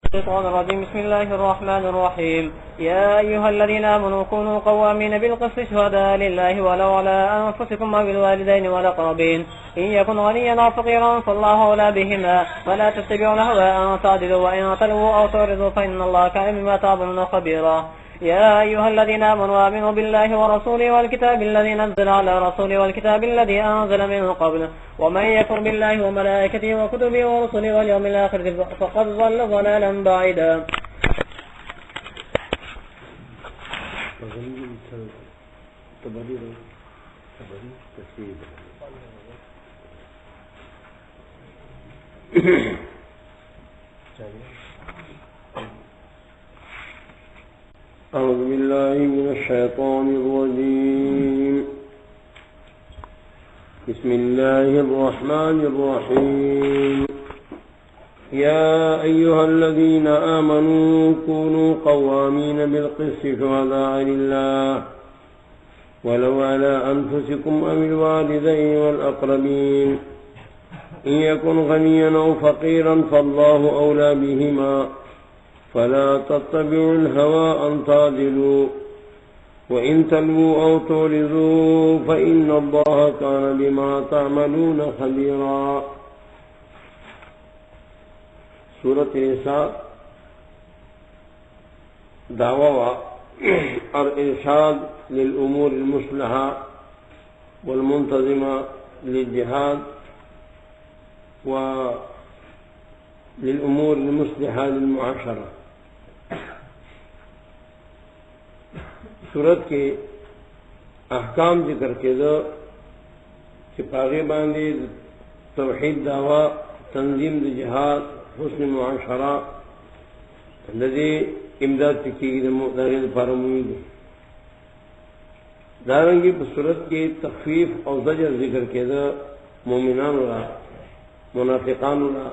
الشيطان الرجيم. بسم الله الرحمن الرحيم. يا أيها الذين آمنوا كونوا قوامين بالقسط شهداء لله ولو على أنفسكم أو الوالدين والأقربين إن يكن غنيا أو فقيرا فالله أولى بهما ولا تتبعوا الهوى أن تعدلوا وإن تلووا أو تعرضوا فإن الله كان بما تعملون خبيرا. يا أيها الذين آمنوا آمنوا بالله ورسوله والكتاب الذي نزل على رسوله والكتاب الذي أنزل من قبل ومن يكفر بالله وملائكته وكتبه ورسله واليوم الآخر فقد ضل ضلالا بعيدا. أعوذ بالله من الشيطان الرجيم. بسم الله الرحمن الرحيم. يا أيها الذين آمنوا كونوا قوامين بالقسط شهداء لله ولو على أنفسكم أو الوالدين والأقربين إن يكن غنيا أو فقيرا فالله أولى بهما فلا تتبعوا الهوى أن تعدلوا وإن تلووا أو تعرضوا فإن الله كان بما تعملون خبيرا. سورة النساء دعوة اور ارشاد للأمور المصلحة والمنتظمة للجهاد وللأمور المصلحة للمعاشرة. صورت کے احکام ذکر کے دو چپاغے باندھے توحید دعوی تنظیم جہاد حسن معاشرہ لدی امداد کی فارمید دارنگی صورت کی تخفیف اور زجر ذکر کے دو مومنان اللہ منافقان اللہ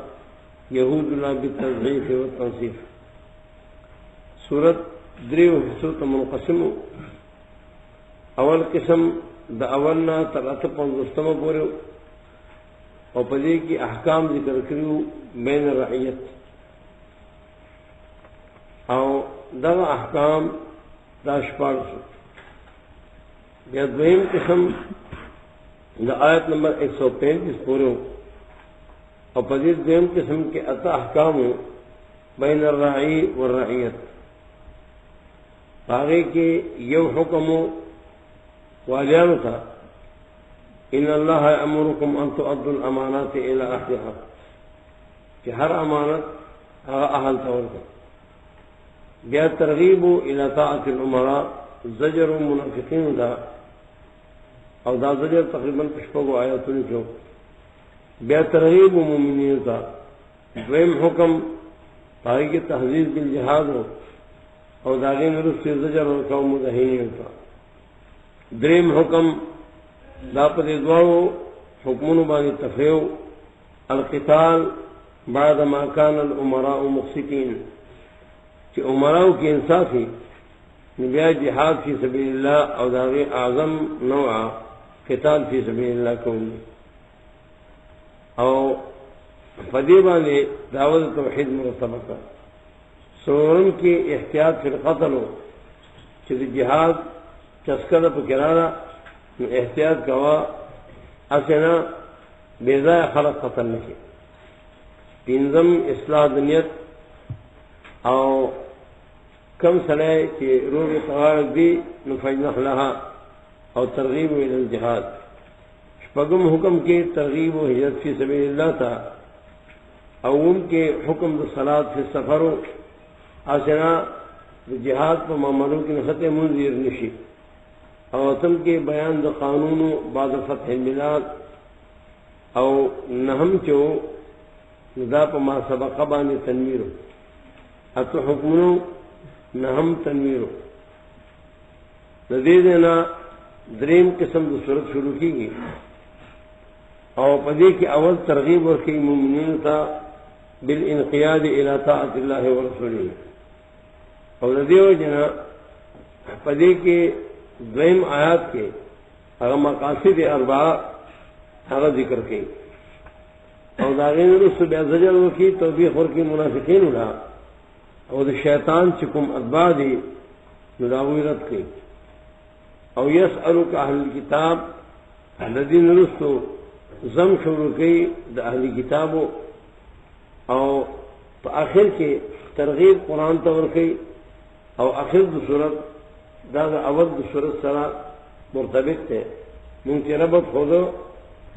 یہود اللہ بالتضعیف والتنصیف. صورت دریو حصوت منقسم اول قسم دا اولنا ترات پنزستم پورو اور پدی کی احکام ذکر کریو بین رعیت او دا احکام دا شپار سو. یا دویم قسم دا آیت نمبر 135 پورو اور پدی دویم قسم کے اتا احکام بین الرعی والرعیت آگے کے یو حکم والیان تھا ان اللہ امرکم ان تؤدوا الامانات الى اهلها کہ ہر امانت اہل طور کا. بیا ترغیب الى طاعت الامراء زجر منافقین تھا اور دا زجر تقریباً پشپو آیاتوں جو. بیا ترغیب مومنین تھا. دویم حکم آگے کی تحذیر بالجہاد ہو اور داغے میں رس سے زجر اور قوم مدہین ہوتا. دریم حکم داپت ادواو حکمون بانی تفریو القتال بعد ما کان الامراء مقسطین کہ امراء کی انصافی بیا جہاد فی سبیل اللہ اور داغے اعظم نوعا قتال فی سبیل اللہ کون اور فدیبہ نے دعوت توحید مرتبہ کا. سورن کی احتیاط فی القتل ہو چل جہاد چسکر پہ کرارا احتیاط کوا اسنا بیزا خلق قتل نہیں. پینزم اصلاح دنیت او کم سلائے کہ روح طوارق دی نفجنح لها او ترغیب الى الجہاد. شپگم حکم کے ترغیب و حجرت فی سبیل اللہ تھا او ان کے حکم دو صلاة فی سفروں آسنا جہاد پر معاملوں کی نخط منذر نشی اور وطن کے بیان دو قانون بعد فتح البلاد او نہم چو ندا پا ما سبق بانی تنویرو اتو حکمنو نہم تنویرو. ندیدنا دریم قسم دو صورت شروع کی گئی اور پدی کی اول ترغیب ورکی مومنین تا بالانقیاد الى طاعت اللہ ورسولہ اور ندیو جنا پدی کے دویم آیات کے اگر مقاصد اربعہ اگر ذکر کی اور داغین رسو بیا زجر وکی توبیخ ورکی منافقین اڑا اور شیطان چکم اتباع دی نداوی رد کی او یسألک اہل کتاب الذین رسو زم شروع کی دا اہل کتابو او پا آخر کے ترغیب قرآن تور کی او آخر دو صورت دا اول دو صورت سرا مرتبط ہے ممکن ربط خودو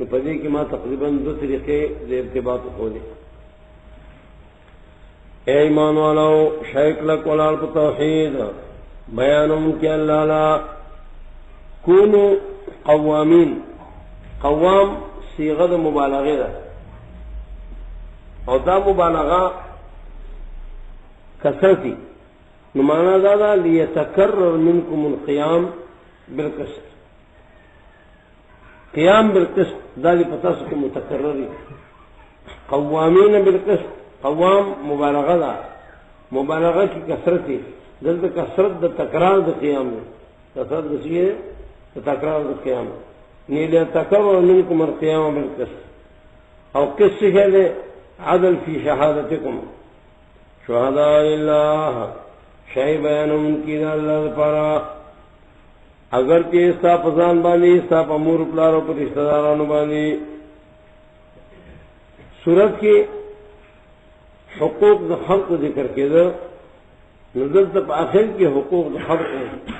پدی کی ما تقریباً دو طریقے دے ارتباط خودے اے ایمان والاو شیک لک ولال پا توحید بیانم کی اللہ لا کونو قوامین قوام صیغہ مبالغہ دا اور دا مبالغہ کثرتی نمانا دادا لیتکرر منکم القیام بالقسط قیام بالقسط دالی پتا سکو متکرری قوامین بالقسط قوام مبالغہ دا مبالغہ کی کثرتی دلتا کثرت دا تکرار دا قیام دا کثرت دا سیئے دا تکرار دا قیام نیلی تکرر منکم القیام بالقسط او قسط ہے عدل فی شہادتکم شہداء اللہ شاہی بیان ان کی دا اللہ پارا اگر کہ استا پسان بانی استا پمور پلاروں پر رشتہ دارانو بانی سورت کی حقوق دا خلق ذکر کے دا نزل تب آخر کی حقوق دا خلق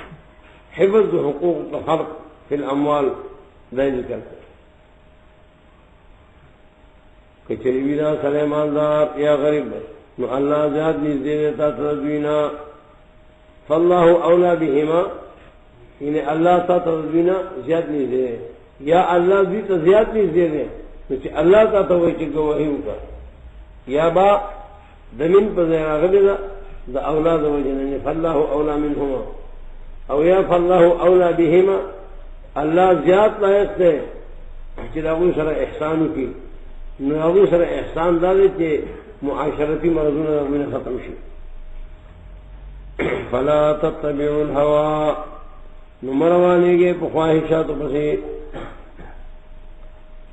حفظ دا حقوق دا خلق فی الاموال دا ذکر کے کہ چریوینا سلیمان دار یا غریب ہے نو اللہ زیاد نیز دے دیتا تردوینا فاللہ اولا بہما یعنی اللہ تا تردوینا زیاد نیز دے دے یا اللہ بھی تا زیاد نیز دے دے نوچہ اللہ تا تا وہی چکو وہی ہوگا یا با دمین پر زیر آغلی دا اولاد وجنانی فاللہ اولا منہما او یا فاللہ اولا بہما اللہ زیاد لائق دے چرا وہ سر احسانو کی نو سر احسان دادے چے معاشرتی مرضون من ختم شی فلا تتبعوا الهوى نمروانے گے خواہشات پسے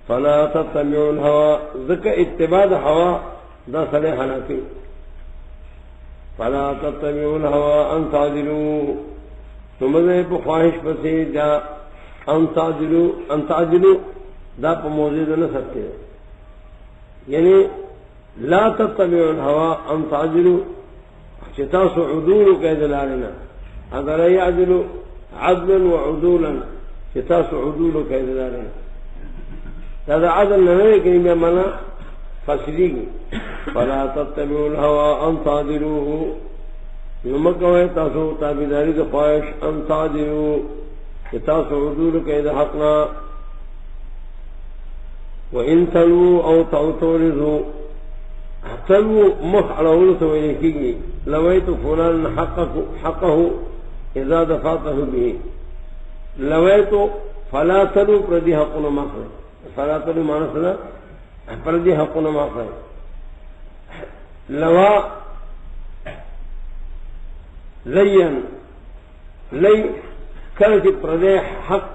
فلا تتبعوا الهوى ذکر اتباع ہوا دا صلح حنفی فلا تتبعوا الهوى ان تعدلوا نمرے خواہش پسے دا ان تعدلوا دا پا موزید نہ سکتے یعنی لا تتبعوا الهوى ان تعدلوا چتاس عدول قید لارنا اگر يعدلوا عدلا وعدولا چتاس عدول قید لارنا هذا عدل نہیں کہ میں منا فاسدی فلا تتبعوا الهوى ان تعدلوا نمکوے تاسو تابعداری کا خواہش ان تعدلوا چتاس عدول قید حقنا وَإِن تَلْوُوا أَوْ تَعْتَرِضُوا تلووا مخ على ولد ويلكي لويت فلان حقه إذا دفعته به لويت فلا تلو پردی حقنا ماخر فلا تلو معنی سنا پردی حقنا ماخر لوا لین لی کلچ پردی حق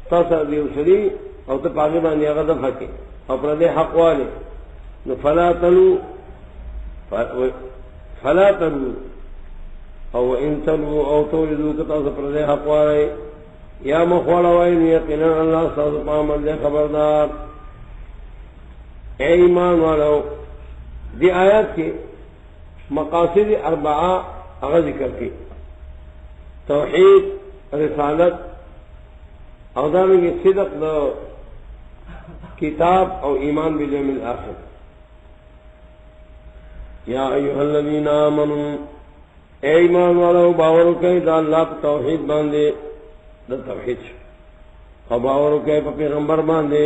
تاسا دیوشلی او تا پاگبان یا غدف حقی او پردی حق والے فلا تلو او ان تلو او توردو کتا سپر دے حق وارے یا مخوالا وائن یقینا اللہ ساز پامل دے خبردار اے ایمان والو دی آیات کے مقاصد اربعہ اغا ذکر کی توحید رسالت او دارنگی صدق دو کتاب او ایمان بالیوم الآخر یا ایوہ الذین آمنوا اے ایمان والو باورو کئی دا اللہ پا توحید باندے دا توحید شو او باورو کئی پا پیغمبر باندے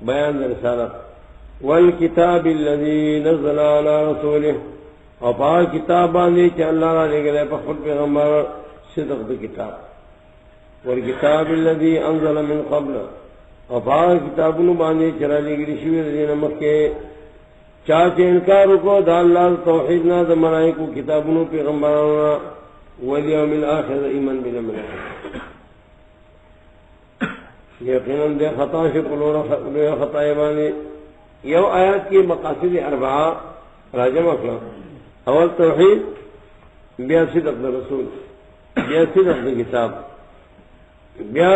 بیان دا رسالت والکتاب اللذی نزل علی رسولہ او پا کتاب باندے چا اللہ را لے گلے پا خود پیغمبر صدق دا کتاب والکتاب اللذی انزل من قبل او پا کتابنو باندے چرا لے گلی شوی دین مکے چاچے انکارو کو دا اللہ توحیدنا دا ملائکو کتابنو پیغمبرانا والیوم الآخر ایمان بیلم الآخر یقیناً دے خطا شکلونا خطا ایمانی یو آیات کی مقاصد اربعہ راجم اکلا اول توحید بیا صدق دا رسول، بیا صدق دا کتاب، بیا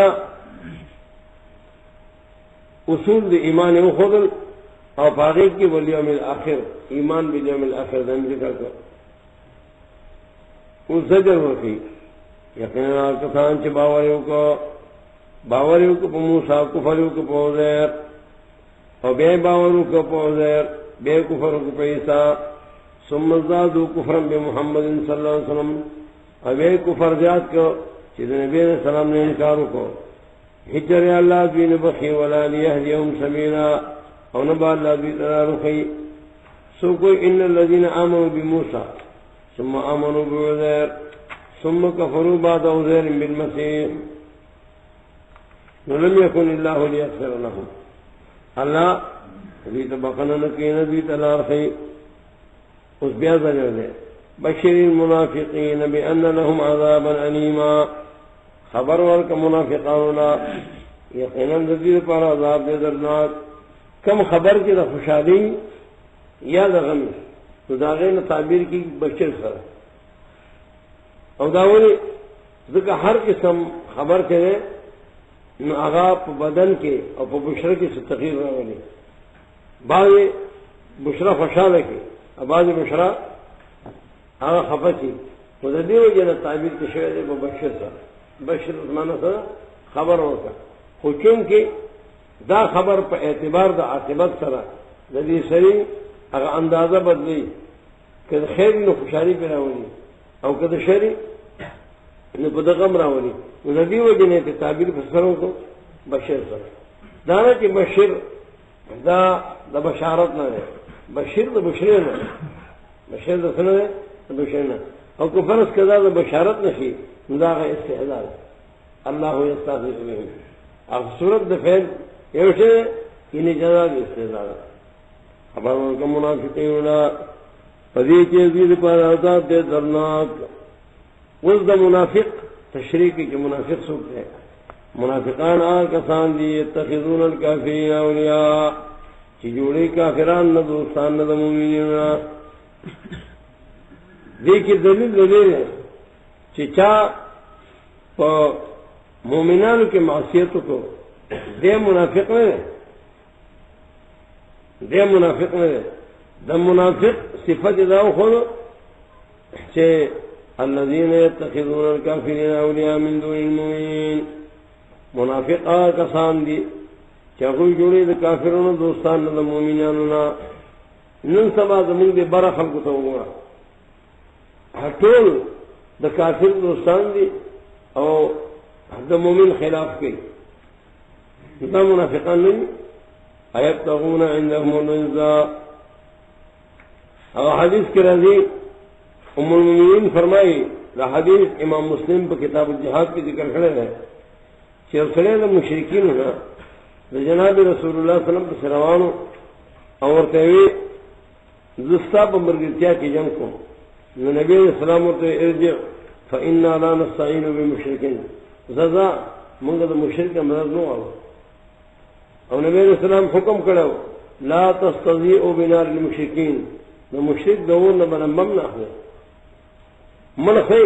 اصول دا ایمان او خودل اور باغی کی والیوم الآخر، ایمان بالیوم الآخر دن ذکر کر اس زجر ہوتی یقینا کسان چھ باوریوں کو موسیٰ، کفریوں کو عزیر، اور بے باوریوں کو عزیر، بے کفروں کو عیسیٰ، ثم ازدادوا کفرا بمحمد صلی اللہ علیہ وسلم، اور بے کفر زیاد کو چیز نبی علیہ السلام نے انکاروں کو حجر اللہ دوی نبخی ولا لیہدیہم سبیلا، اور نبا اللہ دوی ترارخی سو کوئی ان الذین آمنوا بموسیٰ ثم آمنوا بعزیر ثم کفروا بعد عزیر بالمسیح لم یکن اللہ لیغفر لهم، اللہ دوی تبقنا نکین دوی تلارخی اس بیا زجر دے بشر المنافقین بأن لهم عذابا علیما، خبر ورک منافقانونا یقینا دیر پر عذاب دے دردناک، کم خبر کی دا خوشحالی یا دا غم تو داغین تعبیر کی بشر سر اور داولی ذکر ہر قسم خبر کرے آغا پا بدن کے اور پا بشرہ کی سے تغییر راولی، بعض بشرہ خوشحال کی اور بعض بشرہ آغا خفا کی مددی ہو جانا تعبیر کی شوئے دے با بشر سر، بشر مانا سر خبر ہوتا خوچون کی دا خبر پا اعتبار دا عاقبت سر دا دی سری اگر اندازہ بدلی کہ خیر نو خوشحالی پہ راولی او کہ شری نو پا دا غم راولی مددی ہو جانا تعبیر فسروں کو بشر سر دانا کی بشر دا بشارت نہ ہے، بشر دا بشرے نہ، بشر دا سنہ ہے دا بشرے نہ، اور کو فرض کدا دا بشارت نشی دا استحضار اللہ یستغفر بهم، اب صورت دا فعل یوشے یعنی جزا دا استحضار خبر ورکا منافقیونا فدی چیزی دا پر عذاب دے درناک، اس دا منافق تشریکی کے منافق سوکتے ہیں، منافقان کسان دی اتخذون الکافرین اولیاء چی جوڑی کافران نہ دوستان نہ مومنین، دیکھی دلیل دلیل ہے چی چاہ پا مومنان کے معصیتوں کو دے منافق میں دے منافق میں دا منافق صفت داو خود چی الذین یتخذون الکافرین اولیاء من دون المؤمنین، منافق کسان دی چاہوئی جوڑی دا کافرون دوستان دا مومنانونا نن سبا زمین دے برا خلقو تا ہوگا حتول دا کافر دوستان دی او دا مومن خلاف کی دا منافقان نہیں ایبتغون عندهم العزا، او حدیث کی رضی ام المؤمنین فرمائی دا حدیث امام مسلم پا کتاب الجہاد کی ذکر کھڑے رہے چرسلے دا مشرکین ہونا دا جناب رسول اللہ صلی اللہ علیہ وسلم سے روانو اور تیوی زستا پا مرگرتیا کی جنگ کو نبی علیہ السلام ورطوی ارجع فإنا لا نستعین بمشرکین ززا منگا دا مشرک مدد نو آو، اور نبی علیہ السلام حکم کرو لا تستضیعوا بنار المشرکین، دا مشرک دور نبنا مم ناخلے من خی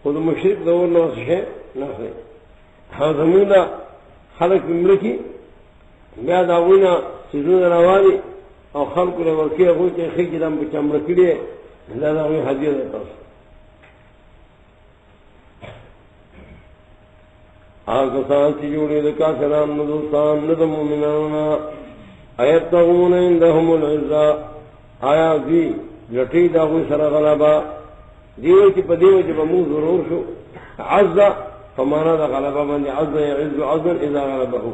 خود مشرک دور نواسشے ناخلے حضمونا خلق مملکی بیا داوینا سیزون روالی او خلق لورکی اگوی چه خیکی دم بچمرکی لیے لا داوی حدیع دیتا آگا سانسی جوڑی دا کافران ندوستان ندم مومنانا ایبتغون عندهم العزا، آیا دی لٹی داوی سر غلبا دیوی چی پا دیوی چی پا مو ضرور شو عزا فمانا دا غلبا بندی عزا یعز عزا اذا غلبہو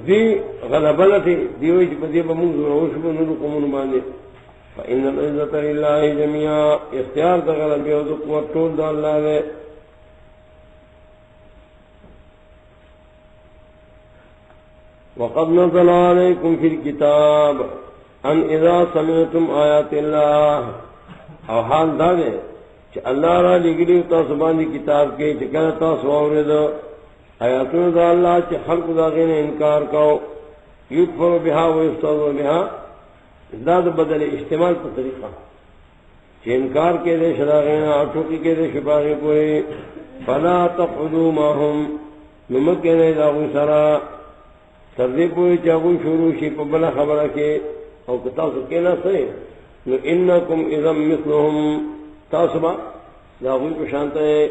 دی غلبہ لتی دیوی چی پا دی پا مو ضرور شو نلو قمون باندی فإن العزة لله جميعا، اختیار دا غلبی و دا قوت طول دا اللہ دے، وقد نزل عليكم في الكتاب ان اذا سمعتم آیات اللہ، او حال دا دے کہ اللہ را لگلی تاسو باندی کتاب کے چکر تاسو آورد آیاتون دا اللہ چی خلق دا غین انکار کاؤ یکفر بها و یفتضو بها، دا دا بدل اجتماع پر طریقہ انکار کے دے شراغینا اٹھوکی کے دے شپاغی پوری فلا تقعدوا معهم نمکنے داغو سرا تردی پوری چاگو شروع شی پا بلا خبرہ کے او کتاسو کینا سنے نو انکم اذا مثلهم تاسبا داغوی کو شانتا ہے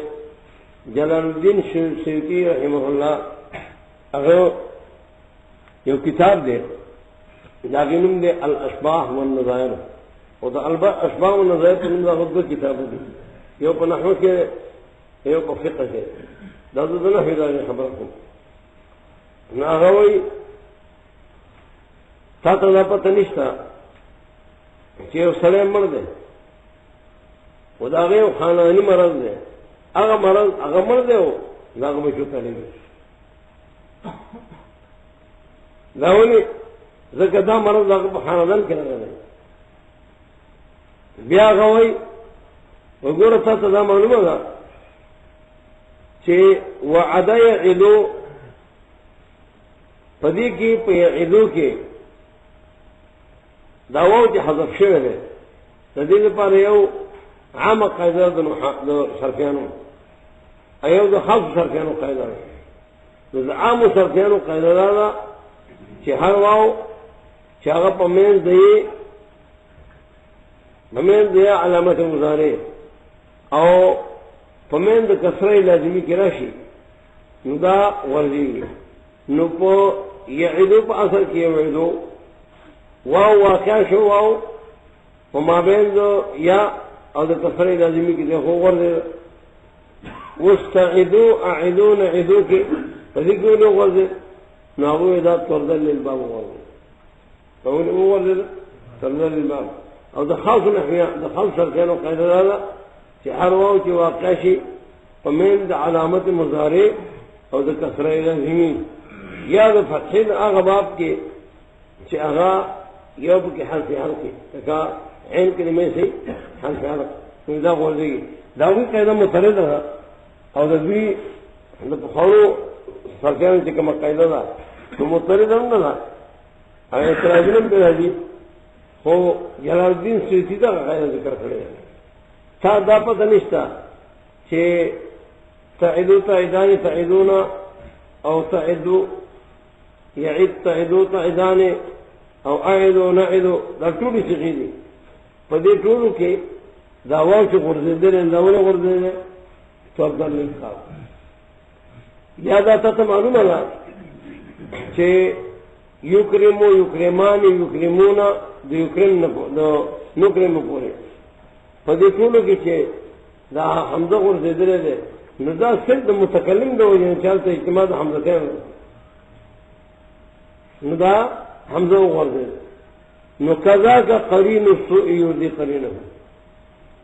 جلال الدین سیوطی رحمہ اللہ اگر یہ کتاب دے جاگنم دے الاشباح والنظائر اور دا اشباح والنظائر پر نمدہ خود دو کتاب دی یہ پا نحو کے یہ پا فقہ کے دا دو نحو دا خبر کن ناغوی تا دا پتہ نشتا چیئے سلیم مرد ہے وہ دا غیو خانانی مرض دے اگا مرض دے ہو دا اگا بچو تالی گئے داولی ذکر دا مرض دا اگا خاندان کے لگا دے بیا غوی وگورا تا دا معلومہ دا چی وعدا یعیدو پدی کی پی یعیدو کی داواو چی حضف شوئے دے تدید پار یو عام قاعدہ دو صرفیانو ایو دو خاص صرفیانو قاعدہ دو عام صرفیانو قاعدہ دا چی ہر واو چی آغا پمین دیا علامت مضارع او پمین دا کسرائی لازمی کی راشی نو دا ورزی نو پو یعیدو پا اثر کی یعیدو واو واقعہ شو واو پا مابین دو یا او دا کسرائی لازمی کی دیکھو ورزی وستعیدو اعیدو نعیدو کی فذکرو لو ورزی نو اگو اداد تردل للباب ورزی فاولو ورزی تردل للباب او دا خاص نحویاں دا خاص سرکینو قیدہ دادا چی ہر واو چی واقع شی پمین دا علامت مضارع او دا کسرائی لازمی یا دا فتحین آغا باب کے چی آغا یوب کی حرف حرکی تکا عین کلمے سے حرف حرک دا غورزی داوی قیدہ مترد رہا او دا دوی دا پخورو سرکینو چی کما قیدہ دا تو مترد رہا دا اعتراضنم پر حدیث ہو جلال الدین سیوطی دا غیر ذکر کرے تا دا پتہ نشتا چھے تعیدو تعیدانی تعیدونا او تعیدو یعید تعیدو تعیدانی او اعیدو نعیدو دا ٹولی سخی دی پا دی ٹولو کے داواو چی غرزی دے داولی غرزی دے تو اب در لکھا یادا تا معلوم اللہ چھے یکرمو یکرمانی یکرمونا دو یکرم نکرم پورے پدی ٹولو کی چھے دا حمزہ غرزی دے دے نو دا صرف دا متکلم دا وجہ چالتا اجتماع دا حمزہ کہیں نو دا حمزہ غرزی دے نو کذا کا قرین السوئی یردی قرینہ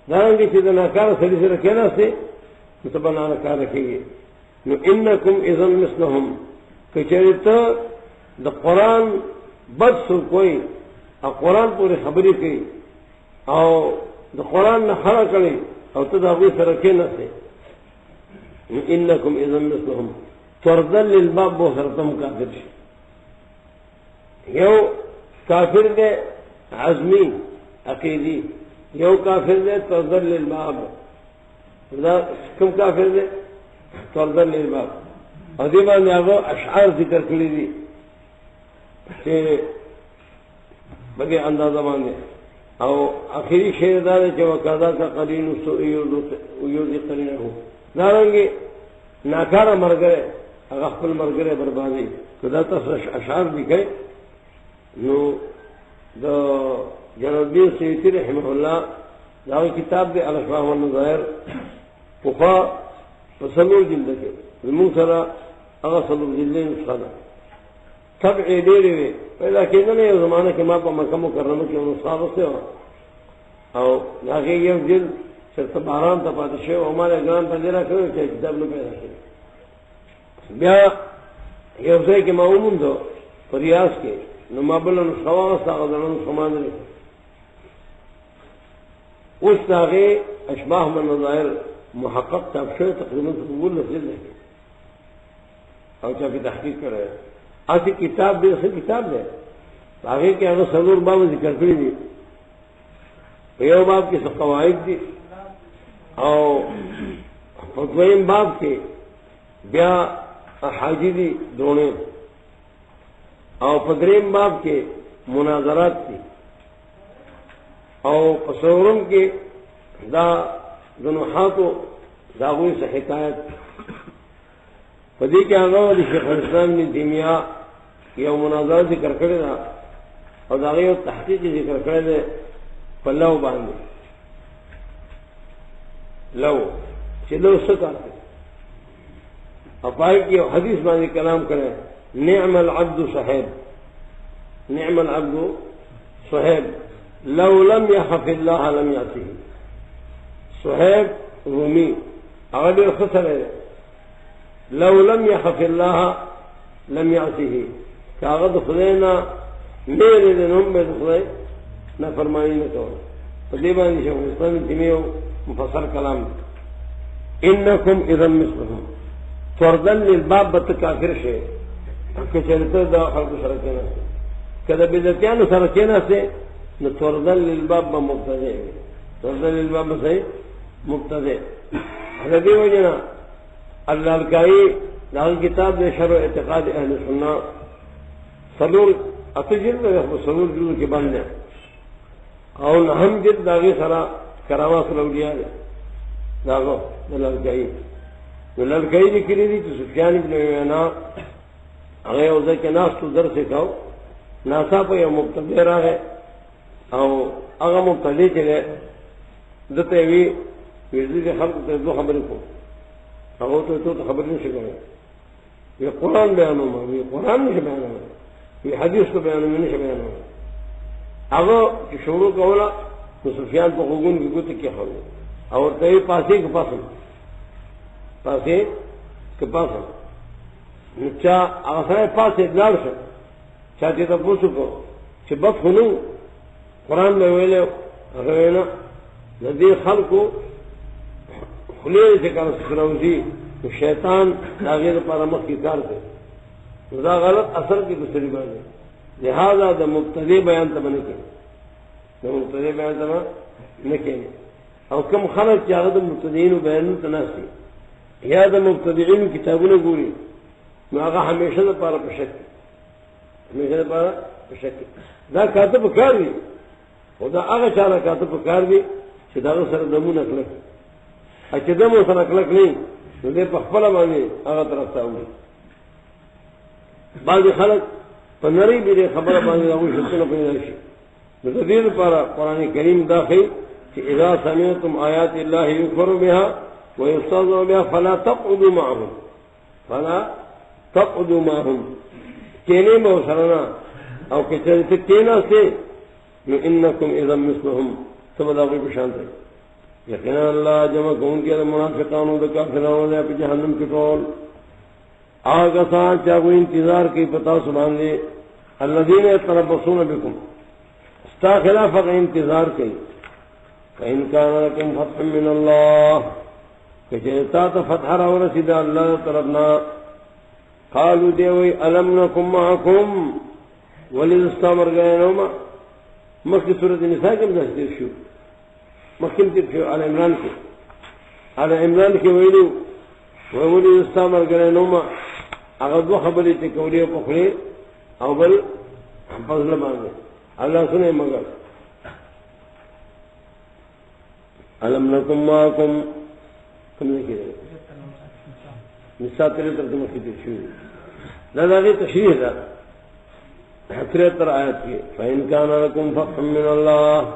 دارنگی چھے دا ناکار سلی سے رکھینا سے متبنا ناکار رکھیں گے نو انکم اذن مثلهم کچھریتا دا قرآن بد سر کوئی او قرآن پوری خبری کی او دا قرآن نہ خرا کرے او تداوی سرکے نہ سے انکم اذن مثلهم تردل للباب بو سرتم کافر شی یو کافر دے عزمی عقیدی یو کافر دے تردل للباب کم کافر دے تردل للباب اور دیبا نے آگو اشعار ذکر کری دی کہ بگے اندازہ ماندے او آخری شیر دارے چھے وقادا کا قرین یوزی قرین ہو دارنگے ناکارا مرگرے اغفل مرگرے بربادی کدا تصر اشعار دکھے نو دا جلال الدین سیوطی رحمہ اللہ داوی کتاب دے الاشباح والنظائر پخوا پسلور جلد کے زمون سرا اغسلور جلدے نسخانا طبعی دیرے وے پیدا کیدنے یہ زمانہ کے ماں پا مکہ مکرمہ کے نسخہ بستے ہو او لاغی یہ جلد صرف باران تا پاتشے و ہمارے گران پر دیرہ کرو چاہے کتاب نو پیدا کرے بیا یہ افضائی کے معموم دو پریاس کے نمابلہ نسخہ واسطہ غزلہ نسخہ ماندرے اس تاغی اشباح من نظائر محقق تابشوئے تقریباً قبول نسل ہے اور چاہے تحقیق کر رہے ہیں آتی کتاب دے سے کتاب دے آگے کہ اگر سرور باب ذکر کری دی یو باب کی سب قواعد دی او فتویم باب کے بیا حاجی دی دونے او پدریم باب کے مناظرات تھی او قصورم کے دا دنحاتو داغوی سے حکایت پدی کے آگاہ دی شیخ الاسلام نے دیمیا یا مناظرہ ذکر کرے دا اور داغی و تحقیقی ذکر کرے دے پلو باندھے لو چلو سکاتے اپائی کی حدیث باندھے کلام کرے نعم العبد صحیب نعم العبد صحیب لو لم يخف اللہ لم یعصیہ صحیب رومی اگر خسر ہے لو لم يخف اللہ لم یعصیہ کاغذ خدینا میرے دنوں میں خدای نہ فرمانی نہ تو تقریباً شیخ الاسلام جمیع مفسر کلام انکم اذا مثلهم فردن للباب بتکافر شے کہ چلتے دا خلق سرکینا سے کدا بدعتیان سرکینا سے نہ فردن للباب مبتدع فردن للباب سے مبتدع حضرت وجنا اللہ الکائی داغ کتاب دے شرع اعتقاد اہل سنہ سلول اتجل سلول جلو کے بندے اور ہم جد داغی سرا کراما سلولیا داغو لڑکئی بھی کری دی تو سفیان ابن عیینہ اگر اوزے کے ناس تو در سے کھاؤ ناسا پہ یہ مبتدی رہا ہے اور اگر مبتدی چلے دتے ہوئی ویزی کے خلق تے دو خبریں کو اگر تو خبر نہیں سکھائے یہ قرآن بیانوں میں یہ قرآن نہیں بیانوں میں یہ حدیث کو بیانوں میں نہیں بیانوں میں اگر شروع کا ہونا تو سفیان کو خگون کی گت کیا خبر اور تیری پاسی کے پاس پاسی کے پاس چاہ آسائے پاس ادلار سے چاہتے تو پوچھو کو کہ بس ہنوں قرآن میں ویلے روینا ندی خل کو کھلے سے کار سکراؤزی تو شیطان داغیر پارمخ کی کار دے دا غلط اثر کی دوسری بات ہے لہذا دا مبتدی بیان تب نہ کہیں دا مبتدی بیان تب نہ کہیں اور کم خلق چاہتا دا مبتدین و بیان تناسی یا دا مبتدین کتابوں نے گوری میں آگا ہمیشہ دا پارا پشک ہمیشہ دا پارا پشک دا کاتب کار بھی خدا آگا چاہتا کاتب کار بھی چھ دا سر دمون اکلک اچھ دمون سر اکلک نہیں تو دے پخپلا بانے آگا طرف تاؤں بعض خلق پنری بھی خبر باندھے ابو شکل اپنی رشی ردیر پارا قرآن کریم داخل کہ اذا سمعتم آیات اللہ یکفر بها ویستہزأ بها فلا تقعدوا معهم کہنے میں سرنا او کہ چلتے کہنا سے انکم اذا مثلهم سب داخل کو شانت ہے یقینا اللہ جمع کون کے منافقانوں دا کافرانوں دے پہ جہنم کی ٹول آگا سان چاہو انتظار کی پتا سبحان دے الذین یتربصون بکم استا خلاف انتظار کی فإن كان لكم فتح من اللہ کہ جیتا تا فتح رو رسید اللہ طرفنا قالوا دیوئی علم نکم معکم ولید استامر گئے نوما مخی صورت نساء کم داشتیر شو مخیم تیر شو علی عمران کی ویلو ولید استامر گئے نوما اگر دو خبری تے کولی پکھڑے او بل فضل مانگے اللہ سنے مگر علم نکم معکم کم نے کہے نساء تیرے ترجمہ کی تشریح دادا کی تشریح دا 73 آیت کی فإن كان لكم فتح من اللہ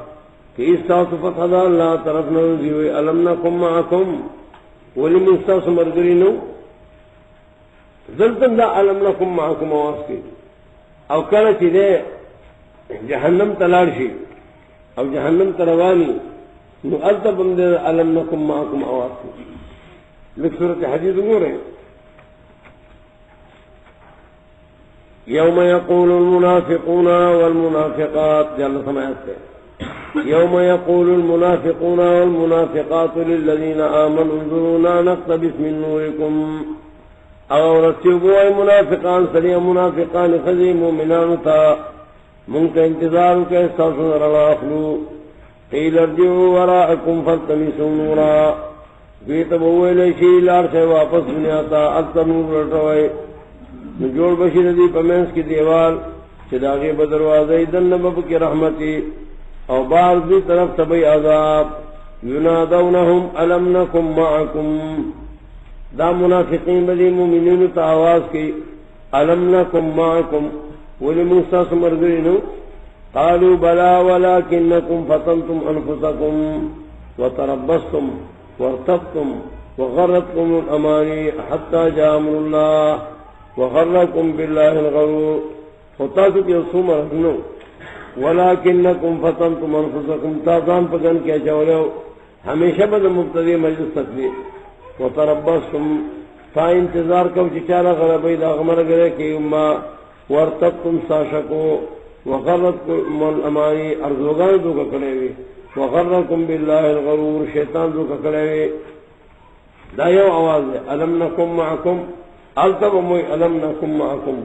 کہ استاس فتح دا اللہ طرف نوزی ہوئی علم نکم معکم ولم استاس مرگری نو ذلتن دا علم لکم معکم آواز کی او کانا چی دے جہنم تلارشی او جہنم تروانی نو علتا بندے علم لکم معکم آواز کی لکھ صورت حدیث گو رہے یوم یقول المنافقون والمنافقات جل سمعت سے یوم یقول المنافقون والمنافقات للذین آمنوا انظرونا نقتبس من نورکم اور رسیبو اے منافقان سری منافقان خزی مومنان تا منکا انتظار کے احساس نرلا اخلو قیل ارجعوا وراءکم فالتمسوا نورا بیت بویل شی لار سے واپس دنیا تا اکتر نور لٹوئے نجوڑ بشیر دی پمینس کی دیوال چداغی بدروازی دن نبب کی رحمتی او بار دی طرف تبی عذاب ینادونہم علم نکم معکم دا منافقین بدی مومنین تا آواز کی علم نکم معکم ولی موسیٰ سمرگرینو قالوا بلا ولكنكم فتنتم انفسكم وتربصتم وارتبتم وغرتكم الاماني حتى جاء امر الله وغركم بالله الغرور فتاتوا يصوم رهنو ولكنكم فتنتم انفسكم تازان پگن کیا چولو ہمیشہ بد مبتدی مجلس تکلیف وتربصتم تا انتظار کو چچارا غربی دا غمر گرے کی اما وارتبتم ساشکو وغرتكم الاماني ارزوگان دو ککڑے وغركم بالله الغرور شیطان دو ککڑے دا یو آواز ہے الم نکم معکم التب موی الم نکم معکم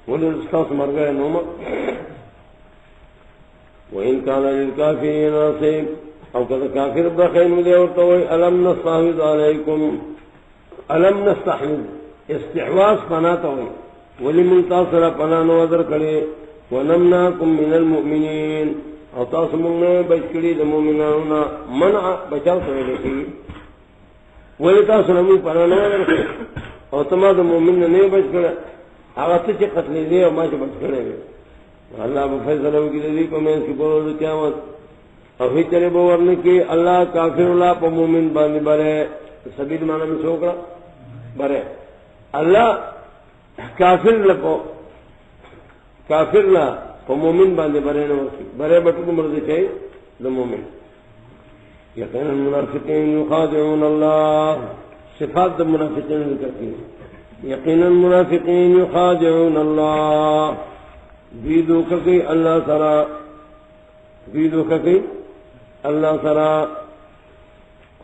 ولی رسکاس مر گئے نوما وإن كان للكافرين نصيب او کذا کافر بخین مدے ورطوئی الم نستحوذ علیکم الم نستحوذ استحواذ پناتوئی ولی منتصر پنانو ادر کرے ونمناكم من المؤمنين او تاسو موږ بچکړي د مؤمنانو منع بچاو سره لکی ولې تاسو نه موږ پناه نه ورکړو او تما د مؤمن نه بچکړه هغه څه چې قتل دی او ما چې بچکړه الله په فیصله وکړي دې په مې چې په قیامت او هیڅ نه به ورنه کې الله کافر الله په مؤمن باندې بره سبیل معنا می څوکړه بره الله کافر لپاره کافر لا په مومن باندې بره نه ورسي بره بټو مرضی کوي د مومن یقینا المنافقین یخادعون الله صفات د منافقین ذکر کړي یقینا المنافقین یخادعون الله دیدو کوي الله سره دیدو کوي الله سره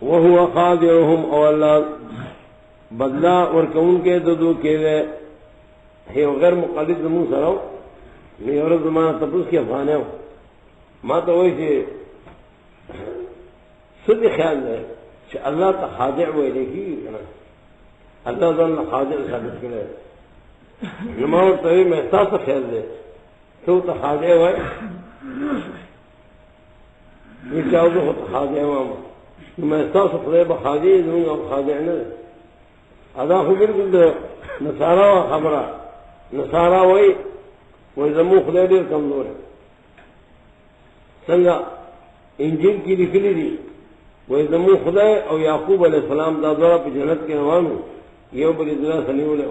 وهو خادعهم او الله بدلا ورکون کې ددو کې هي غیر مقلد مو سره نہیں اور زمانہ تپس کی افغانے ہو ماں تو وہی سے سد خیال ہے کہ اللہ تا خاضع ہوئے دیکھی اللہ تعالیٰ خاضع ثابت کرے نماؤ طوی میں احساس خیال دے تو تا خاضع ہوئے یہ چاہو تو خاضع ہوا میں احساس خدے بخاضع دوں گا خاضع نہ ادا ہو بالکل نصارہ خبرہ نصارہ وہی وہ زمو خدای ډیر کمزور ہے څنګه انجیل کی لکھلی دی وہ زمو خدای او یعقوب علیہ السلام دا دورہ پہ جنت کے روانو یو بل ادلا سلیو لے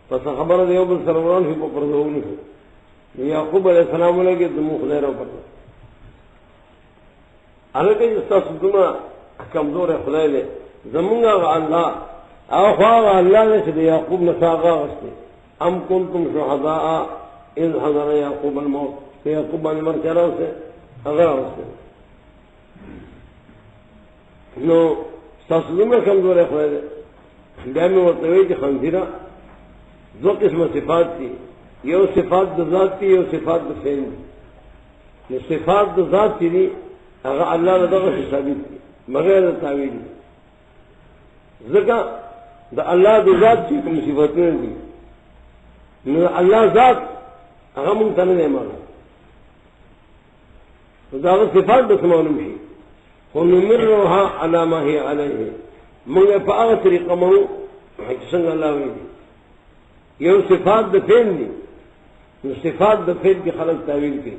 پس خبر دیو بل سروران ہی پر دو نہیں یعقوب علیہ السلام نے کہ زمو خدای رو پر حالانکہ جس کا سدما کمزور ہے خدای لے زمونگا اللہ او خواہ اللہ نے سے یعقوب نساغا واسطے ام کنتم شہداء اذ حضر یعقوب الموت کہ یعقوب نے مر چرا اسے اگر اسے نو سسلو میں کمزور ہے خدای بیا میں ورتوی کہ خنزیرہ دو قسم صفات تھی یہ صفات ذات تھی یہ صفات فعل تھی صفات ذات تھی اگر اللہ نے دغه ثابت تھی بغیر تعویل ذکا دا اللہ د ذات کی کوم صفاتیں دي نو اللہ ذات هغه مونږ ته نه معلوم دا صفات د معلوم شي خو نمرها على ما هي عليه موږ په هغه طریقه مو څنګه الله وایي یو صفات د فعل دي نو صفات د فعل کې خلق تعویل کوي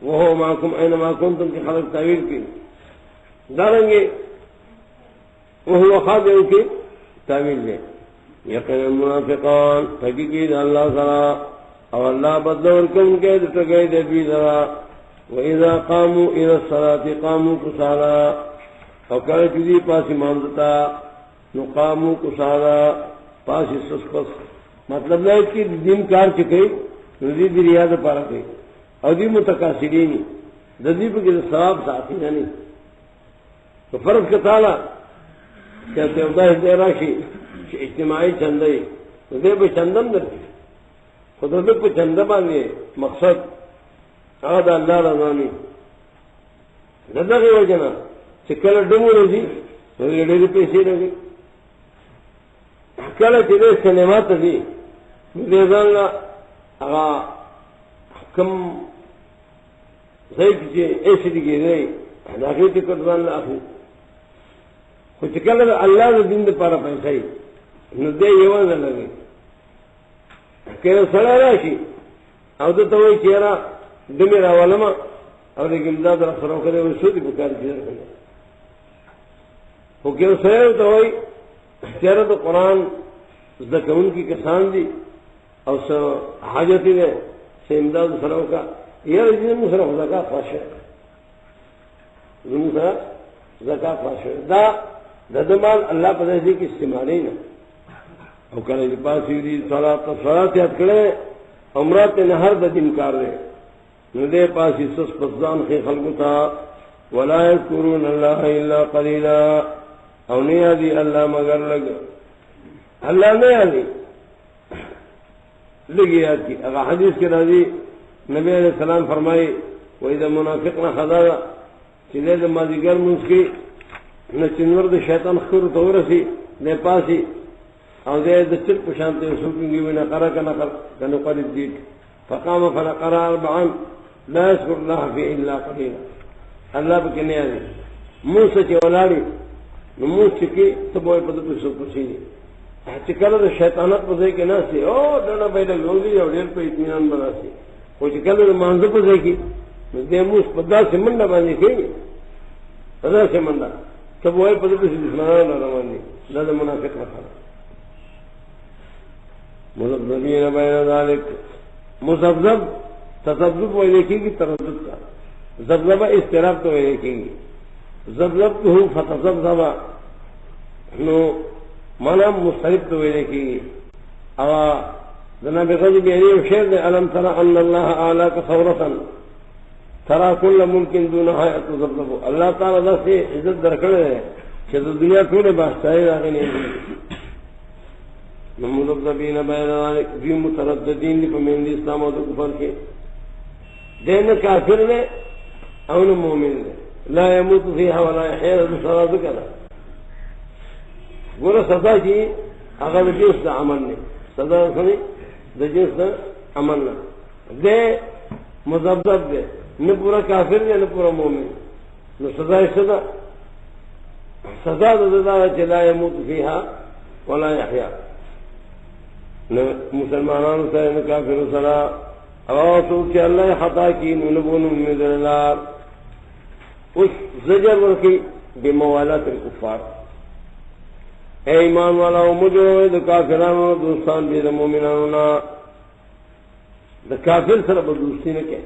وهو معكم اينما كنتم کې خلق تعویل کوي دارنګه وهو خادع کې تعویل دی یقینا المنافقان حقیقی اللہ سرا اور اللہ بدلور کے ان کے دٹگئے دے بھی ذرا وَإِذَا قَامُوا إِلَى الصَّلَاةِ قَامُوا كُسَالَىٰ اور کرے چیزی پاس امام دتا نو قاموا كُسَالَىٰ پاس سسپس مطلب ہے کہ دن کار چکے ندی دی ریاض پارا گئی اور دی متقاصرین ددی پہ کہ ثواب ساتھی نہیں تو فرض کا تعالیٰ کہتے ہیں دے راشی اجتماعی چندے دے پہ چندم در خدا دے پہ چندہ باندھے مقصد آدھا اللہ رضانی دادا کی وجہ نا چکل ڈمو رہی ڈیری پیسے لگے کل چلے سنیما تھی کم صحیح ایسی دکھی رہی داخلی ٹکٹ بان آخری کچھ کل اللہ دن پارا پیسہ ہی دے یہ نہ لگے کہ سڑا راشی اب تو وہی چہرہ ڈمی رہا والا اور ایک امداد رکھو کرے وہ سوتی بکار کی وہ کہ سڑے تو وہی چہرہ تو قرآن زکون کی کسان دی اور حاجتی نے سے امداد سرو کا یہ مسرف زکا خواش ہے زکا خواش ہے دا ددمان اللہ پدیسی کی استعمال ہی نا اور کرے پاس سولات یاد کرے عمرات نے ہر دن کار رہے ندے پاس سس پسدان کے خلق تھا ولا یذکرون اللہ الا قلیلا اور نہیں آدھی اللہ مگر لگ اللہ نہیں آدھی لگی یاد کی اگر حدیث کے راضی نبی علیہ السلام فرمائی وہ ادھر منافق نہ خدا چلے تو مادیگر منس کی نہ چنور دے شیطان خور تو رسی دے پاسی اور دے چل پشانتے سوکیں گی نہ کرا کا نہ کر قریب دیٹ فقام فلقرا اربعا لا يذكر الله في الا قليلا اللہ بکے نہیں آدھی منہ سے چولاڑی منہ چکی تو بوئے پتہ پہ سو کچھ نہیں چکل تو شیطانت پسے کے نہ سی او ڈانا پہلے لوگی اور ڈیر پہ اطمینان بنا سی وہ چکل تو مانزو پسے کی دے منہ پدا سے منڈا باندھی کہیں پدا سے منڈا تو بوئے پتہ پہ دشمنان نہ باندھی لازم منافق رکھا مذبذبین بین ذالک مذبذب تذبذب وہ دیکھے گی تردد کا ذبذبہ اضطراب تو وہ دیکھے گی ذبذب تو فتذبذب نو مانا مسترب تو وہ دیکھے گی جناب غضب یعنی شعر نے الم تر ان اللہ اعلیٰ کا ثورتا ترا کل ممکن دونها تذبذب اللہ تعالیٰ سے عزت درکڑے ہے کہ دنیا تھوڑے بادشاہ آگے نہیں مذبذبین بین ذالک فی مترددین فمن اسلام و کفر کے دین کافر نے او مومن نے لا يموت فيها ولا يحيى بصلاة ذکر گورا سزا کی اگر جنس دا عمل نے سزا سنی دا جنس دا عمل نہ دے مذبذب دے نہ پورا کافر دے نہ پورا مومن نہ سزا سزا دا لا يموت فيها ولا يحيى نہ مسلمانوں سے نہ کافروں سرا اور تو کہ اللہ خطا کی نبون من النار اس زجر ورکی بموالات الکفار اے ایمان والا مجھو دا کافرانو دوستان بھی دا مومنانونا دا کافر سر بدوستی نے کہ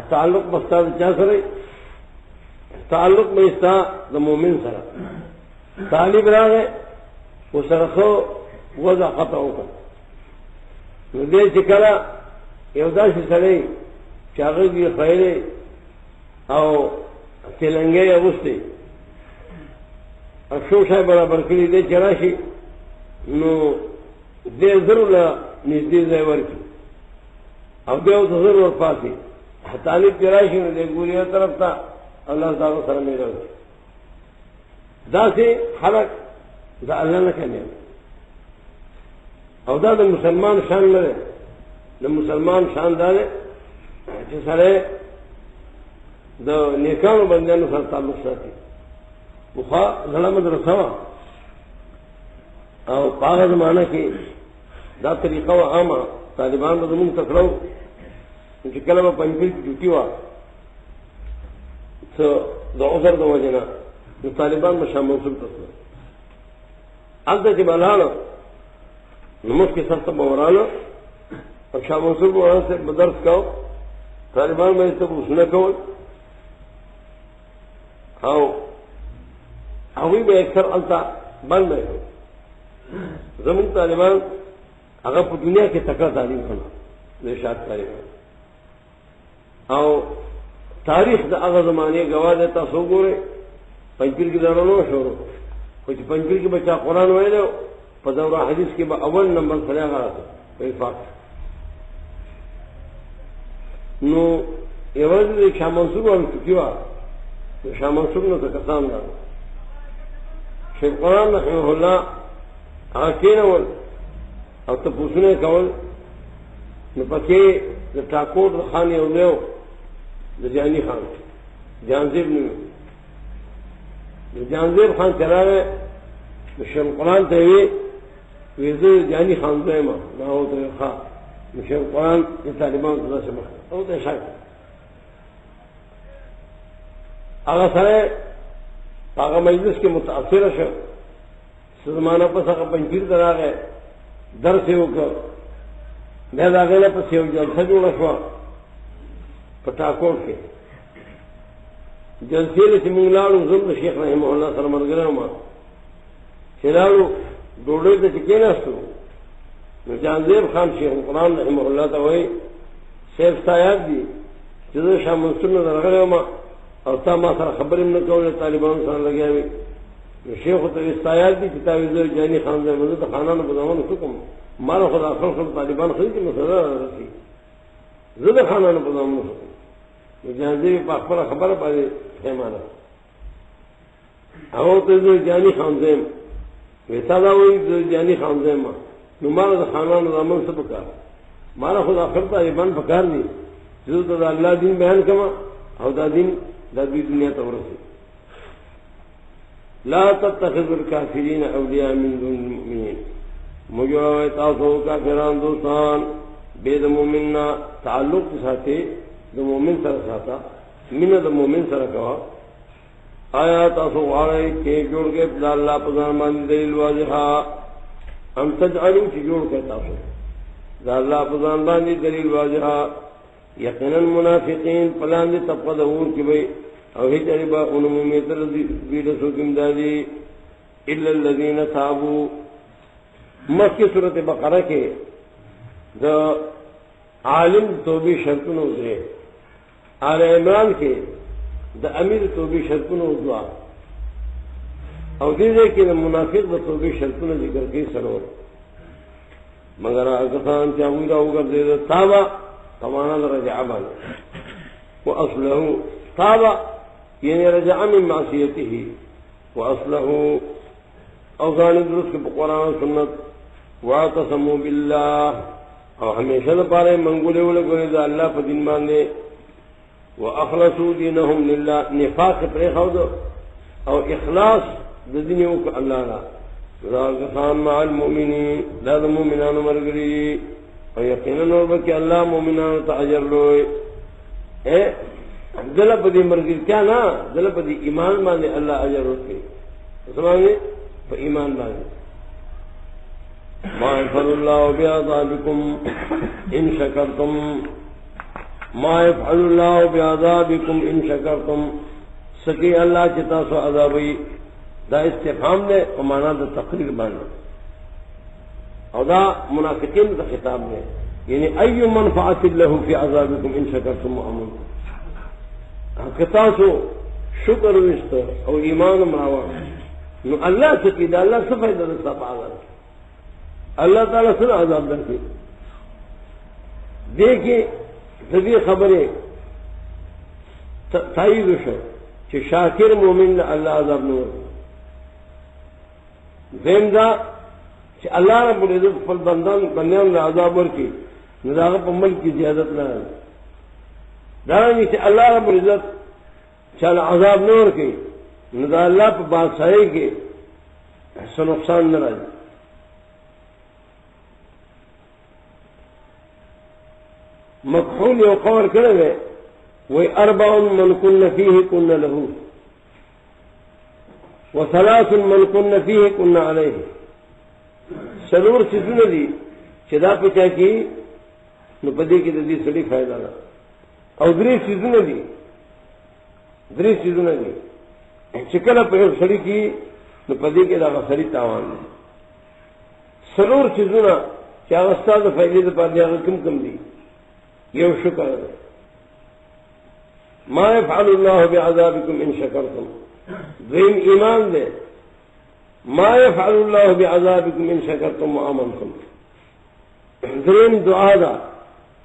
تعلق بستا دا چاہ سرے تعلق میں استا دا مومن سر طالب راہ ہے وہ سرخو وضع خطاوں کا دے چکلا یودا سے سڑے چاغی کی خیرے او تلنگے اگستے افسوس ہے برابر کری دے چراشی نو دے ضرور نزدی زیور کی اب دے تو ضرور پاسی طالب چراشی نو دے گوری طرف تھا اللہ تعالیٰ سر میرا دا سے خلق دا اللہ نہ کہنے او دا مسلمان شان لرے دا مسلمان شان دارے کہ سرے دا نیکانو بندیانو سر تعلق ساتی بخوا زلا مدرسہ او پاغ زمانہ کی دا طریقہ و عامہ طالبان با زمون تکڑو انچہ کلمہ پنجبیل کی جوٹی وا تو دا عذر دا وجنا جو طالبان با شام منصوب تکڑو آلتا چی بالانو نمس کے سر تب مورانا اور شاہ منصور مولانا سے بدرس کہو طالبان میں تب اسنے کہو ہاں ہوئی میں اکثر التا بند ہے زمین طالبان اگر پہ دنیا کے تکڑا تعلیم کرنا نشاد طالبان اور تاریخ دا اگر زمانے گواہ دیتا سو گورے پنجپیر کی دارانو شورو کچھ پنجپیر کی بچہ قرآن ہوئے لے پدورہ حدیث کے بعد اول نمبر سلیا گا تھا اتفاق نو یہ وجہ شاہ منصور اور کیوا شاہ منصور نے تو کسان دا شیخ قرآن رحمہ اللہ آکین اول او تا پوسنے کول نپکے دا ٹاکوٹ خانی اولیو دا جانی خان جانزیب نیو دا جانزیب خان چلا رہے شیخ قرآن تاوی ویزو جانی خان دوئے ما ناو تا خواہ شیخ قرآن یہ طالبان خدا سے مخ او تا شاک آغا سرے آغا مجلس کے متاثر شو سزمانہ پس آغا پنچیر در آگئے در سے ہو کر بید آگئے پس یو جلسہ جوڑا شوا پٹاکوٹ کے جلسے لیسی منگلالو ظلم شیخ رحمہ اللہ سر مرگرہ ما چلالو ڈوڑے تا چکین استو جانزیب خان شیخ قرآن رحمہ اللہ تا ہوئی سیف سایات دی جدو شاہ منصور نے در آگئے ما اور تا ما سر خبرم نہ کولے طالبان سره لگیا وی شیخ ته استایات دي کتاب زو جانی خان دے مدد خانان بدامن حکم مال خدا خپل طالبان خرید مسله رسی زو خانان بدامن حکم جانزی په خپل خبر باندې پیمانه او ته زو جانی خان دے ویتا دا وی زو جانی خان دے ما نو مال خانان بدامن سب کا مال خدا خپل طالبان پکار دي جو ته الله دین بیان کما او دا دین دا بھی دنیا تورسی لا تتخذوا الكافرین اولیاء من دون المؤمنین مجھوئے تاسو کافران دوستان بے دا مومننا تعلق ساتے دا مومن سر ساتا من دا مومن سر کوا آیا تاسو غارے کہ جوڑ کے پدا اللہ پزان ماندی دلیل واضحا ام تجعلو چی جوڑ کے تاسو دا اللہ پزان ماندی دلیل واضحا یقیناً منافقین پلان دے طبقہ دور کی بھئی او ہی تریبا انہوں میں بیدسو کم دادی الا الذین تابو مکی صورت بقرہ کے دا عالم توبی شرطن ادرے آل عمران کے دا امیر توبی شرطن ادوا او دیدے کہ دا منافق دا توبی شرطن ذکر کی سرور مگر آگسان چاہوی راہو کر دے دا تابا تمانا دا رجع بانا وأصله تابا یعنی رجع من معصیته وأصله اوزان درست کے قرآن سنت واعتصموا باللہ اور ہمیشہ دا پارے منگولے ولگولے دا اللہ پا دین باندے واخلصوا دینہم للہ نفاق پر خود اور اخلاص دا دینیوں کا اللہ را راکسان مع المؤمنین دا دا مومنان مرگری اور یقیناً اور کہ اللہ مومنان تا اجر لوئے دل پدی مرگی کیا نا دل پدی ایمان باندے اللہ اجر ہوتے سمانے پا ایمان باندے ما یفعل اللہ بعذابکم ان شکرتم ما یفعل اللہ بعذابکم ان شکرتم سکی اللہ چتا سو عذابی دا استفہام دے اور مانا دا تقریر باندے اور دا منافقین کا خطاب میں یعنی ای منفعت له فی عذابکم ان شکرتم وآمنتم کتاسو شکر وشت او ایمان مراوا نو اللہ سکی دا اللہ صفحہ دا رسا عذاب اللہ تعالیٰ سن عذاب در کے دیکھیں تبھی خبریں تائید شو کہ شاکر مومن اللہ عذاب نور دین دا کہ اللہ رب العزت فل بندان بندیان نے عذاب ورکی نظام پر ملک کی زیادت نہ ہے دارنگی کہ اللہ رب العزت چل عذاب نہ ورکی نظام اللہ پر بادشاہی کے سے نقصان نہ رہے مکحول یو قور کرے گئے وہ اربع من کن فیہ کن لہو وثلاث من کن فیہ کن علیہ سرور چیزوں دی چدا پچا کی نو پدے کی دی سڑی فائدہ نہ اور دری چیزوں دی چکل پہ سڑی کی نو پدے کے داغا سڑی تاوان دی سرور چیزوں کیا استاد فائدے پا دیا کم دی یہ شکر ہے ما يفعل الله بعذابكم ان شكرتم ذم ایمان دے ما يفعل الله بعذابكم ان شكرتم وآمنتم ذم دعا دا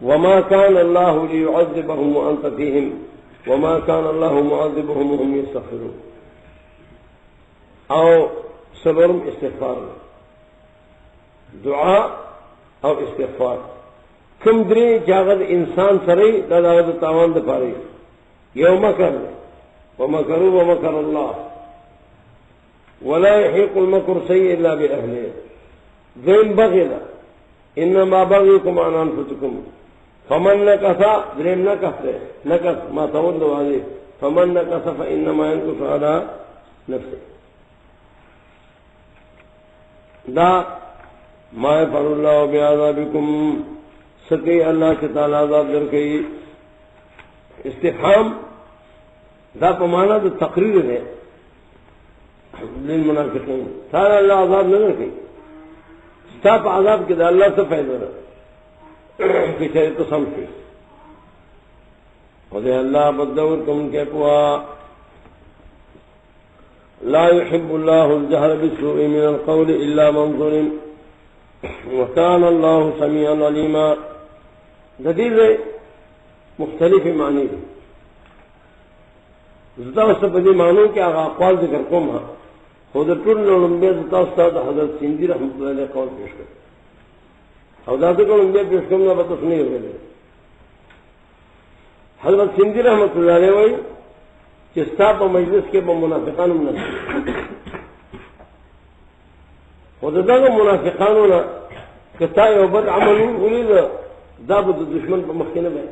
وما كان الله ليعذبهم وانت فيهم وما كان الله معذبهم وهم يستغفرون او سلورم استغفار دعا او استغفار کم درې جاغد انسان سره دا د تاوان د پاره یو مکر ومکروا ومکر الله ولا يحيق المكر سيء الا باهله ذم بغلا انما بغيكم عن انفسكم فمن نكث ذم نكث ما تولوا عليه فمن نكث فانما ينكث على نفسه دا ما يفعل الله بعذابكم سکی اللہ کے تعالی عذاب در کئی استفہام دا پمانا تو تقریر ہے للمنافقین سارا اللہ عذاب نہ کئی سب عذاب کے دا اللہ سے فائدہ رہا کہ چاہے تو سمجھے اور اللہ بدور تم کے پوا لا يحب الله الجهر بالسوء من القول الا من ظلم وكان الله سميعا عليما جدید مختلف معنی دی زتا سپدی معنوں کے اقوال ذکر کوم ہاں خود ټول لومبه زتا استاد حضرت سیندی رحمۃ اللہ علیہ قول پیش کړ او دا څنګه لومبه پیش کوم نو پته نه ویل حضرت سیندی رحمۃ اللہ علیہ وای چې ستا په مجلس کې به منافقان هم نه خود دا منافقانو نه کتا یو بد عمل ولید دا به دشمن په مخ کې نه بیان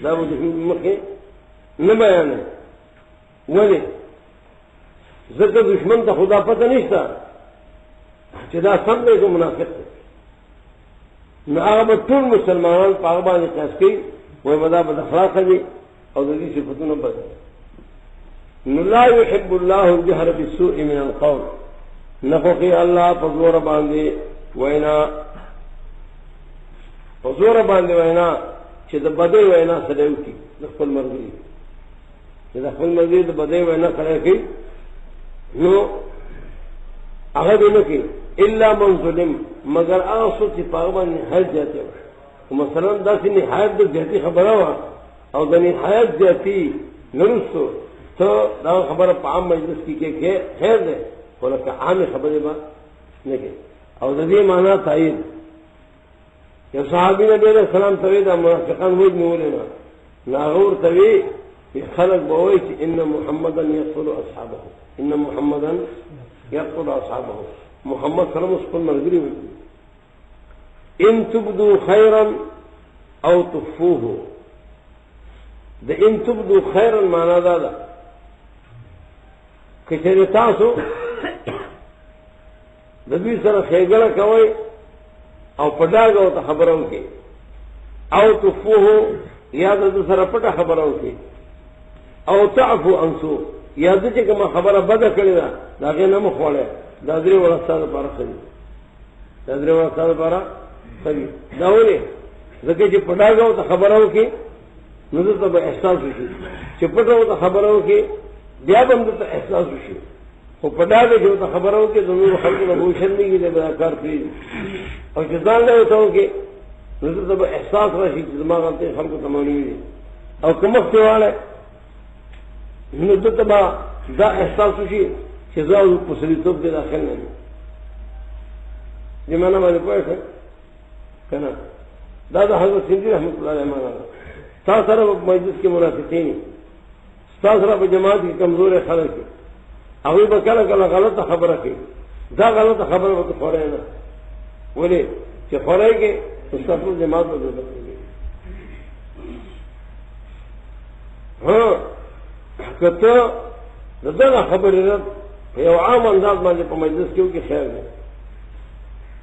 دا به دشمن په مخ کې نه بیان ولی ځکه دشمن ته خدا پته نشته چې دا سم دی چې منافق دی نو هغه به ټول مسلمانان په هغه باندې قیاس کوي وایي به دا بد اخلاقه دي او د دې صفتونه بد نو لا يحب الله الجهر بالسوء من القول نخوخی اللہ پزور باندے وینا پزور باندے وینا چې د بدے وینا سړیو کی د خپل مرګي چې د خپل مرګي د بدے وینا کړی کی نو هغه دې نه کی الا من ظلم مگر هغه څوک چې په باندې حد جاته او مثلا داسې نهایت د ذاتی خبره وا او د نهایت ذاتی نرسو ته دا خبره په عام مجلس کې کې خیر ده ولکه عام خبره با نه کې او د دې معنا تایید یو صحابي نبی علیہ السلام ته دا منافقان وایي نیولې نه ناغور توی خلق بوي چې ان محمدن يقتل اصحابه ان محمدن يقتل اصحابه محمد صلی الله علیه وسلم مرګري وي ان تبدو خيرا او تخفوه د ان تبدو خيرا معنا دا ده کچې تاسو د دې سره خېګړه کوي او پډاګو ته خبرو کې او تخفوه یا د سره پټه خبرو کې او تعفو انسو یا د چې کوم خبره بده کړی دا هغه نه مخوله دا درې ورځې لپاره خري دا درې ورځې لپاره خري دا ولې ځکه چې پډاګو ته خبرو کې نو ته به احساس وشي چې پټو ته خبرو کې بیا به موږ ته احساس وشي خو پډاګو ته خبرو کې د نور خلکو له بوشندګي د کار کوي او چې ځان له وته کې نو ته به احساس راشي چې دماغ ته خلکو ته مونږ دي او کومه څواله نو ته دا احساس وشي چې زاو په سړیتوب کې داخل نه دي معنا باندې پوهه کنه دا د حضرت سیندی رحمۃ اللہ علیہ معنا تا سره مجلس کې منافقین تا سره په جماعت کې کمزور خلک هغه به کله کله غلطه خبره کوي دا غلطه خبره به خورای نه ولې چې خورای کې استاد جماعت به ضرورت کوي ها کته دغه خبره نه یو عام انداز باندې په مجلس کې وکي خیر دی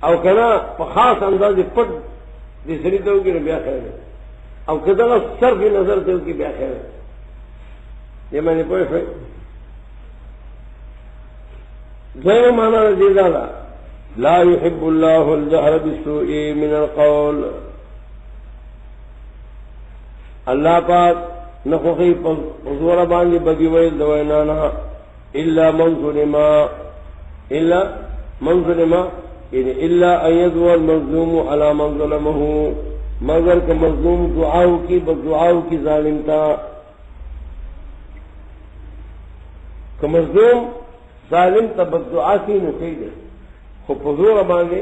او کله په خاص انداز پټ دې سړي ته وکي بیا خیر دی او کله صرف نظر ته وکي بیا خیر دی یہ میں نے پوچھا دویم معنی دې دا لا يحب الله الجهر بالسوء من القول الله پاک نخوخی حضور باندې بدی ویل دوینا نه الا من ظلم یعنی الا ان يذو المظلوم على من ظلمه مگر کہ مظلوم دعاؤں کی بد دعاؤں کی ظالم تھا کہ مظلوم ظالم تا بد دعا کی نقی دے خو پزور باندے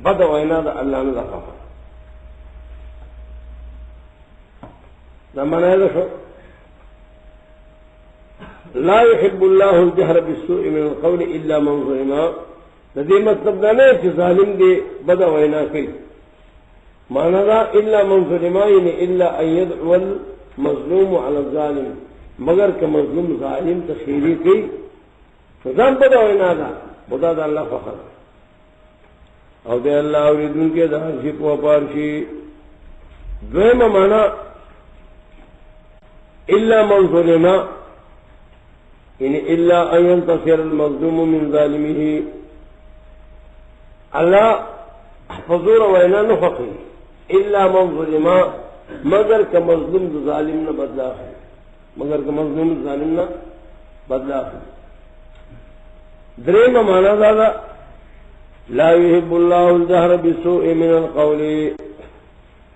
بد وینا دا اللہ نے دفعہ دا منع دشو لا يحب الله الجهر بالسوء من القول الا من ظلم ندی مطلب دا نہیں کہ ظالم دے بد وینا کی مانا دا الا من ظلم یعنی الا ان يدعو المظلوم على الظالم مگر کہ مظلوم ظالم تخیری کی فضان بد وینا دا بدا دا اللہ فخر او دے اللہ اوریدن کے دارشی پو پارشی دویم مانا الا من ظلم یعنی الا ان ينتصر المظلوم من ظالمه اللہ حضور وینا نفقی الا من ظلم مگر کہ مظلوم ظالم نہ بدلا ہے مگر کہ مظلوم ظالم نہ بدلا ہے دریم مانا دادا لا يحب الله الجهر بالسوء من القول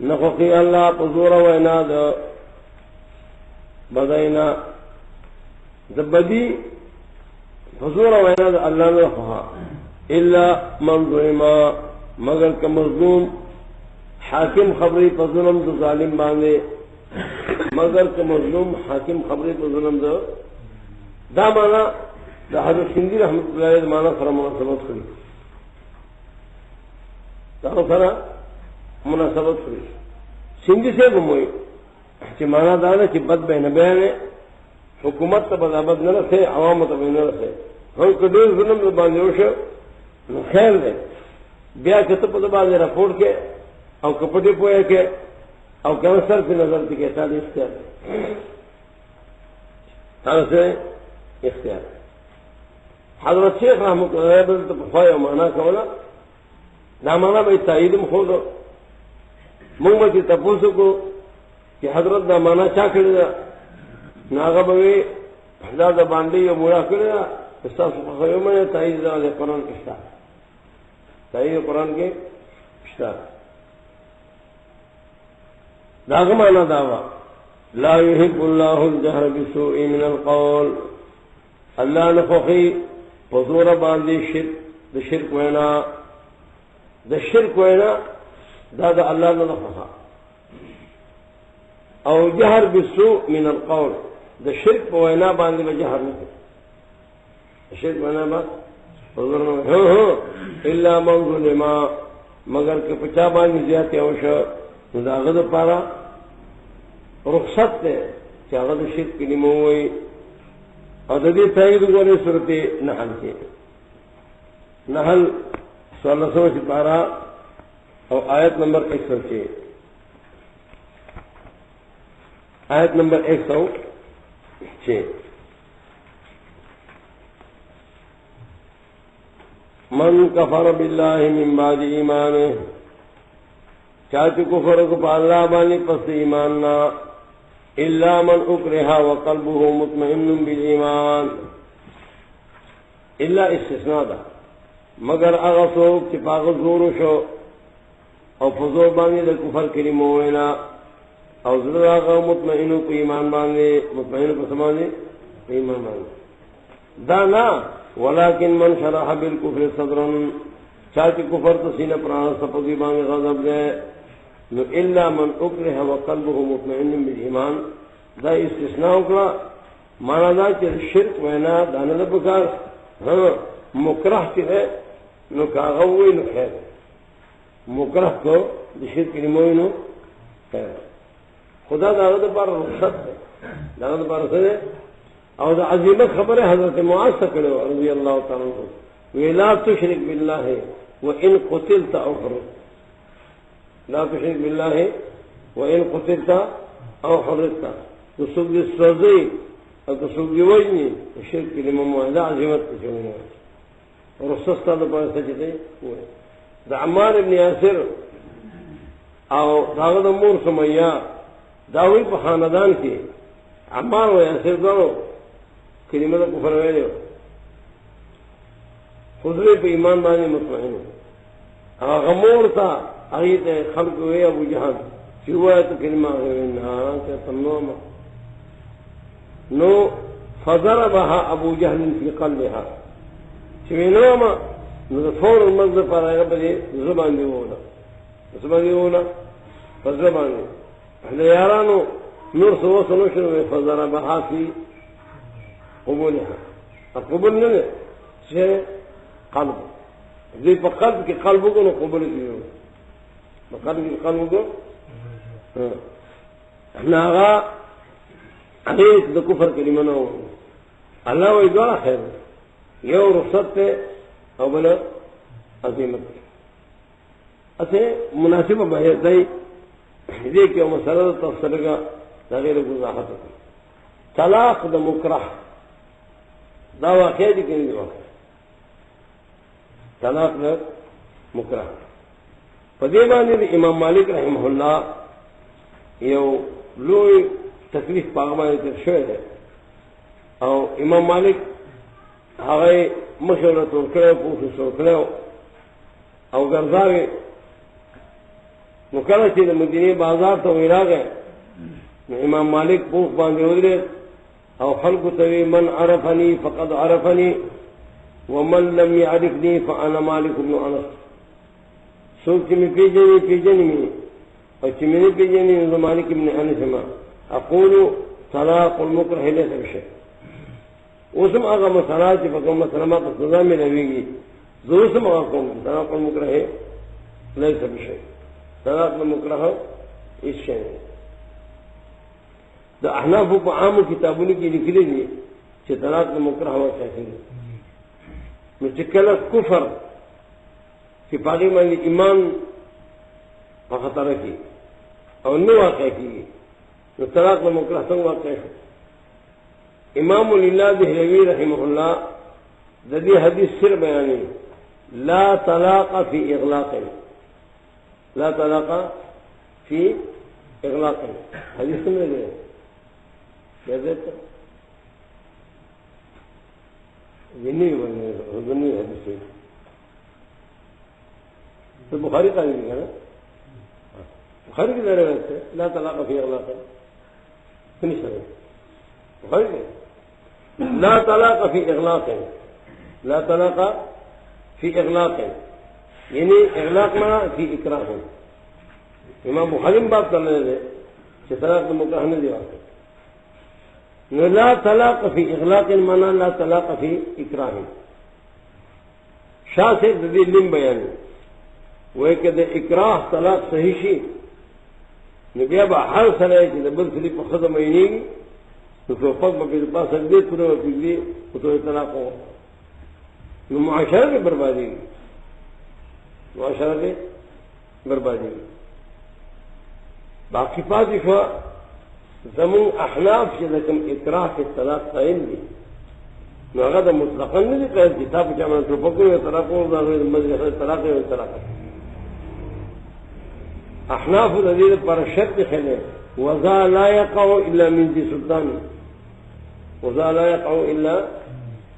نفقی اللہ حضور وینا دا بدینا دبدی حضور وینا دا اللہ نے رفعا الا من ظلم مگر کہ مظلوم حاکم خبری پر ظلم دا ظالم باندے مگر کہ مظلوم حاکم خبری پر ظلم دا مانا دا حضرت سندھی رحمت اللہ علیہ مانا سر مناسبت کری دا سر مناسبت کری سندھی سے گموئی چی مانا دانا چی بد بین بیانے حکومت تا بدابد نہ رسے عوام تا بین نہ رسے ہم کدیر ظلم دا باندے ہوشو نو خیر دے بیا کتب دا باندے رپورٹ کے او کپٹی پوئے کے او کینسر کی نظر تی کے تالی اختیار تانا سے اختیار حضرت شیخ رحمت اللہ بلتا پخوائی و مانا کولا نا مانا بھئی تائیدم خودو مونگمتی تپوسو کو کہ حضرت دا مانا چا کردی دا ناغا بوی دا دا باندی یا مورا کردی دا استاس پخوائی میں تائید دا قرآن کشتا تائید قرآن کے کشتا داغا مانا داوا لا يحب الله الجهر بالسوء من القول اللہ نفقی پزور باندی شرک وینا دا شرک وینا دا دا اللہ نفقا او جہر بالسوء من القول دا شرک وینا باندی با جہر نفق شرک وینا باندی الا من ظلم مگر کہ پچا باندی زیادتی اوشا دا غد پارا رخصت تے چاہد شرک کی نموئی اور دی تائید گونے صورت نحل کے نحل سوالہ سو سپارہ اور آیت نمبر 106 آیت نمبر 106 من کفر باللہ من بعد ایمانے چاچو کفر کو پا اللہ بانی پس ایماننا الا من اکرہا وقلبه مطمئن بالایمان الا استثناء دا مگر اغسوک چپاق زورو شو او فضور باندی دا کفر کلمو وینا او ذر آغا مطمئنو کو ایمان باندی مطمئنو کو سماندی ایمان باندی دا نا ولیکن من شرح بالکفر صدرن چاچی کفر تو سینہ پرانا سپدی باندی غضب دے نو الا من اکرہ وقلبه مطمئن بالایمان دا استثناء اکلا مانا دا چل شرک وینا دانا دا بکار مکرہ چلے نو کاغوی نو خیر مکرہ کو دا شرک نموی نو خیر خدا دانا دا بار رخصت ہے دانا دا بار رخصت ہے اور دا عظیمت خبر ہے حضرت معاذ سکڑے رضی اللہ تعالیٰ عنہ وَلَا تُشْرِكْ بِاللَّهِ وَإِن قُتِلْتَ أَوْ حُرِّرْتَ لا تشرك بالله وإن قتلت أو حررت تصب السوزي أو تصب وجني الشرك لمن معذا عزيمت تشوفونه ورصصت هذا بعد سجده ده عمار بن ياسر أو داود أمور سمية داوي بخاندان كي عمار وياسر دارو كلمة كفر ويليو خذوا بإيمان باني مطمئن غمور تا اگیت خلق ہوئے ابو جہل کہ ہوا ہے تو کلمہ کہ تمنوما نو فضربها ابو جہل فی قلبها چوینوما نو فور المغز پر آئے گا بلے زبان دی اولا فزبان دی احنا یارانو نور سوا سنوشنو میں فضربها فی قبولها قبول نلے سے قلب دی پا قلب کی قلبو کو نو قبول کی قلب کی قلبو کو احنا آغا اغیت دا کفر کلمہ نو اللہ وی دوارا خیر یو رخصت تے او بلا عظیمت تے اسے مناسب بحیث دائی دیکھ یو مسئلہ دا تفسر کا دا غیر گزاحت ہوتی طلاق دا مکرح دا واقعی دی کنی دی واقعی طلاق دا مکرح فدیبانی دی امام مالک رحمہ اللہ یو لوئی تکلیف پاغمانی تر شوئے ہے او امام مالک آغای مشورہ توڑکڑے پوچھو سوڑکڑے او گرزاوی مکرہ چیز مدینی بازار تو ویرا گئے امام مالک پوچھ باندے ادرے او خلق توی من عرفنی فقد عرفنی ومن لم يعرفنی فانا مالک ابن انس سوک چمی پیجنی میں اور چمی پیجنی نظر مالک ابن انس ما اقول طلاق المکرہ لیس بشے اسم آگا مسئلہ چی فکم مسلمہ کا سزا میں روی گی اسم آگا کون طلاق المکرہ لیس بشے طلاق المکرہ اس شے دا احناف کو عام کتابوں کی لکھلی دی چی طلاق المکرہ ہوا کہتے ہیں مچکل کفر کی پاکی مانی ایمان خطرہ کی اور نو واقع کی طلاق المکرہ سنگ واقع ہے امام اللہ دہلوی رحمہ اللہ ددی حدیث سر بیانی لا طلاق فی اغلاق لا طلاق فی اغلاق حدیث سن رہے کیا دیتا ذنی حدیث تو بخاری کا نہیں نا بخاری کی ذرا ویسے لا طلاق فی اغلاق فنش ہے بخاری کے لا طلاق فی اغلاق لا طلاق فی اغلاق یعنی اغلاق مانا فی اکراہ امام بخاری میں بات کر رہے تھے کہ طلاق مکرہ نے دیا لا طلاق فی اغلاق مانا لا طلاق فی اکراہ شاہ سے ددی لم بیان وہ کہ اکراہ طلاق صحیح شی نبی ابا ہر سرائے کہ دبل سلی پر ختم اینی گی تو پاک باقی پاس سکتے پورے وقت دی تو طلاق ہو نو معاشرہ کی بربادی گی معاشرہ کی بربادی گی باقی پاس اشوا زمون احناف سے لکم اکراہ کے طلاق قائم دی نو اگر دا مطلقاً نہیں قائم کتاب چاہمانا تو پکو یا طلاق ہو طلاق ہے طلاق ہے احناف الحدیث پر شرط خلے وذا لا يقع الا من ذي سلطان وذا لا يقع الا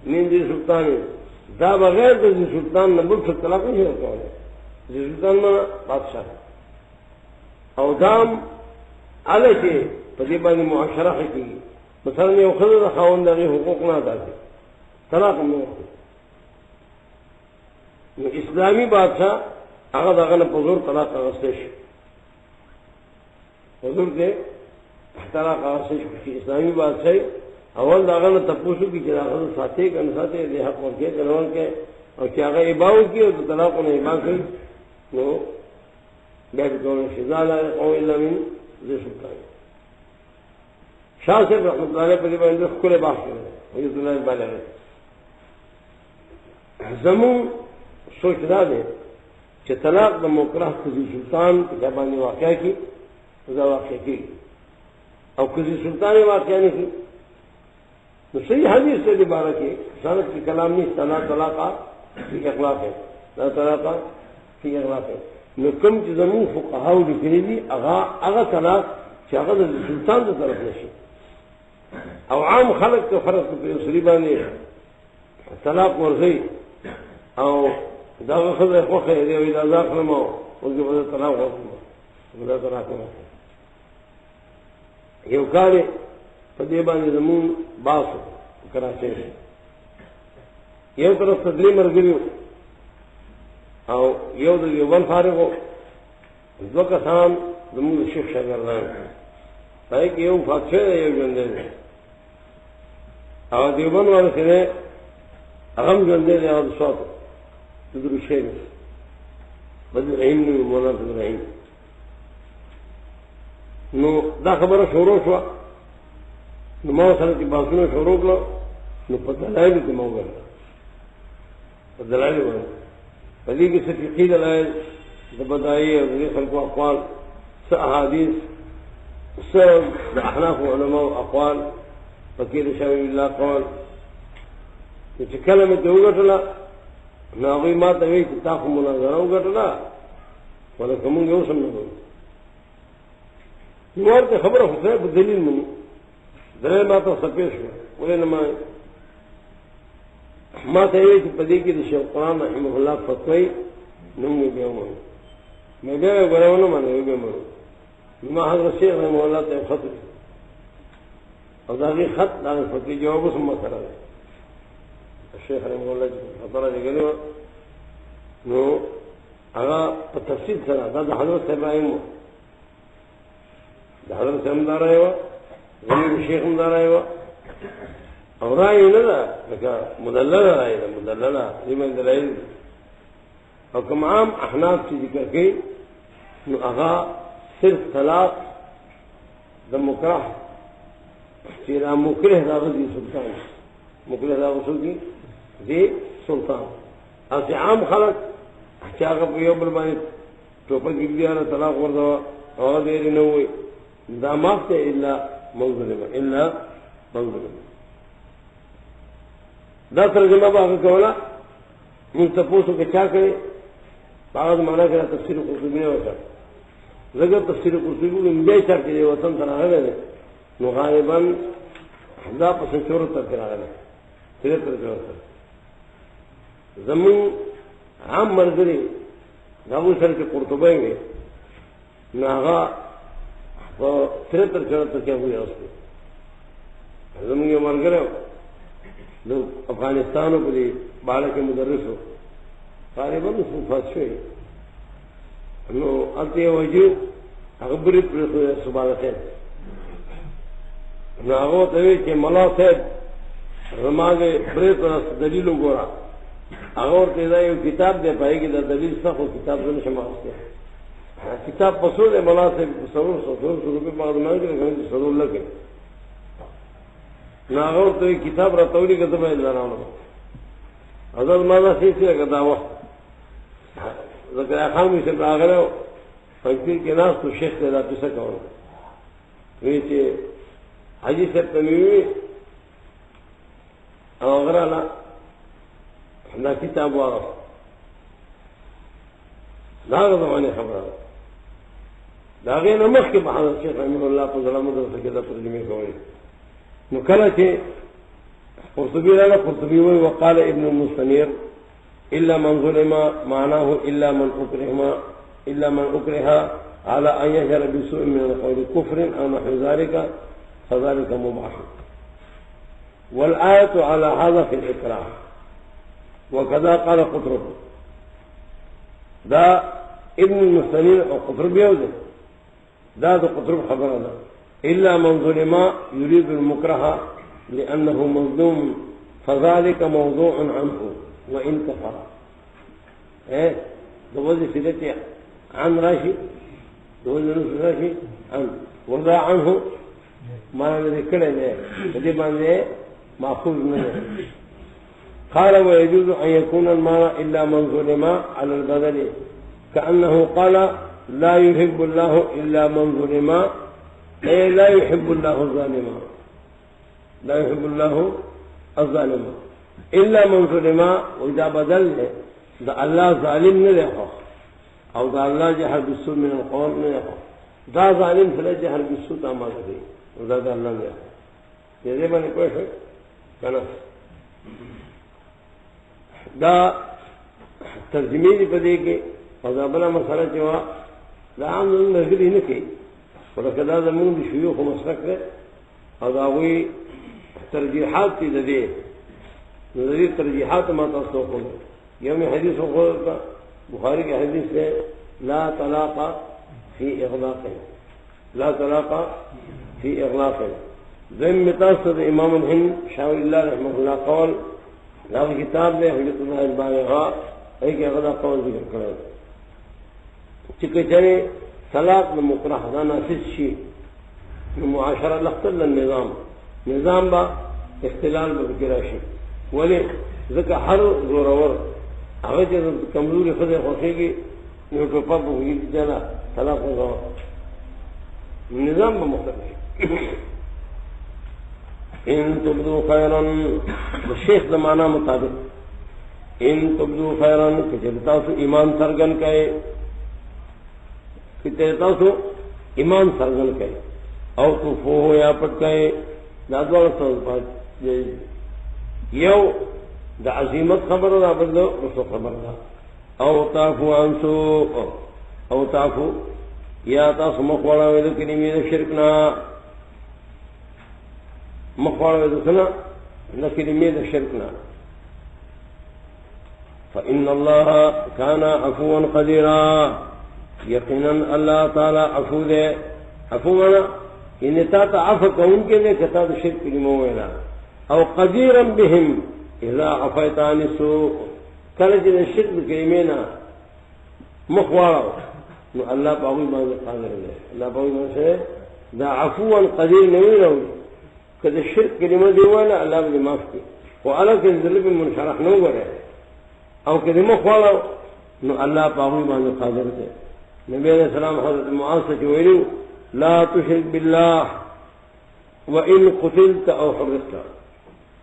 من ذي سلطان دا بغیر ذی سلطان نہ ملک سے طلاق نہیں ہوتا ہے ذی سلطان میں بادشاہ او دام علی کے تقریبا معاشرہ کی مثلا یہ خود خاوند کے حقوق نہ ادا کرے طلاق نہیں ہوتی اسلامی بادشاہ اگر پذور طلاق کا غصش حضور کے طلاق غصش اسلامی بادشاہ اول داغا نے تپوسو کی چراغ ساتھی کا نساتے دے حق کے جنوان کے اور کیا اگر اباؤ کی تو طلاق انہیں ابا کی نو بیٹھ کون شزا لا يقع الا من ذي سلطان شاہ صاحب رحمۃ اللہ علیہ پر بندے کھلے باخ کرے یہ اللہ بالا ہے زمون سوچ رہا ہے کہ طلاق دا مکرہ کسی سلطان کی جبانی واقعہ کی خدا واقعہ کی اور کسی سلطان واقعہ نہیں کی تو صحیح حدیث سے دوبارہ کی سانت کی کلام نہیں طلاق طلاقہ فی اخلاق ہے لا طلاقہ فی اخلاق ہے نکم کی زمین فقہاء لکھنی دی اغا طلاق چاہتا سلطان کی طرف نشی او عام خلق کا فرق پہ سریبا نے طلاق ورزی او دا خدای خو خیر دی دا ځا کړم او دې په طلاق وکړم دا طلاق وکړم یو کال په دې باندې زمون باسو کراچۍ یو طرف تدلیم ورګریو او یو د یو بل فارغو دو کسان زمون شیخ شاګردان پای کې یو فاتحه یو ژوندې او دیوبند والے سره هغه ژوندې دی او صوت درو شی بدر رحیم نو مولانا بدر رحیم نو دا خبره شروع شو نو ما سره چې باسونه شروع کړو نو په دلایل کې مو وګورل په دلایل باندې په دې کې څه فقهي دلایل د بدایي او د خلکو اقوال څه احادیث څه د احناف علماء اقوال فقيه شاوي الله قول چې کلمه ته وګټله نو هغه ما ته وی چې تاسو مناظره وګټله ولکه موږ یو سم نه کوو نور ته خبره خو په دلیل مونږ درې ما ته سپېښ ولې نه ما ته وی چې په دې کې د شیخ قرآن رحمه الله فتوی نوم یې ومنه مې بیا غواړم نه مې ما حضرت شیخ رحمه الله ته خط او دا غي خط دا فتوی جواب سم سره الشيخ رحمه الله خطر لګلو نو هغه په تفصیل سره دا حضرت ابراهيم دا حضرت سمدار ایو غنی شیخ مدار ایو او راي نه دا لکه مدلله راي دا مدلله لمن دلایل او کوم عام احناف چې ذکر کوي نو هغه صرف طلاق د مکرہ چې را مکرہ دا غوږی سلطان مکرہ دا غوږی دی سلطان او چې عام خلک چې هغه په یو بل باندې ټوپک ګیاره طلاق ورته هغه دې نه وي دا مافته الا منظلمه الا منظلمه دا ترجمه به کوله موږ تاسو کې چا کوي بعض معنا کې تفسیر قرطبی نه وځه زګر تفسیر قرطبی له مجاي سره کې وطن ته راغله نو غالبا دا په څورو تر راغله تیر تر راغله زمون عام مرګري راو سره کې قرطبی وي نو هغه په تیر تر کې وي اوسه زمون یو مرګره نو افغانستان په دې بالکه مدرس وو غالبا صفات شوی نو اته وجه هغه بری پر سبحانه ته نو هغه ته چې ملا صاحب رماګه بری پر دلیل وګورا هغه ورته دا یو کتاب دی پای کې دا دلیل څخه کتاب نه شماسته کتاب پسول ملا صاحب سرور روپے معلومات کې سرور لګي نو هغه ته کتاب را توړي کته به لرانو اذن ماذا سيسي كذا وقت ذکر خامي سے راغلو فقیر کے ناس تو شیخ نے دا پیسہ کہو ویچے حاجی صاحب تمیوی او غرالا دا کتاب واغف دا زمانے خبر دا غیر مخ کے بحضرت شیخ رحمه اللہ پر ظلام درسہ کے دا ترجمے کوئی نکلا چھے قرطبی لنا قرطبی وقال ابن المستنير إلا من ظلم معناه إلا من أكره على أن يجهر بسوء من القول كفر أو نحو ذلك فذلك مباح والآية على هذا في الإكراه وكذا قال قطرب دا ابن المستنير أو قطرب يوزن دا قطرب خبرنا إلا من ظلم يريد المكره لأنه مظلوم فذلك موضوع عنه وإن كفر دوزي سيدتي عن راشي دوزي نصف راشي عن وضع عنه ما ذكر له فدي باندې ماخوذ نه قال ويجوز أن يكون المال إلا من ظلم على البدل كأنه قال لا يحب الله إلا من ظلم أي لا يحب الله الظالم لا يحب الله الظالم إلا من ظلم وإذا بدل دا الله ظالم نلقى أو دا الله جهر بالسوء من القول نلقى دا ظالم فلا جهر بالسوء تعمل فيه ودا دا الله نلقى يجب أن يكون كنا دا ترجمے دی پدے کے اور بلا مسئلہ چوا عام نظر ہی نہ کہ ولکدا زمون دی شیوخ مسلک ہے اور داوی ترجیحات کی دے نظری ترجیحات ما تصو کو یوم حدیث کو بخاری کی حدیث ہے لا طلاق فی اغلاق لا طلاق فی اغلاق ذم متاثر امام الہند شاہ اللہ رحمہ اللہ قول لا کتاب میں حجت اللہ البالغہ ایک اغلاق قول ذکر کرے چکے چلے طلاق مکرہ دا ناسس شی معاشرہ لختل النظام نظام با اختلال بکراشی ولی ذکر ہر زورور اگر جب کمزوری خود خوشی کی نیوٹو پاپ ہوگی جانا طلاق ہوگا نظام با مختلف ان تبدو خیرن شیخ زمانہ مطابق ان تبدو خیرن کہ چلتا سو ایمان سرگن کہے کہ چلتا سو ایمان سرگن کہے او تو فو ہو یا پٹ کہے دادوار سوز پاس یو دا عظیمت خبر دا بدلو رسو خبر دا او تافو انسو او تافو یا تاسو مخوانا ویدو کلمی دا شرکنا مخوانا ویدو سنا نکلمی دا شرکنا فإن اللہ کانا عفوا قدیرا یقینا اللہ تعالی عفو دے عفو منا یعنی تا عفو کون کے دے کتا دا شرک کلمو وینا او قدیرا بهم اذا عفیت عن السوء کلچ دا شرک کلمینا مخوانا نو اللہ پاوی باندې قادر ہے اللہ پاوی باندې دا عفوا قدیر نوی رہو کہ شرک کلمہ دیوانا اللہ باندې معاف کی وہ الگ ذلب منشرح نو گرے او کلمہ خوالا نو اللہ پاوی باندې قادر ہے نبی علیہ السلام حضرت معاذ سے ویلو لا تشرک باللہ وان قتلت او حرقت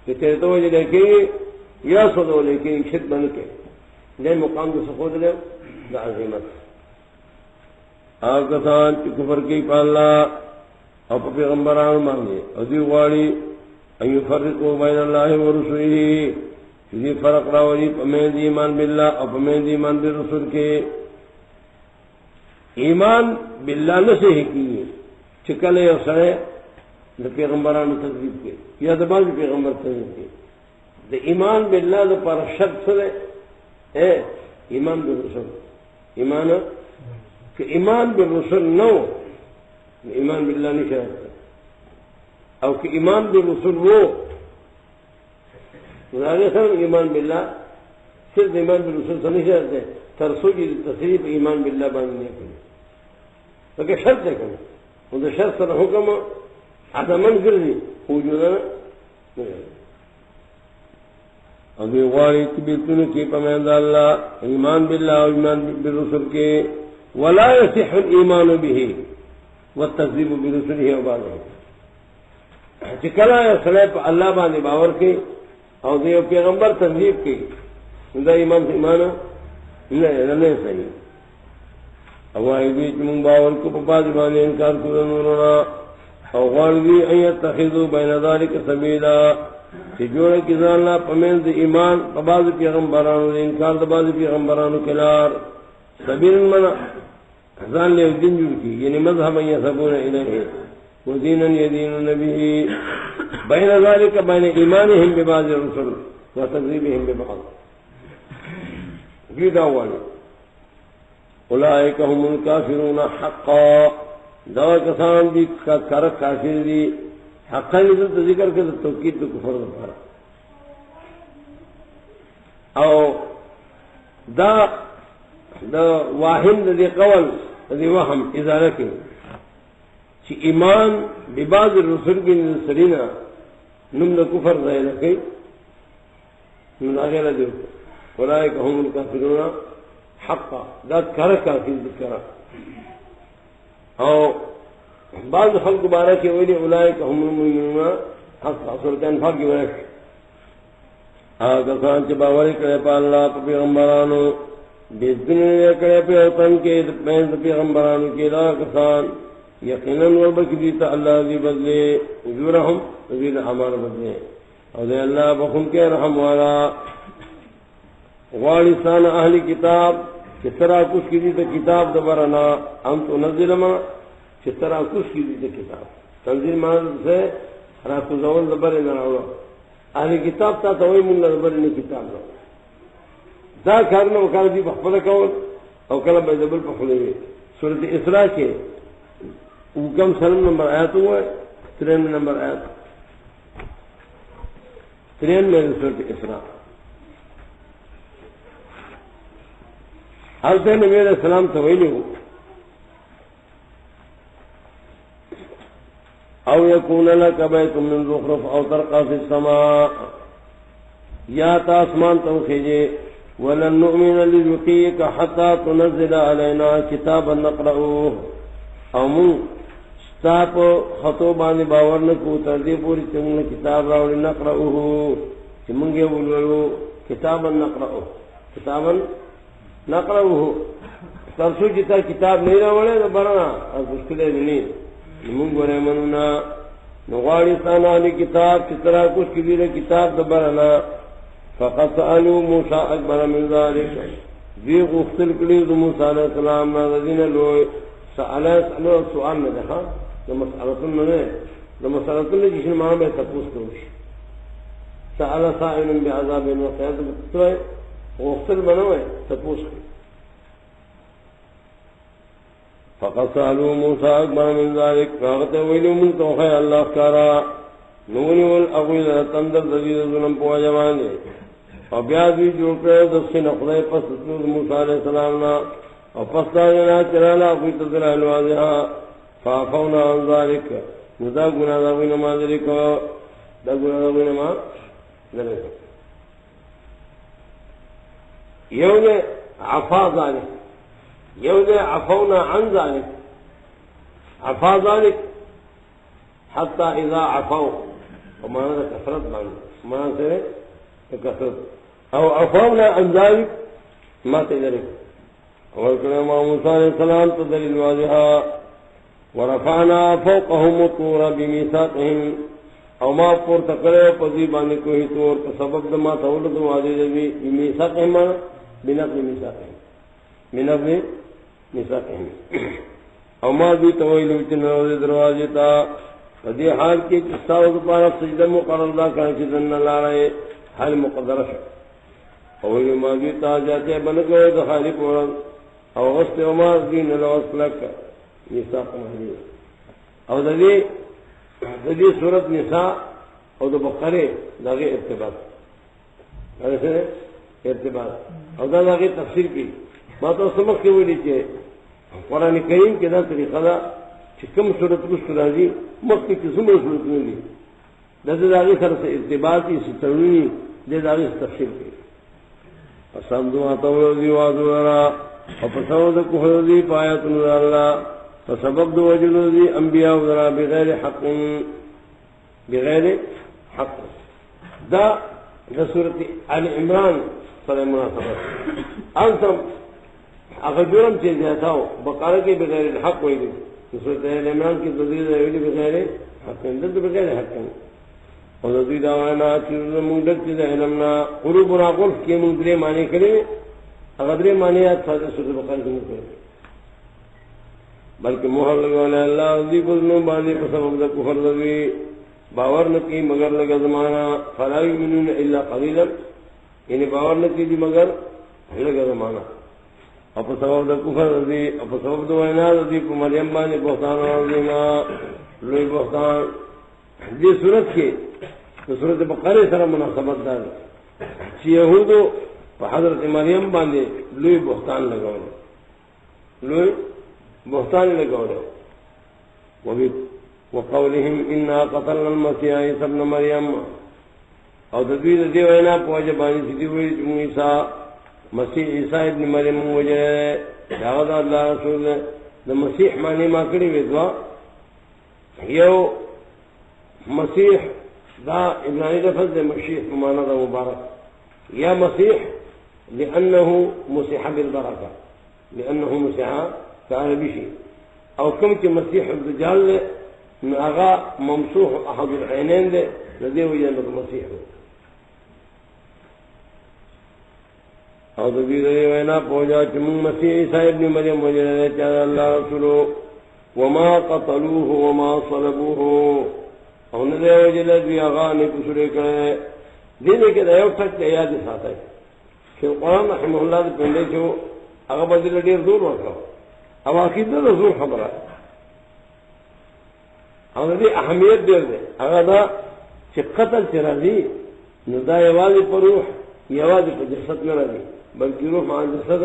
کہ تیرے تو وجہ لیکن یا صدو لیکن شرک بن کے لے مقام کو سخود لے دا عظیمت آگتان چی کفر کی پالا او پا پیغمبران مانگے او دی غالی ان یفرقو بین اللہ و رسولی چی فرق راولی پا مین دی ایمان باللہ او پا مین دی ایمان بالرسول کے ایمان باللہ نسے ہی کی چکلے او سرے دا پیغمبران تذریب کے یا دا بعض پیغمبر تذریب کے دا ایمان باللہ دا پر شرط سرے ایمان بالرسول ایمان کہ ایمان بالرسول نو ایمان باللہ نہیں شاید او کہ ایمان بالرسول وہ مدارے سر ایمان باللہ صرف ایمان بالرسول سے نہیں شاید ہے ترسو کی تصریف ایمان باللہ باندھ نہیں کریں لیکن شرط ہے کریں وہ تو شرط سر حکم عدمن کردی وجودنا ابھی غاری تبیتن کی پمین اللہ ایمان باللہ و ایمان بالرسول کے ولا يصح الایمان به والتكذيب برسله وبعده چکلا سڑے پر اللہ باندې باور کی اور دیو پیغمبر تکذیب کی دا ایمان سے ایمان نہیں صحیح اوائی بھی من باور کو پاس باندې انکار کړو نورنا او غالبی ان يتخذوا بين ذلك سبيلا چې جوړه کی ځان لا پمن د ایمان په باز پیغمبرانو انکار د باز پیغمبرانو کلار سبیل منا ذان لے دین جو کی یعنی مذہب یسبون الیہ ودینا یدینون به بین ذلك بین ایمانهم ببعض الرسل وتکذیبهم ببعض یہ دعوان اولئک هم الکافرون حقا دا کسان بھی کر کافر دی حقا نزل ذکر کے توکید تو کفر دفارا او دا واہم دی قول دی وہم ازالہ کے چی ایمان ببعض الرسول کی سرینا نمد کفر ظاہر کی نمد آگیرہ دیو اولئک هم الکافرون حقا دا کر کافر ذکرہ او بعض خلق بارہ کے ویلی اولئک هم المؤمنون حقا سورۃ انفال کی وجہ آگا کان چی باوری کرے پا اللہ پا پیغمبرانو بیزدن کرے پہ اوطن کے پینز پیغمبرانو کے لا کسان یقیناً وربک دیتا اللہ دی بدلے اجورہم وزید عمار بدلے اور دے اللہ بخم کے رحم والا غالستان اہل کتاب چترا کچھ کی دی کتاب دوبارنا ہم تو نزل ما چترا کچھ کی دی کتاب تنزیل مان سے رات زول دبر نہ راو اہل کتاب تا توئی من دبر نی کتاب نو دا کارنا وکال دی بخبل کول او کلم بجبل بخلوی سورۃ اسراء کے کم سلم نمبر آیات ہوا 93 نمبر آیات 93 سورۃ اسراء حضرت نبی علیہ السلام تویلی ہو او یکون لک بیت من زخرف او ترقى فی السماء یا تاسمان تو خیجے ولن نؤمن لرقیک حتی تنزل علینا کتابا نقرؤه او من ستاپ خطوبانی باور نکو تردی پوری چمون کتاب راولی نقرؤه چمونگے بولولو کتابا نقرؤه کتابا نقرؤه ترسو جتا کتاب نہیں راولے تو برنا اور مشکلیں نہیں منگو رے مننا نغارستان علی کتاب چترا کچھ کبیر کتاب دبرنا فقط سألوا موسیٰ اکبر من ذالک دی غفتل کلیز موسیٰ علیہ السلام نازدین لوئے سألہ سؤال میں دیکھا تو مسئلتن میں تو مسئلتن میں جشن مانا میں تپوس کروش سألہ سائن بعذاب وقیت بکتوئے غفتل منوئے تپوس کروش فقط سألوا موسیٰ اکبر من ذالک فاغت ویلو من توخی اللہ کارا نونی والاغویل تندر دزید ظلم پوا جوانے اور بیادوی جو کرے دسخی نقضے پس تطلوز موسیٰ علیہ السلامنا اور پس داجنا چرالا اقوی تذر احلوازہا فافونا عن ذالک ندا گناہ داوی نماز لکو دا گناہ داوی نماز لکو یو نے عفا ذالک یود عفونا عن ذلك عفا ذلك حتى اذا عفوا ومعنى كثرت معنى سے كثرت او عفونا عن ذلك ما تدرك والكلام موسى عليه السلام تدليل واضحا ورفعنا فوقهم الطور بميثاقهم او ما پور تکرے پذیبانی کوئی طور کا سبب ما تولد واضح بميثاقهم بنقل ميثاقهم بنقل ميثاقهم او ما بھی تویل وچن دروازے تا فدی حال کی استاوذ پارا سجدہ مقرر دا کہا کہ دن لارے حال مقدر شو او ما بھی تا جاتے بن گئے دخالی پورا او غسط عمر دین لوس لک ميثاق مہدی او ددی سورۃ نساء او دو بقرے داغے ارتباط ایسے ارتباط او داغے تفسیر کی بات اور سمجھ کے وہ لیجیے قرآن کریم کے دا طریقہ دا کم صورت کو سنازی مخ کی قسم صورت میں لی دے داغی سر سے ارتباطی سے ترونی دے داغی سے تفصیل کی اسام دعا توڑی وادو لرا اور پسود کفردی پایت نور اللہ فسبب دو وجلودی انبیاء ذرا بغیر حق دا صورت آل عمران صلی مناسبت انتم اگر جرم چیز ایسا ہو بقارہ کے بغیر الحق ہوئی گئی صورت آل عمران کی تدریج ہے بغیر حق اندر بغیر حق اور تدریج دعوانا چیز مندر چیز علمنا قلوبنا قلف کی مندرے معنی کرے اگر درے معنی آج فاتح صورت بقارہ کی مندر کرے بلکہ محر لگوانا اللہ عزی بزنو بازی پسبب دا کفر دوی باور نکی مگر لگا زمانا فلا یؤمنون الا قلیلا یعنی باور نکی دی مگر لگا زمانا اپا سبب دا کفر دی اپا سبب دا ویناد دی پا مریم بانی بہتان عظیمہ لوی بہتان دی صورت کے تو صورت بقرے سر مناسبت دار چی یہودو پا حضرت مریم بانی لوی بہتان لگاؤ لوی بہتان لگاؤ وقولهم انا قتلنا المسيح عيسى ابن مريم او تدویر دی وینا پوجا بانی سیدی ہوئی جمع عیسیٰ مسیح عیسیٰ ابن مریم وجہ دعوت اللہ رسول دا مسیح معنی ما کری ویدوا یو مسیح دا ابنانی لفظ دا مسیح معنی دا مبارک یا مسیح لأنه مسیح بالبرکہ لأنه مسیح كعربي شيء او كم كي مسيح الدجال اغا ممسوح احد العينين ده لديه وجه المسيح اور دوی دے وینا پوجا چمون مسیح عیسی ابن مریم وجہ چاہے اللہ رسولو وما قتلوه وما صلبوه اور ندے وجہ دوی آغانی کسرے کرے دینے کے دائیو تک یاد ساتھ ہے کہ قرآن رحمہ اللہ دے پہلے چھو اگر بدل دیر دور ورکا اب عقیدہ رسول خبر ہے اور دی اہمیت دیر دے اگر دا چھ قتل چرا دی ندا یوازی پر روح یوازی پر جسد میں رہی بلکہ روح مع جسد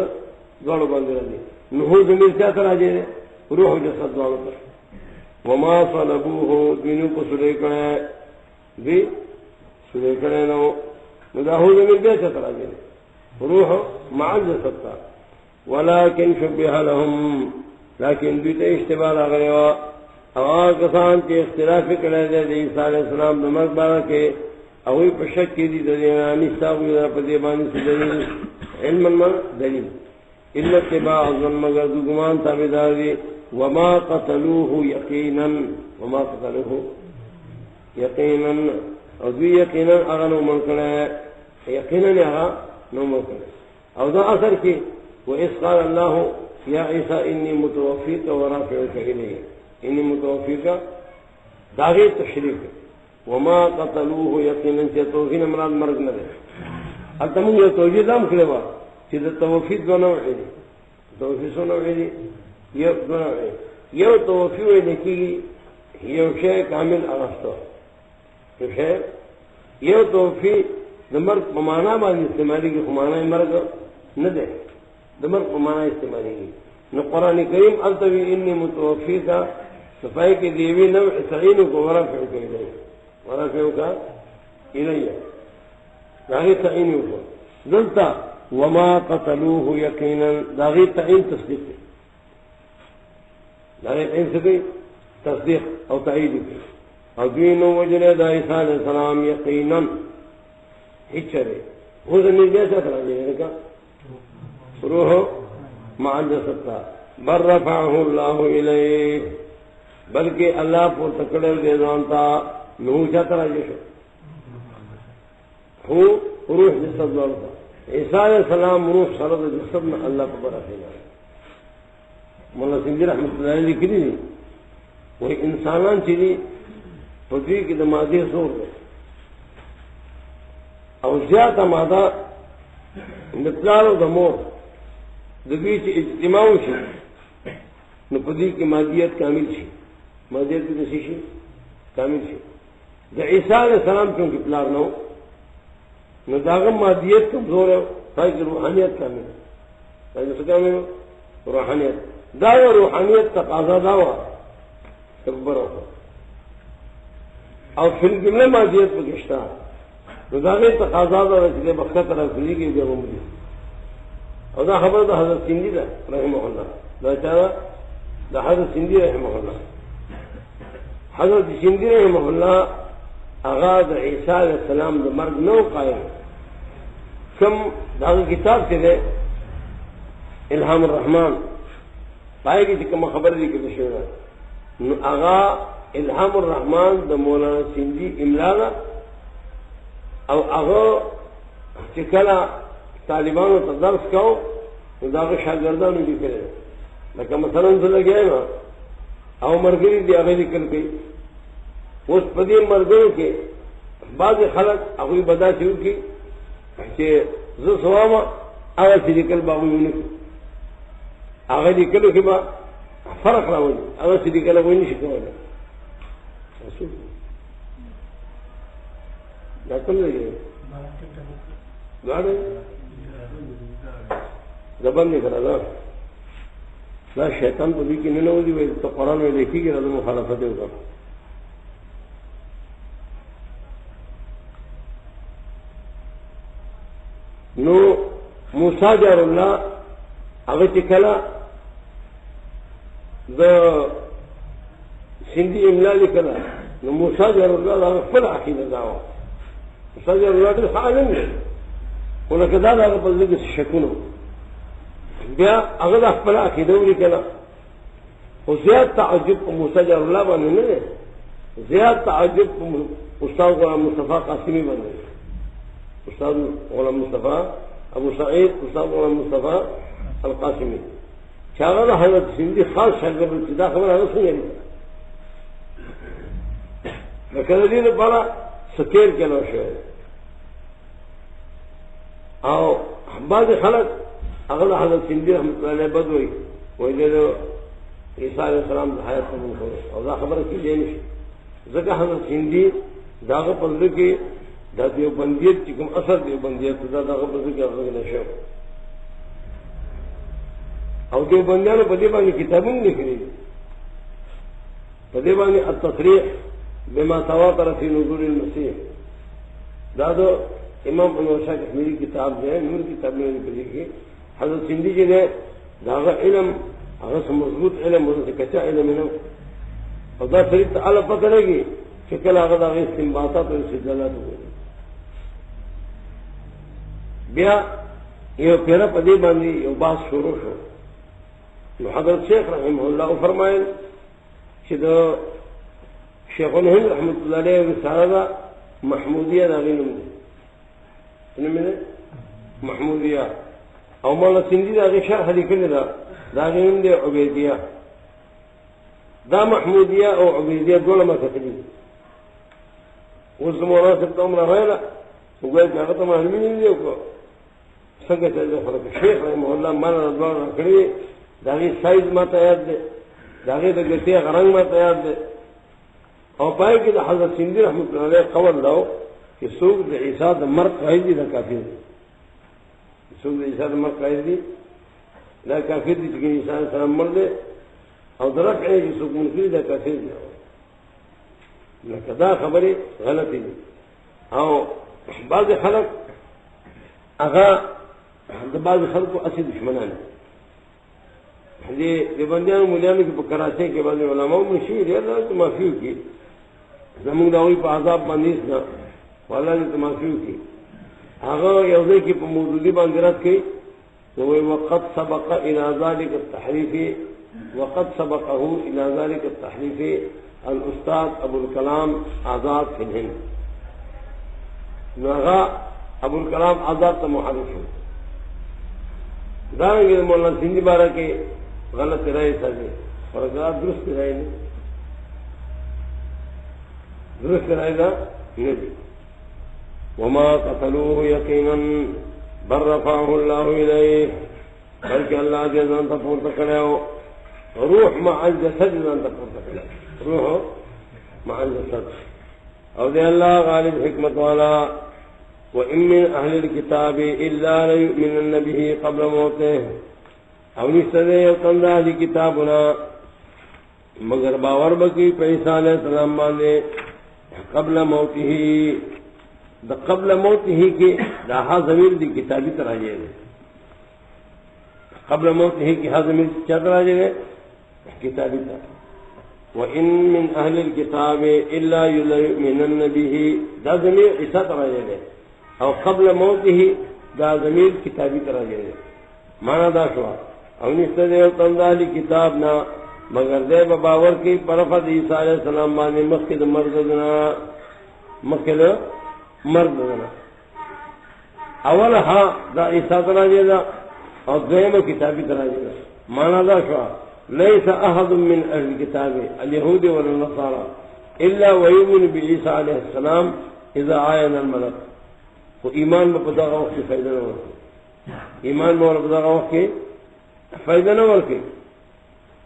دوڑو باندھ رہی نحو زمین کیا کرا جے روح جسد دوڑو پر وما صلبوه دینوں کو سلے کرے دی سلے کرے نو نحو زمین کیا کرا جے روح مع جسد کا ولكن شبه لهم لیکن بیت اشتباہ لگے ہوا اور کسان کے اختلاف کرے دے عیسیٰ علیہ السلام نمک بارہ کے اوی پشک کی دی دلیانی صاحب پدیبانی سے دلیل علم من دلیل الا اتباع ظن مگر دو گمان تابدار دی وما قتلوه یقینا وما قتلوه یقینا اور دوی یقینا اغا نو من کرے یقینا اغا نو من کرے اور دا اثر کی وَإِذْ قَالَ اللَّهُ يَا عِيسَىٰ إِنِّي مُتَوَفِّيكَ وَرَافِعُكَ إِلَيَّ إِنِّي مُتَوَفِّيكَ داغی تشریف وما قتلوه یقینا چه توفین امراض مرگ نده التمون یہ توجیه دام کھلے با چه ده توفی دو نوعی دی توفی سو نوعی دی یہ دو نوعی یہ توفی ہوئی دیکھی گی یہ شے کامل اغسطو یہ توفی مرگ پمانا باندې استعمالی کی خمانا مرگ نده دمر کو معنی استعمالی کی نہ قرآن کریم التوی انی متوفی کا صفائی کے دیوی نو سعین کو ورافع کا الیہ ورافع کا الیہ داغی تعین کو دلتا وما قتلوه یقینا داغی تعین تصدیق داغی تعین سے گئی تصدیق او تعید کی اور دینو وجلے دا عیسیٰ علیہ السلام یقینا ہچرے وہ زمین جیسا کرا جائے گا روح مع جسد بل رفعه اللہ الیہ بلکہ اللہ پر تکڑے دے دانتا نو چترا جشو ہو روح جسد دانتا عیسیٰ علیہ السلام روح سرد جسد میں اللہ پر برافینا مولا سندھی رحمت اللہ علیہ لکھی دی وہی انسانان چلی پدوی کی دمادی سور دے او زیادہ مادہ مطلال و دمور دبی سے اجتماع شی نپدی کی مادیت کامل شی مادیت کی نسی شی کامل شی دا عیسیٰ علیہ السلام کیونکہ پلار نہ ہو نہ داغم مادیت کمزور ہے تاکہ روحانیت کامل ہے تاکہ کامل ہے روحانیت دعوی روحانیت تقاضا دعوی اکبر ہو اور پھر جملے مادیت پہ گشتہ نہ داغی تقاضا دعوی چلے بخشہ طرح کھلی گئی جب عمری اور دا خبر دا حضرت سندھی دا رحمہ اللہ دا چارہ دا حضرت سندھی رحمہ اللہ حضرت سندھی رحمہ اللہ آغاز عیسیٰ علیہ السلام دا مرگ نو قائم کم دا کتاب سے دے الہام الرحمن پائے گی کم خبر دی کہ شعر آغا الہام الرحمن دا مولانا سندھی املانا او آغا چکلا طالبانوں تو درس کہو داغ شاگردانوں بھی کرے لیکن مثلا سے لگے نا او مرگری دی آگے نکل گئی اس پدی مرگروں کے بعض خلق اگوی بدا چیو کی کہ زو سواما آگے سے نکل باغوی انہیں کی آگے نکلو کے بعد فرق رہا ہوئی آگے سے نکل اگوی نہیں شکوا جائے لیکن لگے گاڑے زبان نہیں کرا نا شیطان تو بھی کہ نہیں ہوگی وہ تو قرآن میں دیکھی گی رضا مخالفت ہوگا نو موسیٰ جار اللہ اگر چکلا دا سندھی املا لکلا نو موسیٰ جار اللہ دا فل عقیدہ دعوہ موسیٰ جار اللہ تو فعالن گئے انہوں نے کہا دا پس لگے شکنو بیا اگر اخبر عقیدہ ہوئی کہنا وہ زیاد تعجب کو موسیٰ جار اللہ بانے نہیں زیاد تعجب کو استاد غلام مصطفیٰ قاسمی بانے استاد غلام مصطفیٰ ابو سعید استاد مصطفیٰ القاسمی چاغل حضرت سندھی خاص شاگرد ابتدا خبر حضرت سنگھ کردی نے پڑا سکیر کے لو شعر آؤ بعض خلق اغل حضرت سندھی رحمۃ اللہ علیہ بد ہوئی وہی دے دو عیسیٰ علیہ السلام حیات قبول کرو اور دا خبر کی دے نہیں زکا حضرت سندھی داغ پندر کی دا دیوبندیت چکم اثر دیوبندیت دا داغ پندر کی اغلق نشو اور دیوبندیانو پدی بانی کتابوں لکھنی پدی بانی التصریح بما تواتر فی نزول المسیح دا دو امام انور شاہ کشمیری کتاب ہے نور کتاب میں پڑھی کی حضرت سندھی جی نے داغ علم اگر سے مضبوط علم اور سے کچا علم ہے اور دا شریف تعالی پتہ لے گی کہ کل اگر داغ استنباطات اور استدلالات ہوئے بیا یہ پیرا پدی باندھی یہ بات شروع ہو حضرت شیخ رحمہ اللہ فرمائے کہ شیخ الہند رحمۃ اللہ علیہ رسالہ محمودیہ داغی نمدے محمودیہ او مولانا سندھی داغی شرح لکھنے داغی نمدے عبیدیہ دا محمودیہ او عبیدیہ دولہ ما تقلید اس مولانا سبتا عمرہ رہنا وقال کہ اگر تم علمی نہیں دے سنگت ہے فرق شیخ رحمہ اللہ مانا دوار رکھنی داغی سائز ما تیاد دے داغی دا گتیا غرنگ ما تیاد دے اور پائے کہ حضرت سندھی رحمۃ اللہ علیہ قول لاؤ کہ سوق دا عیسیٰ دا مرد قائد دی دا کافر دی سوق دا عیسیٰ دا مرد قائد دی دا کافر دی چکن عیسیٰ علیہ السلام مرد دے اور درک ہے کہ سوق منکری دا کافر دی لکہ دا خبری غلطی دی اور بعض خلق اگا بعض خلق کو اسی دشمنان ہے یہ بندیان مولیانوں کی کراچی کے بعد علماء میں شیر ہے اللہ تو معافی کی زمین داوی پہ عذاب باندیس نہ اللہ نے تو معافی کی آغا یوزے کی موجودی باندرت کی تو وہ وقت سبق الى ذلك التحریف وقت سبقه الى ذلك التحریف الاستاذ ابو الکلام آزاد فی الہند ناغا ابو الکلام آزاد تو محرف ہے داریں گے مولانا سندھی بارہ کے غلط رائے سازے اور درست رائے نہیں درست رائے گا نہیں وما قتلوه یقینا بل رفعه اللہ الیہ بلکہ اللہ کے ذان تفور تکڑے ہو روح مع الجسد ذان تفور تکڑے روح مع الجسد اور دے اللہ غالب حکمت والا وَإِن مِّنْ أَهْلِ الْكِتَابِ إِلَّا لَيُؤْمِنَنَّ بِهِ قَبْلَ مَوْتِهِ او نشتدے یوتند اہلی کتابنا مگر باور بکی عیسیٰ علیہ السلام باندے قبل موتہی دا قبل موتہی کی دا ہا ضمیر دی کتابی تراجے گئے قبل موتہی کی ہا ضمیر کیا تراجے گئے کتابی تراجے وَإِن مِّنْ أَهْلِ الْكِتَابِ إِلَّا لَيُؤْمِنَنَّ بِهِ دا ضمیر عیسیٰ تراجے گئے او قبل موتہی دا ضمیر کتابی تراجے گئے مانا دا شوا او نشتدے تندالی کتاب نا مگر دے باور کی پرفت عیسیٰ علیہ السلام بانے مخید مرددنا اول ہاں دا عیسیٰ تراجے دا اور دویم کتابی تراجے دا مانا دا شوا لیس احد من اہل کتاب اليہود والنصارى الا ویؤمن بعیسیٰ علیہ السلام اذا آینا الملک وہ ایمان میں پدا وقت کی فائدہ نہ ورکی ایمان میں پدا وقت کی فائدہ نہ ورکی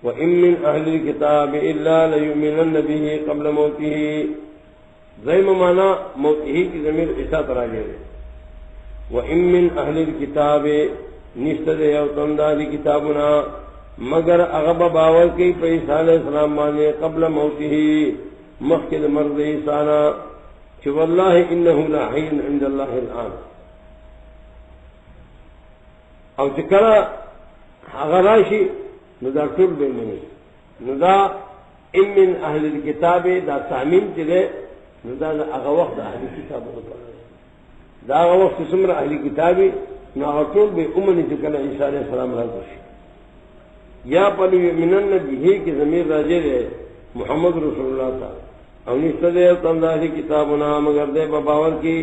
وَإِن مِّنْ أَهْلِ الْكِتَابِ إِلَّا لَيُؤْمِنَنَّ بِهِ قَبْلَ مَوْتِهِ زیم مانا موتہی کی ضمیر عیسیٰ تراجے وَإِن مِّنْ أَهْلِ الْكِتَابِ نشتد یوتندالی کتابنا مگر اغب باور کی پہ عیسیٰ علیہ السلام مانے قبل موتہی مخکد مرد عیسیٰنا کہ واللہ انہو لحین عند اللہ الآن او چکرہ اغراشی ندا طول بے منی ندا ام من اہل الكتاب دا تعمیم چلے ندا دا اغا وقت اہل کتاب ہوتا دا اغا وقت سمر اہل کتابی نا طول بے امنی چکرہ عیسیٰ علیہ السلام راضی شی یا پلی یؤمنن بیہی کی ضمیر راجے دے محمد رسول اللہ تعالی او نشتدے تندہ اہل کتابنا مگر دے باور کی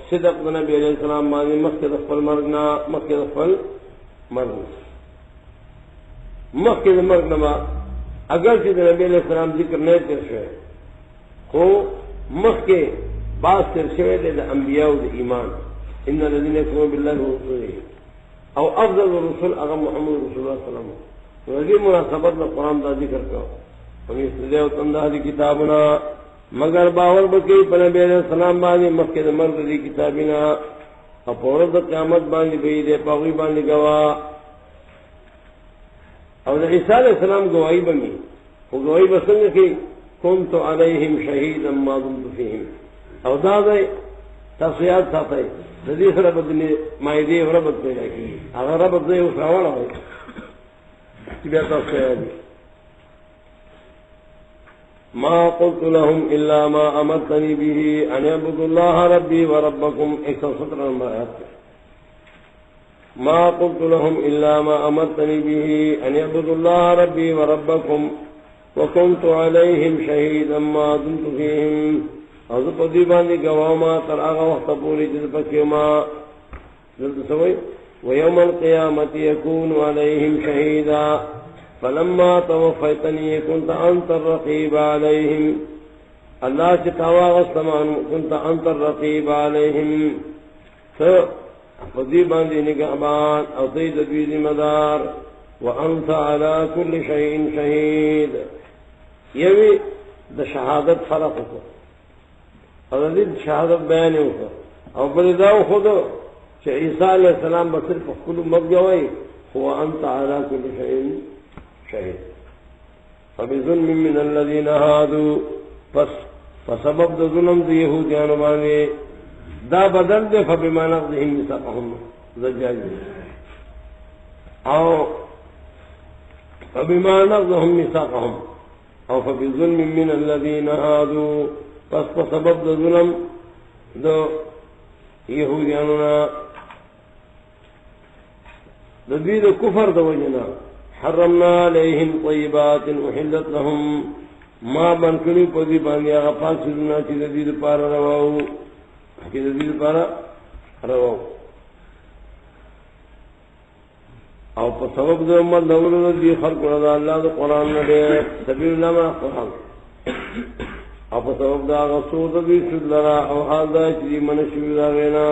صدق نبی علیہ السلام مانی مخکې د خپل مرګ نه مخکې د خپل مرګ نه اگر چې د نبی علیہ السلام ذکر نه تیر شوی خو مخکې باز تیر شوی دی د انبیاءو د ایمان ان الذین یکفرون بالله ورسوله او افضل الرسل هغه محمد رسول الله صلی الله علیه وسلم دې مناسبت د قرآن دا ذکر کړو او استدعاء او تنده دي کتابونه مگر باور بکی پر نبی علیہ السلام باندې مخکې د مرګ دي کتابونه او په ورځ د قیامت باندې به دې پاوی باندې گواه او د عیسی علیہ السلام گواہی بنی او گواہی بسنګ کې كنت علیہم شهیدا ما دمت فیهم او دا دی تاسو یاد ساتئ د دې سره بدلی مایدی ربط پیدا کی هغه ربط دی او راوړل وي چې بیا تاسو یاد ما قلت لهم الا ما امرتني به ان اعبدوا الله ربي وربكم 117 نمبر آیت ما قلت لهم الا ما امرتني به ان اعبدوا الله ربي وربكم وكنت عليهم شهيدا ما دمت فيهم او زه په دې باندې گواه ما تر هغه وخت پورې چې پکې ما دلته سوي ويوم القيامة يكون عليهم شهيدا فلما توفيتني كنت أنت الرقيب عليهم الله شتاوا غستمان كنت أنت الرقيب عليهم فدي باندې نگهبان او دې د دې مدار وأنت على كل شيء شهيد یوی د شهادت فرق وکړه او دې شهادت بیان وکړه او بل دا خود چې عیسی علیہ السلام به صرف خپل مبجوي هو انت على كل شيء شهيد فبظلم من الذين هادوا فسبب د ظلم د يهودانو باندې دا بدل دے فبما نقضهم ميثاقهم زجاج او فبما نقضهم ميثاقهم او فبظلم من الذين هادوا پس سبب د ظلم د يهودانو د دې د کفر د وجنا حرمنا عليهم طيبات احلت لهم ما بنکړي په دې باندې هغه پاسونه چې د دې لپاره راو کہ دلیل پارا رواو او په سبب د امت دولو دی خلق رضا اللہ دا قرآن ندے سبیل اللہ ما قرآن او په سبب دا غصور دی شد لرا او حال دا چلی منشوی دا غینا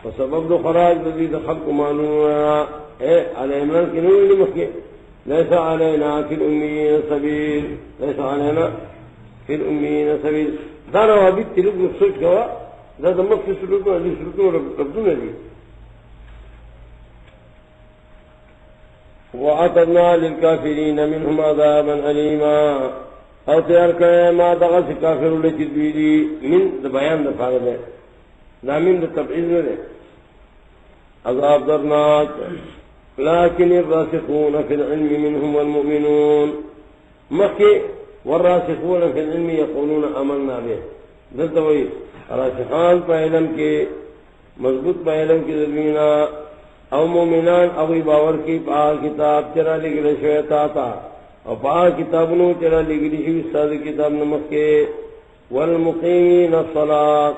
په سبب دا خراج دی دا خلق مانونا علی عمران کی نوی لی مخی لیسا علینا فی الامیین سبیل لیسا علینا فی الامیین سبیل دانا وابید تلوک سوچ کوا دا دمک سے سلوکوں علی سلوکوں ربطوں علی وَعَتَدْنَا لِلْكَافِرِينَ مِنْهُمْ عَذَابًا أَلِيمًا او تیار کرے ما دغا سے کافر لچی دویدی من دا بیان دا فاغد ہے دا من دا تبعیض میں عذاب درناک لیکن الراسخون فی العلم منهم والمؤمنون مخی والراسخون فی العلم یقولون آمنا به دلتا وی راسخان پا علم کے مضبوط پا علم کی ذرینا او مومنان اوی باور کی پا کتاب چرا لگلے شویتا تا او پا کتابنو چرا لگلی شوی استاد کتاب نمک کے والمقیمین الصلاة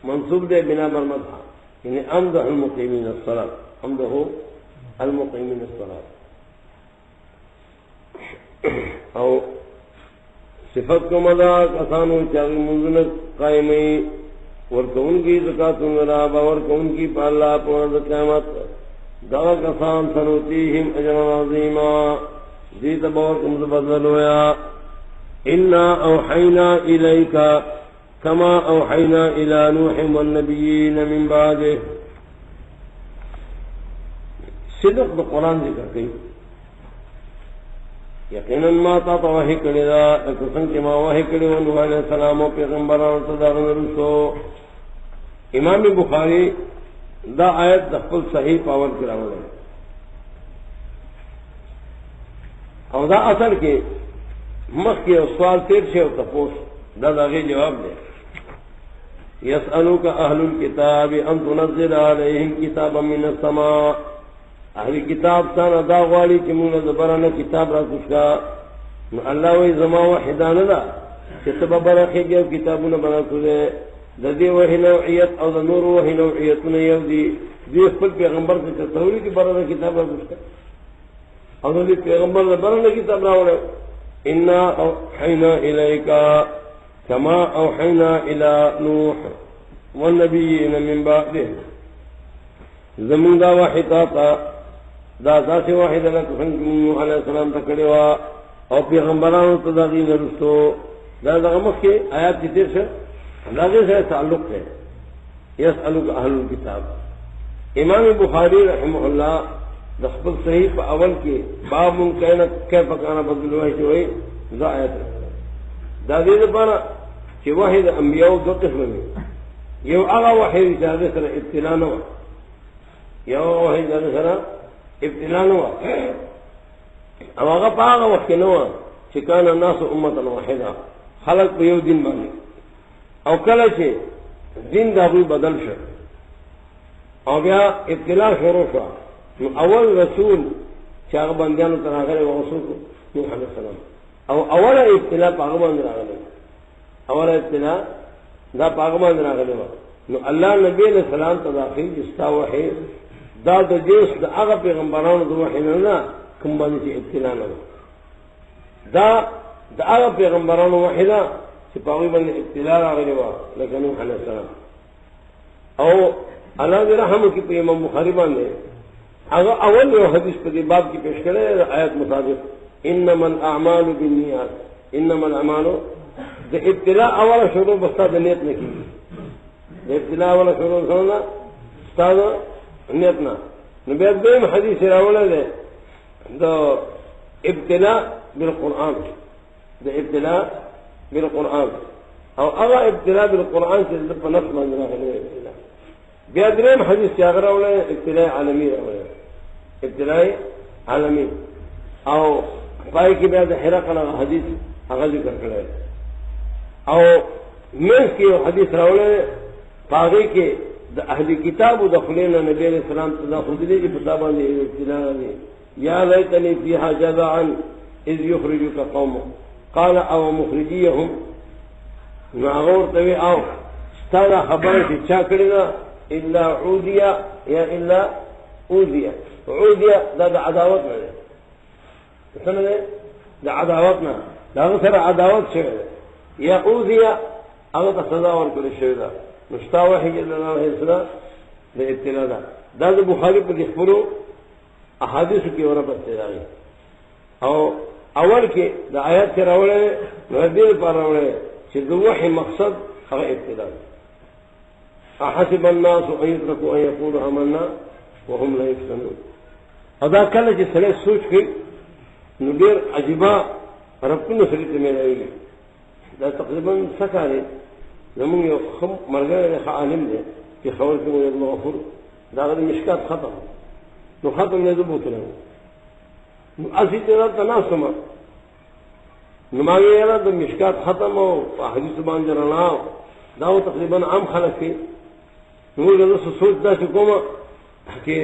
منصوب دے بنا برمدہ یعنی امدہ المقیمین الصلاة امدہ المقیمین الصلاة او صفت کو مدہ کسانو چاگی منزنک قائمی ورکون کی زکاتون رابا ورکون کی پالا پورد قیامت دا کسان سنوتیہم اجرا عظیما دیتا بورکم زبدل ہویا انا اوحینا الیکا کما اوحینا الى نوح والنبیین من بعده صدق دا قرآن ذکر کئی یقیناً ما تا وحی کړی دا قسم چې ما وحی کړی و نوح علیہ السلام او پیغمبرانو ته دا رسو امام بخاری دا آیت د خپل صحیح پاور کراوله او دا اثر کې مخکې سوال تیر شي او تاسو دا دغه جواب دی یسألوک اهل الكتاب ان تنزل عليهم کتابا من السماء اہل کتاب سان ادا غواړي چې موږ زبرانه کتاب را کوشا نو الله وی زما وحدانه دا چې سبب راخیږي کتابونه بنا کړل ددی وحی نوعیت او د نور وحی نوعیتونه یو دی خپل پیغمبر ته توحید کی برابر کتاب راغسته او د پیغمبر د برابر کتاب راوړل ان اوحینا الیک کما اوحینا الی نوح والنبیین من بعده زمون دا وحی تا دا ذات واحد لك نوح علیہ السلام ته کړي وا او پیغمبرانو ته دا دین ورسو دا دغه مخکې آیات کې تیر شه اندازے سے تعلق ہے یسألک اہل الکتاب امام بخاری رحمہ اللہ دخل صحیح پا اول کے باب کیف کانا بدل وحی ہوئی دا آیت دا دید پانا کہ وحی دا انبیاء دو قسم میں یو آغا وحی جادے سر ابتلا نوا یو وحی جادے سر ابتلا نوا او آغا پا آغا وحی نوا چکانا الناس امتا وحیدا خلق پا یو دن بانی او کله چې دین دا غوی بدل شو او بیا ابتلا شروع شو نو اول رسول چې هغه بندیانو ته راغلی و رسول نوح علیه السلام او اوله ابتلا په هغه باندې راغلی اوله ابتلا دا په هغه باندې راغلی و نو الله نبی علیہ السلام ته داخل استا وحی دا د جنس د هغه پیغمبرانو د وحی نه کوم باندې چې ابتلا نه دا د هغه پیغمبرانو وحی نه چې پاوی باندې ابتلا راغلی و لکه نوح علیہ السلام او الله دې رحم وکړي په امام بخاری باندې هغه اول یو حدیث په دې باب کې پیش کړی آیت مطابق انما الاعمال بالنیات انما الاعمال د ابتلا اوله شروع بستا د نیت نه کیږي د ابتلا اوله شروع څنګه استاد نیت نه نو بیا دیم حدیث راوړل دی د ابتلا بالقران د ابتلا بالقرآن او اغا ابتلاء بالقرآن سے ذلك نفس من جناح الابتلاء بیادرین حدیث سے اگر اولے ابتلاء عالمی اولے ابتلاء عالمی او پائی کی بیاد حرق لگا حدیث اگر ذکر کرے او منس کی حدیث راولے پاگئی کے دا اہل کتاب و دخلین نبی علیہ السلام تداخل دلی کی فتابان دی ابتلاء دی یا لیتنی فیہا جزعا اذ یخرجوک قومو قال او مخرجیهم ناغور توی او ستانا خبر کی چا کرنا الا عودیا یا الا عودیا عودیا دا عداوت نہ سمجھ دا عداوت نہ دا سر عداوت شوی یا عودیا اگر تا سزا ورکل شوی دا مشتا وحی جل اللہ علیہ السلام دا ابتلا دا دا بخاری پر اخبرو احادیث کی وربت تدائی او اول کې د آیات کې راوړل ردی پر راوړل چې د وحي مقصد هغه ابتدا احسب الناس ان يتركوا ان يقولوا آمنا وهم لا يفتنون ادا کله چې سره سوچ کې نو ډېر عجيبه ربونه سره ته ملایي دا تقریبا څه زمون یو خم مرګره عالم دی چې خبر کوي الله غفور دا د مشکات ختم نو ختم نه زبوتنه اسی طرح تناسما نماغی یرا دا مشکات ختم ہو حدیث باندھ رنا داو تقریباً عام خلق کی نمو لگا سوچ دا چکوما کہ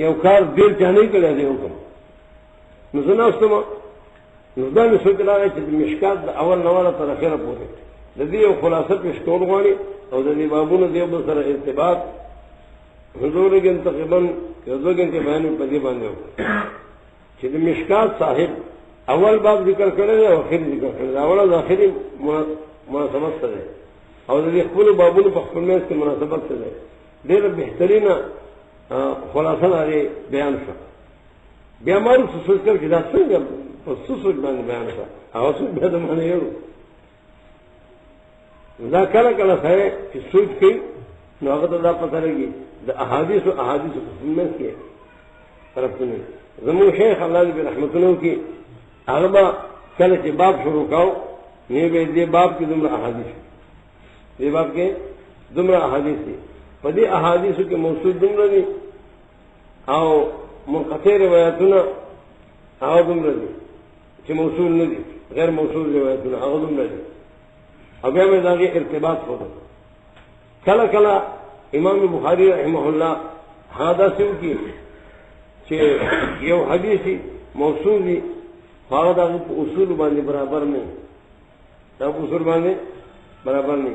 یو کار دیر چاہنے کے لئے دیو کم نزنا استما نزدان میں سوچ رہا ہے کہ مشکات دا اول نوالا ترخیر پورے دا دی یو خلاصت مشکور گوانی او دا دی بابون دیو بسر ارتباط حضور گن تقریباً یو دو گن کے بیانی پدی باندھے ہو کہ مشکات صاحب اول باب ذکر کرے اور آخری ذکر کرے اول آخری مناسبت سے ہے اور خپل بابونو په خپل منځ کې مناسبت سے ہے ډېر بهترینه خلاصه لري بیان شو بیا مارو سوچ کړ چې دا څنګه په سوچ باندې بیان شو هغه څه به د معنی یو دا کله کله سره چې سوچ کوي نو هغه ته دا پته لګي د احادیث په منځ کې طرف نه زمو شیخ الله دې رحمت الله کی هغه کله چې باب شروع کاو نه به دې باب کې دومره احادیث دې باب کې دومره احادیث دي په دې احادیثو کې موصول دومره دي او منقطع روایتونه هغه دومره دي چې موصول نه دي غیر موصول روایتونه هغه دومره دي او بیا مې داغه ارتباط وکړ کله کله امام بخاری رحمه الله حادثو کې چې یو حدیث موصول دي هغه د اصول باندې برابر نه دا اصول باندې برابر نه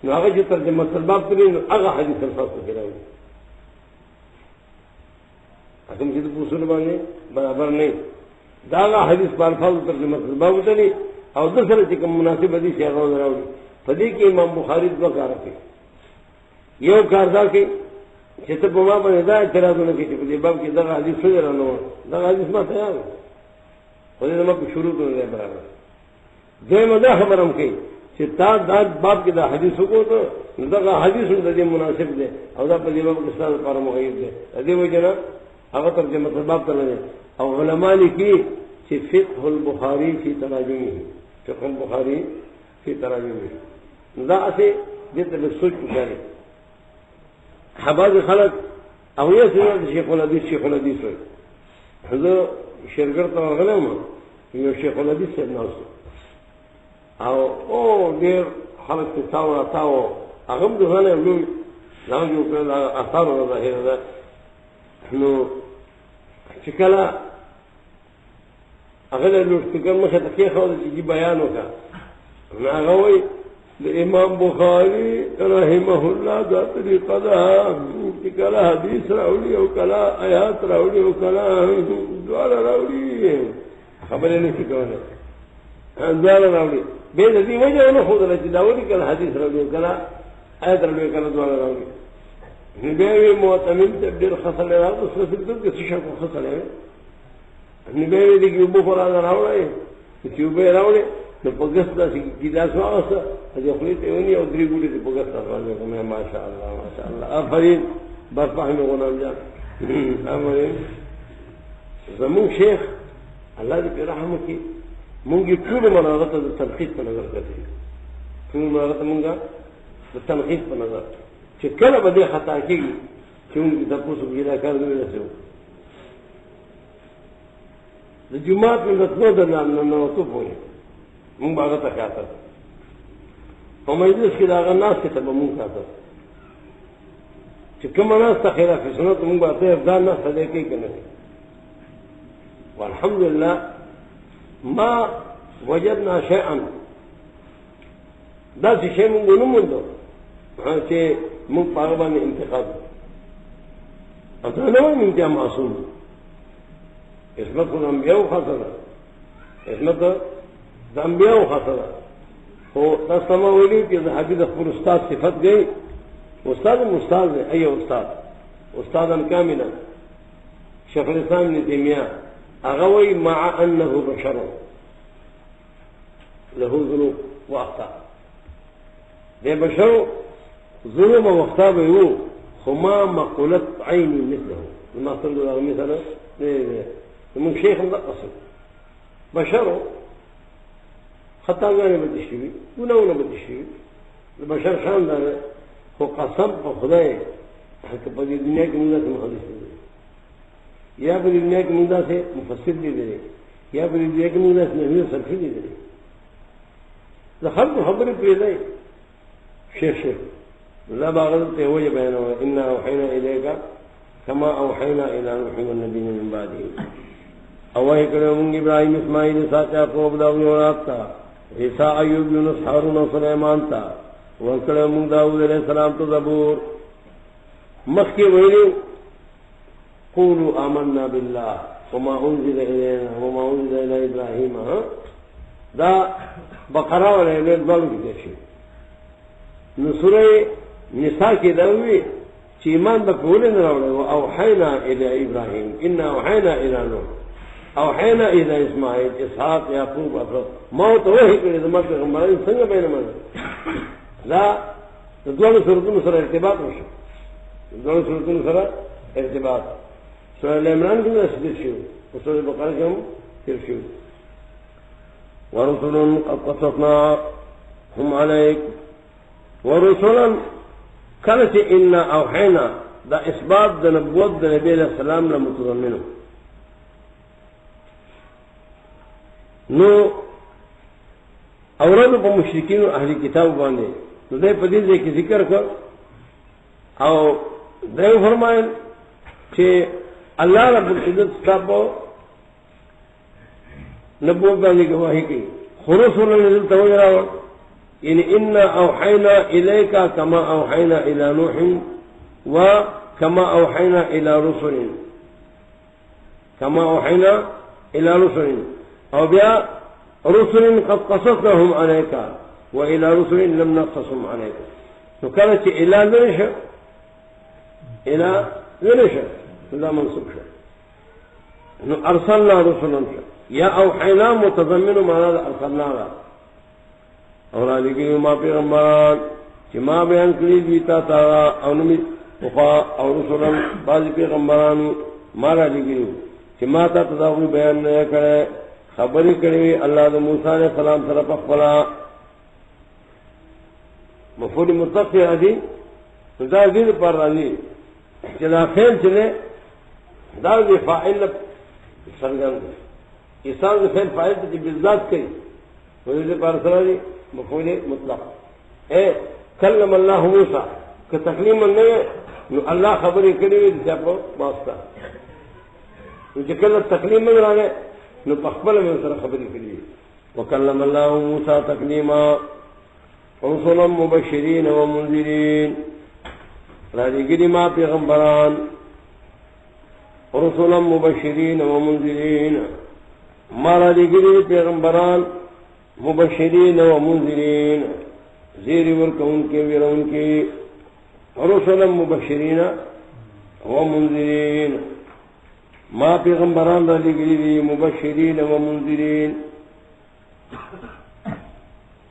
ناغه چې ترجمه الباب کړي نو هغه حدیث الفاظ کې راوړي اته چې په اصول باندې برابر نه دا حدیث په الفاظ ترجمه الباب وتلی او د سره چې کوم مناسب حدیث هغه راوړي په دې کې امام بخاری دوه کار کوي یو کار دا کوي چې ته په ما باندې دا اعتراضونه کوي چې په دې باب کې دا حدیث څه درنو دا حدیث ما تیار خو دې ما په شروع ته نه برابر دوی دا خبرم کوي چې تا دا باب کې دا حدیث وکړو ته دا حدیث د دې مناسب دی او دا په دې باب کې ستاسو لپاره مغیر دی دې وجنه هغه ترجمه باب ته نه او علماء لیکي چې فقه البخاری فی تراجمه فقه البخاری فی تراجمه دا اسی دې ته سوچ وکړي حباز خلق او یې څنګه شیخ الحدیث وي زه شرګر ته ورغلم یو شیخ الحدیث څه نوسه او ډېر خلک ته تاو هغه د غنه لوی ځان یو کړل اثر او ظاهر ده نو چې کله هغه له څنګه مخه ته کې خو دې بیان وکړه هغه وایي د امام بخاری رحمه الله دا طریقه ده چې کله حدیث راوړي او کله آیات راوړي او کله دواړه راوړي خبرې نه کوي دواړه راوړي به دې وجه نه خو درته دا وایي کله حدیث راوړي کله آیات راوړي کله دواړه راوړي نبی معتمد تبدیل خصل راوړي اوس څه دې څه شو خصل نبی دې کې ابو قران راوړي چې ابو راوړي نو پګستا چې کیدا سواسه دې خپل ته ونی او درې ګولې دې پګستا باندې کومه ماشاء الله افرین بس فهم غلام جان امرین زمون شیخ الله دې رحم وکړي مونږ ټول مناغت د تنقید په نظر کړی ټول مناغت مونږه د تنقید په نظر چې کله به دې خطا کیږي چې موږ د تاسو بیا کار نه وسو د جمعه په ورځ نه ته پوهه مونږ هغه ته کاته په مجلس کې دا غناس ته به مونږ کاته چې کوم ناس ته خلاف سنت مونږ به ته ځان نه خدای کوي کنه والحمدلله ما وجدنا شيئا دا شی مونږ نه موندو چې مونږ په هغه باندې انتقاد اته نه وایي چې معصوم اسمت الانبیاء خاصه اسمت الانبیاء خاصه هو تاسو ما ویلي چې د حدیث خپل استاد صفت گئی استاد مستاذ ای استاد استادا کاملا شیخ الاسلام ابن تیمیہ اغوی مع انه بشر له ذنوب واخطاء ده بشر ظلم واخطاء به خما مقولت عيني مثله ما صلى الله عليه وسلم من شيخ الاصل بشر خطا غانه بدشي ونه بدشي البشر شان ده هو قسم بخدای حق په دنیا کې موږ ته مخالف دي یا په دنیا کې موږ ته مفسر دي یا په دنیا کې موږ ته نحوی صرفي دي زه خبرې پیدا شیخ لا باغت ته وجه بیانوه ان اوحینا الیک کما اوحینا الی نوح والنبیین من بعده او هی کړه موږ ابراهیم اسماعیل اسحاق یعقوب داوود او راتا عیسی ایوب یونس هارون او سلیمان تا ورکړه موږ داوود علیہ السلام ته زبور مخکې ویلو قولوا آمنا بالله وما انزل الینا وما انزل الی ابراهیم دا بقره ولا ولې ډول کې شي نو سورې نساء کې دا وی چې ایمان به کول نه راوړل او اوحینا الی ابراهیم ان اوحینا الی نوح اوحینا الی اسماعیل اسحاق یعقوب افراد موت وحی کړي د مرګ پیغمبرانو څنګه بینه دا د دوه سورتونو سره ارتباط وشو دوه سورتونو سره ارتباط سورہ عمران کې نشته شو او سورہ بقره کې هم تیر شو ورسل قد قصصناهم عليك ورسلا كانت إنا أوحينا دا إثبات دا نبوت دا نبي عليه السلام لمتضمنه نو اورادو پا مشرکین و اہلی کتاب باندے نو دے پدیز ایک ذکر کر او دیو فرمائن کہ اللہ رب العزت ستاپو نبوت باندې گواہی کی خرسول نزل توجراو یعنی انا اوحینا الیک کما اوحینا الی نوح و کما اوحینا الی رسل کما اوحینا الی رسل او بیا رسل قد قصصناهم علیک و الی رسل لم نقصصهم علیک تو کله چې الی نشه الی نشه دا منصوب شه نو ارسلنا رسلا یا اوحینا متضمن معنا ارسلنا اور علیہ ما پیغمبران چې ما بیان کړی دي تا او نمی وفا او رسولان بعض پیغمبران ما را لګیو چې ما ته تداوی بیان نه کړي خبرې کړې الله د موسی علیہ السلام سره په خپل مفعول متصل ادي دا دې پر راځي چې دا فعل چلے دا دې فاعل څنګه انسان د فعل فاعل ته بالذات کوي ولې پر سره مفعول مطلق اے کلم اللہ موسیٰ کہ تکلیم نے اللہ خبریں کری جسے آپ کو واسطہ کل تکلیم میں رانے نو پخبل میں سر خبریں کری وکلم اللہ موسیٰ تکلیما رسلا مبشرین و منذرین راجی گری ما پیغمبران رسلا مبشرین و منذرین ما راجی گری پیغمبران مبشرین و منذرین زیر ورکون کے ویرون کی رسلا مبشرین و منذرین ما پیغمبران رالی گری مبشرین و منذرین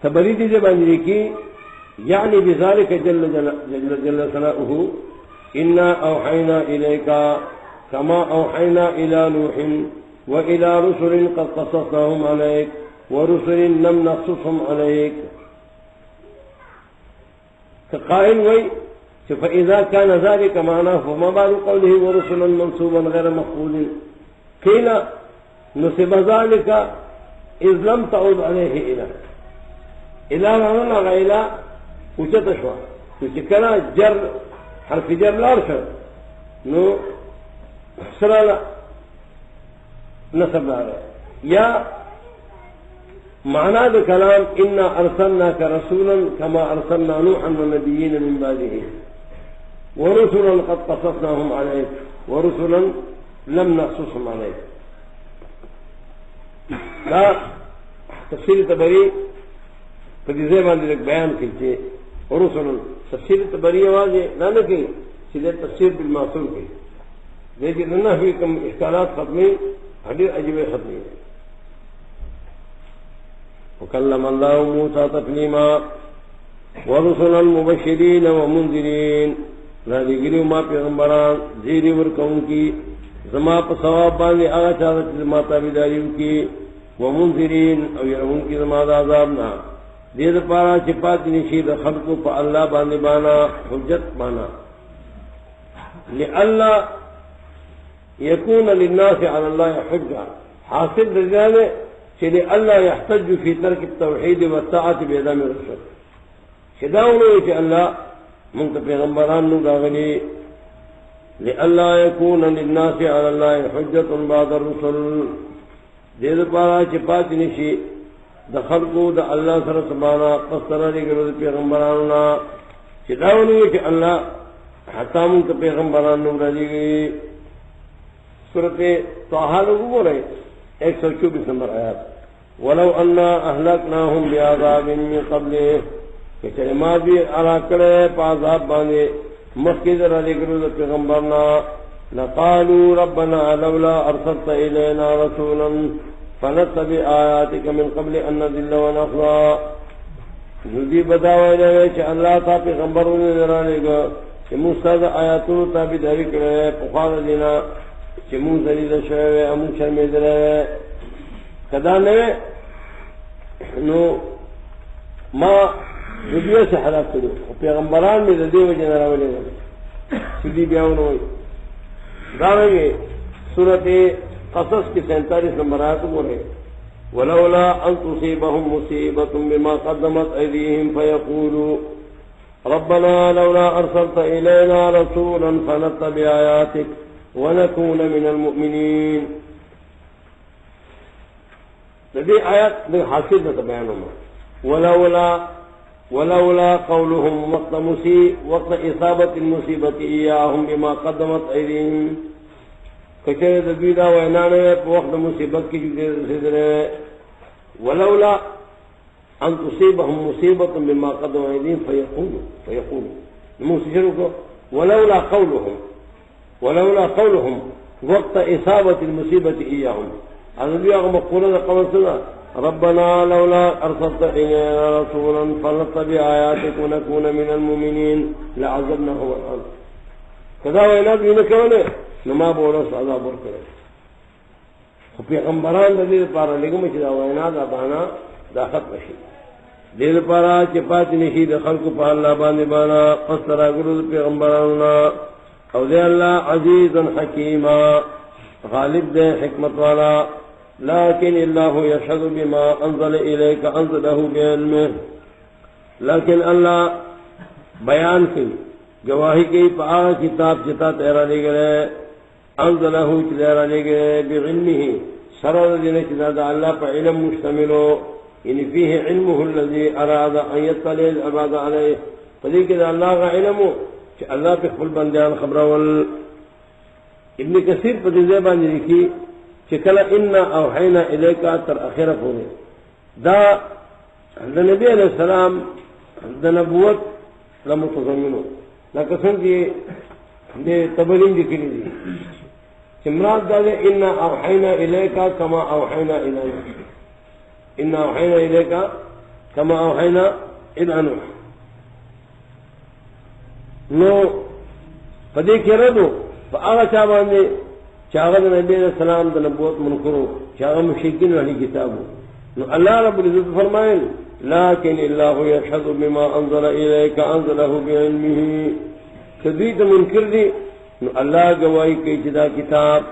تبری دی زبانی کی یعنی بذالک جل ثناؤہ انا اوحینا الیکا کما اوحینا الی نوح و الی رسل قد قصصناهم علیک ورسل لم نقصصهم عليك كقائل وي فإذا كان ذلك معناه فما بال قوله ورسلا منصوبا غير مقبول قيل نصب ذلك إذ لم تعود عليه إلى معنى غيلا وشتشوا وشكنا جر حرف جر لارشا نو سرالا نصب عليه يا معنى ذا كلام إنا أرسلناك رسولا كما أرسلنا نوحا والنبيين من بعده ورسلا قد قصصناهم عليك ورسلا لم نقصصهم عليك لا تفسير تبري فدي زي ما عندك بيان كيلتي ورسلا تفسير تبري واجه لا نكي سيدة تفسير بالمعصول كي لیکن لنا في كم إشكالات ختمي حديث أجيب ختمي وكلم الله موسى تكليما ورسلا مبشرين ومنذرين لا لګریو ما پیغمبران زیری ورکون کی زما په ثواب باندې هغه چا چې زما تابعداریو کی ومنذرین او يرون کی زما د عذاب نه دې لپاره چې پات نشي د خلقو په الله باندې بانا حجت بانا لئلا يكون للناس على الله حجه حاصل رجاله کہ اللہ يحتج في ترك التوحید والطاعت بعدم الرسل شداؤنو کہ اللہ منت پیغمبران نو داغلی لئلا يكون للناس على الله حجة بعد الرسل دید پارا چپات نشی دخل کو دا اللہ سر سبانا قصر لگرد پیغمبراننا شداؤنو کہ اللہ حتی منت پیغمبران نو داغلی سورت طاہا لگو بو رہے 124 نمبر آیات ولو انا اهلكناهم بعذاب من قبله کہ ما بھی علا کرے عذاب باندې مخکې در لګرو پیغمبرنا لقالوا ربنا لولا ارسلت الينا رسولا فنتبع آياتك من قبل ان نذل ونخزى ندی بداوی چې الله تا پیغمبرونه درالېګو چې موسی د آیاتو تابعداري کړې په خاله دینا چې مون ذلیل شوی او مون شرمېدل کدا نه نو ما دنیا سے ہلاک کرو پیغمبران میں دے وجہ نہ راولے سیدھی بیاونو داویں سورۃ قصص کی 47 نمبر آیت بولے ولولا ان تصيبهم مصیبۃ بما قدمت ایدیہم فیقولوا ربنا لولا ارسلت الینا رسولا فنتبع آیاتک ونكون من المؤمنین دې آیات د حاصل د بیانوم ولولا ولولا قولهم وقت اصابت المصیبت ایاهم بما قدمت ایدیهم کچھے تدویدہ وینانے وقت مصیبت کی جدے ولولا ان تصيبهم مصیبت بما قدمت ایدیهم فیقولوا موسیقوں کو ولولا قولهم وقت اصابت المصیبت ایاهم الذي مقولة قول سنة ربنا لولا أرسلت إلينا رسولا فنتبع آياتك ونكون من المؤمنين لعذبناهم الأرض كذا وإناد بينكونه نما بونس عذاب ورکړي خو پیغمبران د دې لپاره لګم چې دا ویناد ابانا دا ختم شي دې لپاره چې پات نشي د خلکو په الله باندې باندې پسترا ګرو پیغمبرانو او دې الله عزیز حکیما غالب دے حکمت والا لیکن اللہ یشہد بما انزل الیک انزلہ بعلمہ لیکن اللہ بیان کی گواہی کی پا کتاب چتا تیرا لے گئے انزلہ تیرا لے گئے بعلمہ سرد دین چتا دا اللہ پا علم مشتملو یعنی فیہ علمہ الذی اراد ان یطلع العباد علیہ فدی کہ اللہ کا علمو کہ اللہ پہ خل بندیان خبرول ابن کثیر پر زیبان لکھی کہ کل انا اوحینا الیکا تر اخیرہ پورے دا نبی علیہ السلام دا نبوت لمتضمنو لکسن کی دے تبرین دی کلی دی چمرات دا دے انا اوحینا الیکا کما اوحینا الیکا انا اوحینا الیکا کما اوحینا الانو نو پدے کے ردو فآغا چاہوان دے چاہوان نبی علیہ السلام دا نبوت منکرو چاہوان مشرکین والی کتابو نو اللہ رب العزت فرمائن لیکن اللہ یشہد بما انزل الیک انزلہ بعلمہ کدویت منکر دی نو اللہ گواہی کی جدا کتاب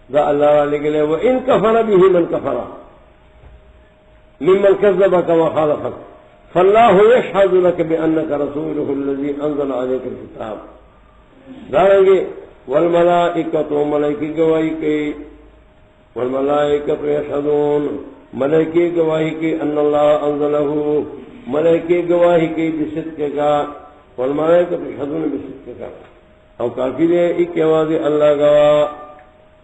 دا اللہ علیہ گلے وَإِن كَفَرَ بِهِ مَنْ كَفَرَ مِمَّنْ كَذَّبَكَ وَخَالَفَكَ فَاللَّهُ يَشْهَدُ لَكَ بِأَنَّكَ رَسُولُهُ الَّذِي أَنزَلَ عَلَيْكَ الْكِتَابَ دارنگے والملائکۃ ملائکی گواہی کی والملائکۃ یشہدون ملائکی گواہی کی ان اللہ انزلہ ملائکی گواہی کی بصدق کا والملائکۃ یشہدون بصدق کا او کافی دے ایک آواز اللہ گواہ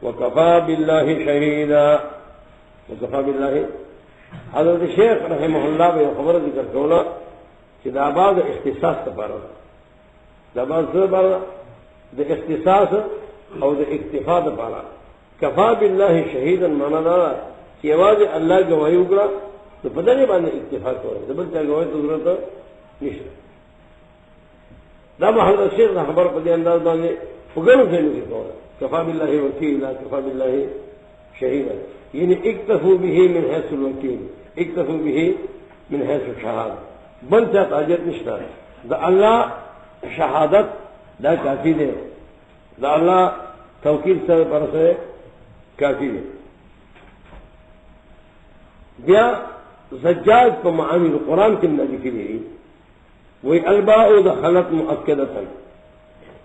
وکفا باللہ شہیدا وکفا باللہ حضرت شیخ رحمہ اللہ بے خبر ذکر کولا کہ دا بعد اختصاص تپارا دا بعد سے بارا دا اختصاص او دا اکتفا دا پارا کفا باللہ شہیدا مانا دارا کہ آواز اللہ گواہی اکڑا تو پتہ نہیں باندھے اکتفا کرو زبر چاہ گواہی تو ضرورت نشتا دا حضرت شیخ دا خبر پدی انداز باندھے فگنو سے نہیں کہا کفا باللہ وکیلا کفا باللہ شہیدا یعنی اکتفو بھی من حیث الوکیل اکتفو بھی من حیث الشہاد بن چاہتا حاجت نشتا دا اللہ شہادت دا کافی دے دا اللہ توکیل سے پر سے کافی دے بیا زجاج پا معانی القرآن کی نبی کی دی وی الباء دخلت مؤکدتا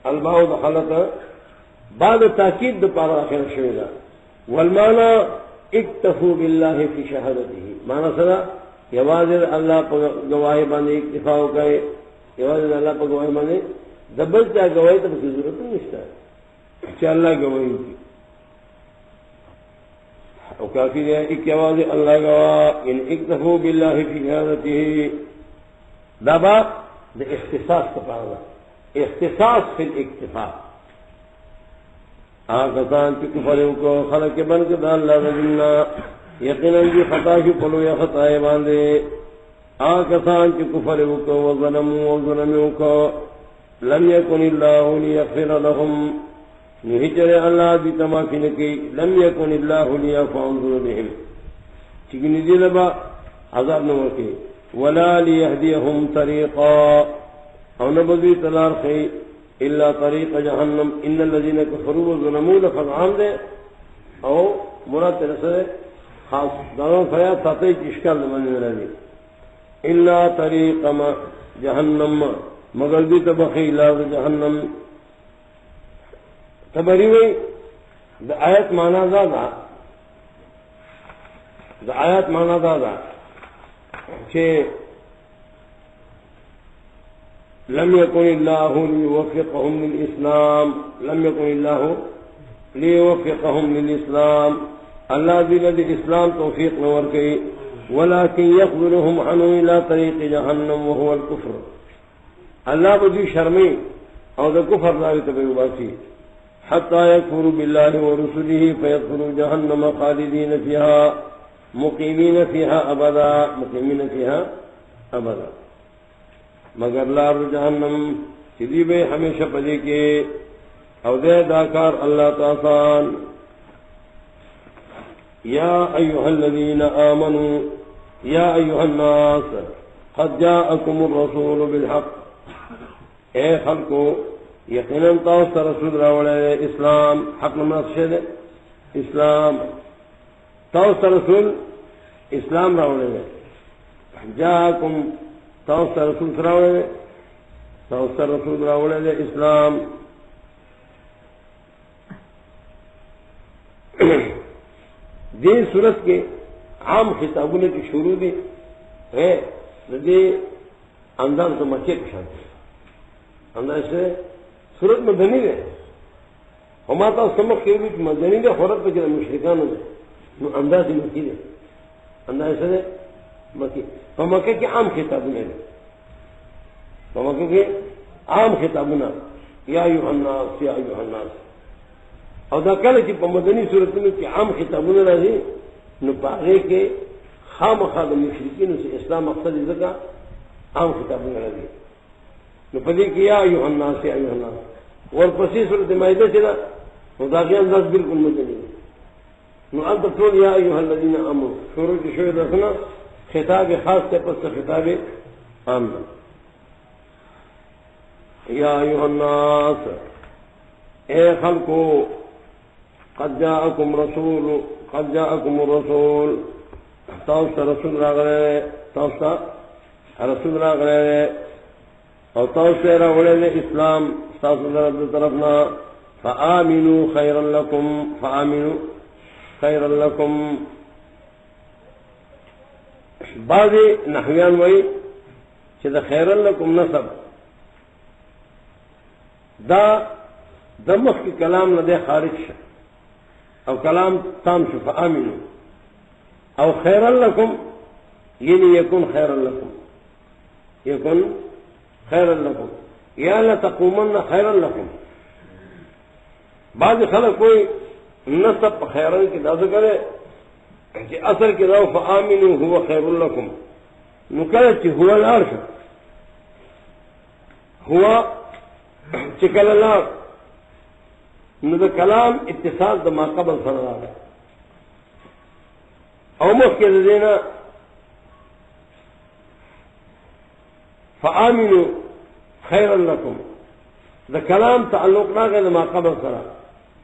الباء دخلت بعد تاکید دا پارا آخر شویدہ والمانا اکتفو باللہ فی شہادتی مانا صدا یوازر اللہ پا گواہی باندے اکتفاو کئے یوازر اللہ پا گواہی باندے دبل چاہ گواہی تو کسی ضرورت نہیں نشتا ہے چاہ اللہ گواہی کی او کافی دے ایک آواز اللہ گواہ ان اکتفو باللہ فی شہادتی دابا دا اختصاص کا پارا اختصاص فی الاکتفاء آکتان کی کفروں کو خلق کے بن کے دان اللہ رجلنا یقیناً جی خطا کی پلو یا خطائے باندے آکتان کی کفروں کو وظلموں کو لم یکن اللہ لیغفر لهم نہجر اللہ دی تماکن کی لم یکن اللہ لیعفو عن ذنوبہم چکنی دی لبا عذاب نمو کی ولا لیہدیہم طریقا او نبضی تلار خی الا طریق جہنم ان الذین کفروا وظلموا لفظ عام دے او مراد ترسے خاص دانوں فیاد ساتے اشکال دمانی رہی الا طریق جہنم مگر دی تبخی لارد جہنم تبری ہوئی دا آیت مانا دا آیت مانا دا کہ لم يكن الله ليوفقهم للإسلام، لم يكن الله ليوفقهم للإسلام، اللہ دل اسلام توفیق نور کی، ولكن يخذلهم عنه إلى طريق جهنم وهو الكفر، اللہ بدی شرمی اور کفر داری تبعی حتى يكفروا بالله ورسله فيدخلوا جهنم خالدين فيها مقيمين فيها أبدا، مقيمين فيها أبدا، مگر لار جہنم چلی بے ہمیشہ پدی کے او دے داکار اللہ تعالی. یا ایھا الذین آمنوا یا ایھا الناس قد جاءکم الرسول بالحق، اے خلقو یقیناً تاسو رسول راولے اسلام، حق نماز شد اسلام، تاسو رسول اسلام راولے، جاءکم تاسو رسول راولے، تاسو رسول راولے اسلام. دین صورت کے عام خطابوں کی شروع دی ہے دے انداز تو مکے کے شان انداز سے صورت مدنی ہے، ہمارا سمجھ کے بھی مدنی ہے، خورت پہ جنا مشرکان ہے انداز مکی ہے، انداز سے مکی تو مکے کے عام خطابوں نے، تو مکے کے عام خطابوں نے یا ایھا الناس یا ایھا الناس، اور دا کله چې په مدني صورتونو کې عام خطابونه راځي نو په هغې کې خامخا د مشرکینو چې اسلام مقصد یې ځکه عام خطابونه راځي، نو په دې کې یا ایها الناس یا ایها الناس، ورپسې صورت مائده چې ده نو د هغې انداز بلکل مدني دی، نو هلته ټول یا ایها الذین آمنوا شروع چې شوی ده نه خطاب خاص دی، پس خطاب عام ده. یا ایها الناس اے خلقو قد جاءكم رسول، قد جاءكم الرسول، تاسو رسول راغله، تاسو رسول راغله او تاسو راغله اسلام تاسو در طرفنا، فآمنوا خيرا لكم، فآمنوا خيرا لكم. بعض نحویان وای چې دا خيرا لكم نسب دا دمخ کی کلام نه ده خارج شه او کلام تام شو فآمنوا، او خیرا لکم یعنی یکن خیرا لکم، یکن خیرا لکم یا لتقومن خیرا لکم. بعض خلق کوئی نصب خیرا کی دازو کرے کہ اصل کی داو فآمنوا هو خیر لکم، نو کرے چی ہوا لار شا ہوا چکل لار، نو دا کلام اتصال دا ما قبل سره راغی او مخکې د دې نه فآمنوا خیرا لکم دا کلام تعلق راغی د ما قبل سره،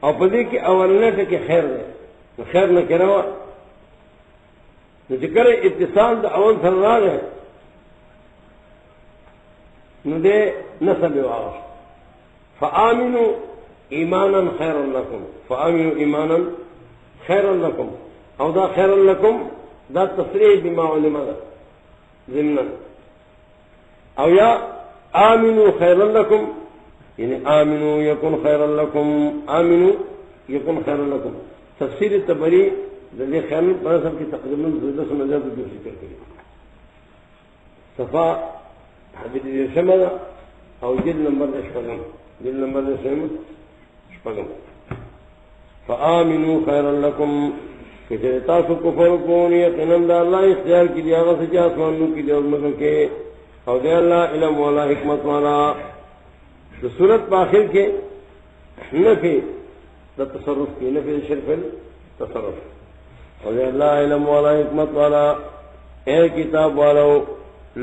او په دې کې اولنی ټکی خیر دی، نو خیر نه کړه نو چې کله اتصال د اول سره راغی نو دې نسب یې واغشت فآمنوا ایمانا خیرا لکم، فآمنوا ایمانا خیرا لکم، او دا خیرا لکم دا تصریح بما علم دا ضمنا، او یا آمنوا خیرا لکم یعنی آمنوا یکن خیرا لکم، آمنوا یکن خیرا لکم. تفسیر تبری دے خیال پر سب کی تقریباً 10 نظر جو ذکر کری صفحہ حدیث شمع او جلد نمبر اشپگم، جلد نمبر شمع فآمنوا خیرا لکم کہ تاسو کفر کون یقیناً دا اللہ اختیار کی دیا غا سچا آسمانوں کی دیا مگر کے او دے اللہ علم والا حکمت والا. تو صورت پاخر کے نفی دا تصرف کی، نفی شرف التصرف، او دے اللہ علم والا حکمت والا. اے کتاب والو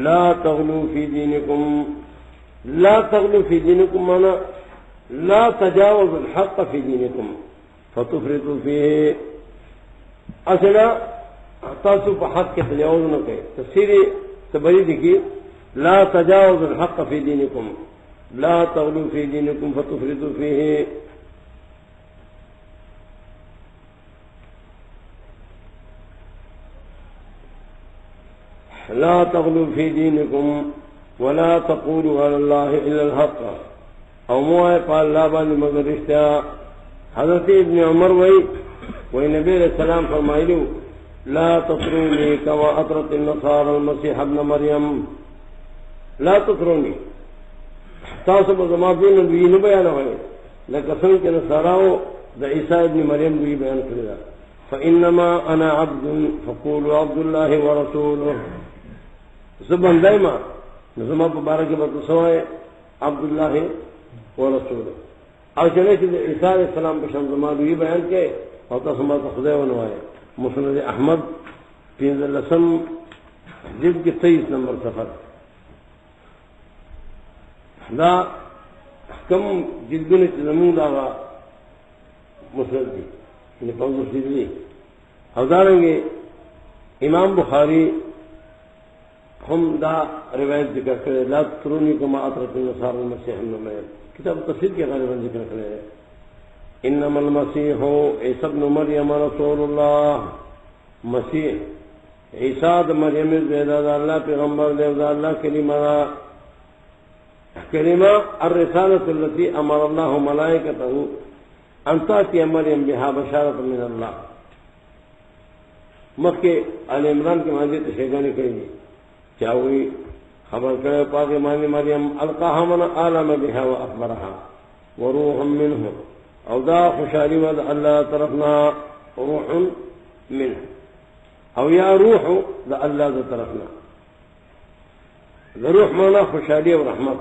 لا تغلو فی دینکم، لا تغلو فی دینکم مانا لا تجاوز الحق فی دینکم فتفرطوا فیہ، اصلا تاسو په حق کې تجاوز نه کوي. تفسیر تبری دیکھیے لا تجاوز الحق فی دینکم لا تغلو فی دینکم فتفرطوا فیہ. لا تغلو فی دینکم ولا تقولوا على الله الا الحق او موائے پا اللہ بانی مگر رشتہ. حضرت ابن عمر وہی نبی علیہ السلام فرمائیو لا تطرونی کما اطرت النصارى المسیح ابن مریم. لا تطرونی تاسو بزما دین دوی نو بیان ہوئے لکه څنګه چې نصاراو د عیسی ابن مریم دوی بیان کړی دا. فانما انا عبد فقولوا عبد الله ورسوله. زبان دایما زما په باره کې به سوای عبد الله ورسوله. او چې عیسی علیہ السلام په شان زما دوی بیان کې او تاسو ما ته خدای ونوایي. مسند احمد 15 جلد کے 23 نمبر سفر دا کم جلدوں سے زمین داغا مسند دی یعنی 15 جلدی او داریں گے. امام بخاری ہم دا روایت ذکر کرے لا ترونی کما اطرت النصارى المسیح ابن مریم. کتاب تفسیر کے غالباً ذکر کرے انما المسیح عیسی ابن مریم رسول اللہ. مسیح عیسیٰ مریم زیدہ اللہ پیغمبر دیودا اللہ کلمہ الرسالة التي امر الله ملائکته ان تأتي مریم بها بشارة من اللہ. مکہ آل عمران کے ماضی تشیگانی کریں گے چاہوئی خبر کرے پاک مانی مریم القاها من آلم بها واخبرها وروح منه او دا خوشحالی ود اللہ طرفنا روح منه او یا روح دا اللہ دا طرفنا. دا روح مانا خوشحالی و رحمت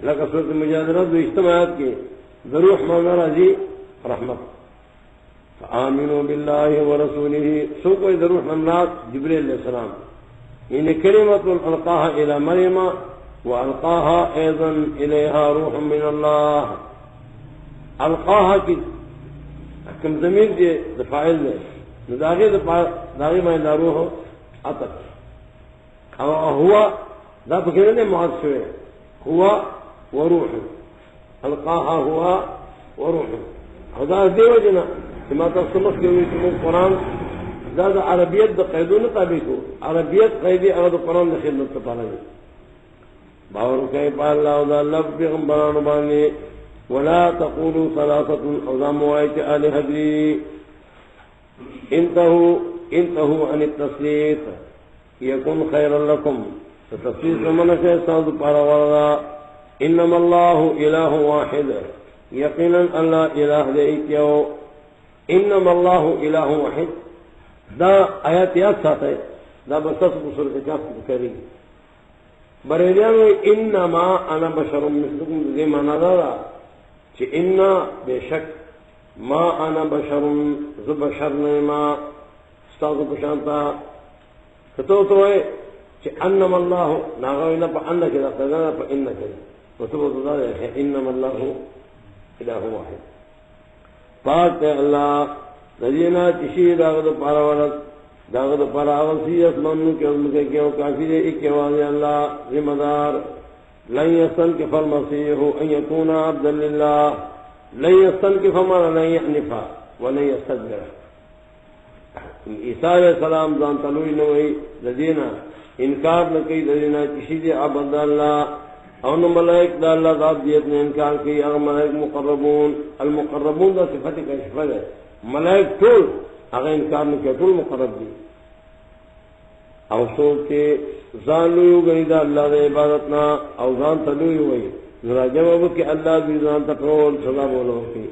لکہ صورت مجادلت و اجتماعات کی دا روح مانا راضی رحمت. فآمنوا باللہ ورسولہ. سو کوئی دا روح منات جبریل علیہ السلام ان کلمت القاها الى مریم والقاها ایضا الیہا روح من اللہ. القاها کی کم ضمیر دے فاعل دے داغی میں روح عطف او ہوا دا فکر نے معاذ شوئے ہوا وروح القاها ہوا وروح. او دا دیو جنا ما تصمخ ہوئی تم قرآن دا عربیت دا قیدون تابع کو عربیت قیدی اگر قرآن دا خدمت پالا گئی باور کئی پا اللہ دا اللہ پیغمبران بانے. ولا تقولوا ثلاثة او دا موائد آل حدی انتهوا عن التسلیت یکن خیر لکم. تسلیت زمانہ سے ساند پارا وردا. انما اللہ الہ واحد یقینا اللہ الہ دیکھو. انما اللہ الہ واحد دا آیات یاد ساتھ ہے دا بسط بصورت کاف کو کریں گے. بریلیان میں انما انا بشر مثلکم دی مانا دارا چی انا بے شک ما انا بشر ز بشر نما استاذ پشانتا کتو تو ہے چی انما اللہ ناغوینا پا انہ کدا قدانا پا انہ کدا وطبع دار ہے انما اللہ الہ واحد. پاک ہے اللہ نجینا چشی داغد پارا ورد داغد پارا آغسی اسمانو کے علم کے کیوں کافی دے ایک واضح اللہ ذمہ دار. لن يستنكف المسيح ان يكون عبدا لله. لن يستنكف مانا لن يحنفا ولن يستكبر. عیسیٰ علیہ السلام دان تلوی نوئی لدینا انکار نہ کی لدینا کسی دے عبد اللہ او نو ملائک دا اللہ ذات دیت نے انکار کی. اگر ملائک مقربون المقربون دا صفت کا شفر ہے. ملائک طول اگر انکار نہ کیا طول مقرب دی. او سوچ کے زان لویو گئی دا اللہ دے عبادتنا او زان تلویو گئی ذرا جواب کہ اللہ بھی زان تقرول سزا بولو کی.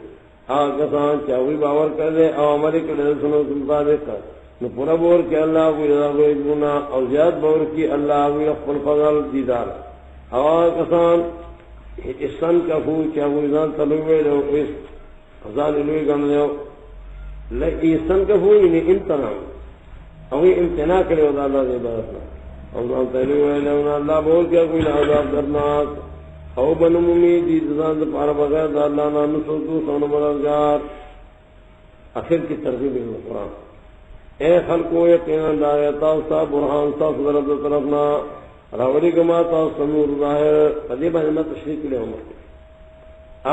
آگا سان چاہوی باور کر دے او عملی کر دے سنو سلطا دے کر نو پورا بور کے اللہ کوئی رضا کوئی گنا او زیاد بور کی اللہ کوئی اخفل فضل دیدار. آگا سان اسن کفو چاہوی زان تلویو لو اس زان لوی گن لو اسن کفو یعنی امتنام اوی امتناع کرے ہوتا اللہ دے عبادتنا او زان تلویو لو اللہ بول کیا کوئی عذاب درناک او بنم امید دیدان پارا بغیر دا اللہ نا نسوتو سون مددگار. آخر کی ترغیب ہے قرآن. اے خلقو یقینا دایتا سا برہان سا صدرت طرفنا راولی گما تا سنور ظاہر قدیبہ جمع تشریک لے عمر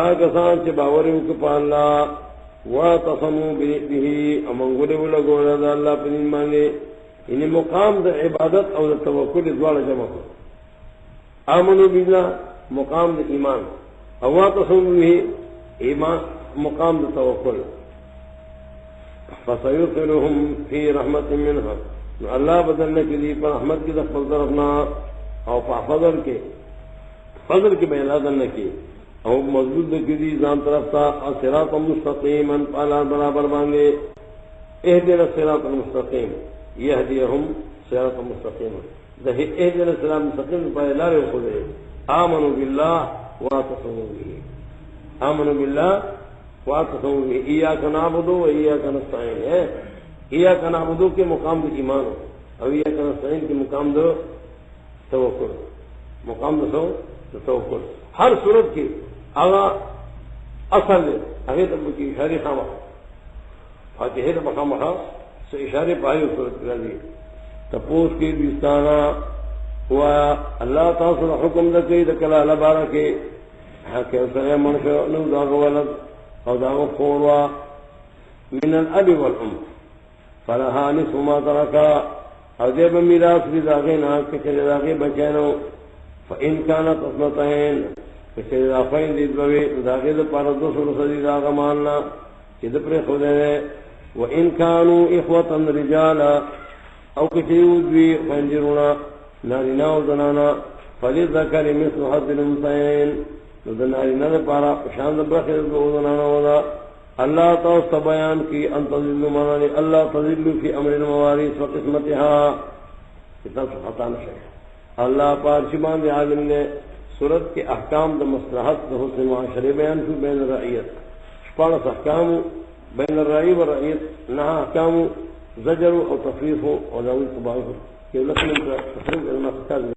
آگا سان چے باوریو کپا اللہ وَاعْتَصَمُوا بِهِ امنگولی ولگولا دا اللہ پر ایمان لے. یعنی مقام دا عبادت او دا توکل دوال جمع کر آمنوا باللہ مقام دا ایمان، واعتصموا به ایمان مقام دا توکل، فسيدخلهم في رحمت منها، اللہ بدلنے کے لیے پر رحمت کی طرف طرفنا اور فضل کے بیلا کرنے کی اور مضبوط کی دی جان طرف تھا اور صراط مستقیما پالا برابر مانگے اہدنا الصراط المستقیم یہدیہم صراط مستقیم اہدنا الصراط المستقیم پائے لارے خودے آمنوا باللہ واعتصموا به، آمنوا باللہ واعتصموا به، ایاک نعبد و ایاک نستعین ہے، ایاک نعبد کے مقام دو ایمان ہو اور ایاک نستعین کے مقام دو توکل، مقام دو توکل ہر صورت کی آغا اصل ہے اگر تب کی اشاری خامہ فاتحہ تب خامہ سے اشارے پائی اس صورت کرا دی تپوس کی دوستانہ ہوا اللہ تعالی حکم دکی دکلا لبارہ کے حکر سرے منشو نو داغ ولد او داغ خوروا من الاب والام فلہا نصف ما ترکا او دیب میراث بھی داغین آنکھ چلے داغی بچینو فإن كانت اثنتين فإن دافعين دید بوی داغی دا پارا دو سلسة دی داغا ماننا چید پر خودنے وإن كانوا إخوة رجالا او کچھیود بھی فانجرونا نارینا و زنانا فلذکر مثل حظ الانثیین دا نارینا دا پارا شاند برخی دا زنانا ودا اللہ توسط بیان کی ان تذلو منانی اللہ تذلو فی امر المواریث و قسمتها کتنا سبحتان شاید اللہ پارشمان دے عالم نے صورت کے احکام دا مصلحت دا حسن معاشرے بیان شو بین الرعیت شپارس احکام بین الرعی و رعیت نہا احکام زجر و تفریف و داوی قبائف کہ لکھنے کا تفریف علماء خطار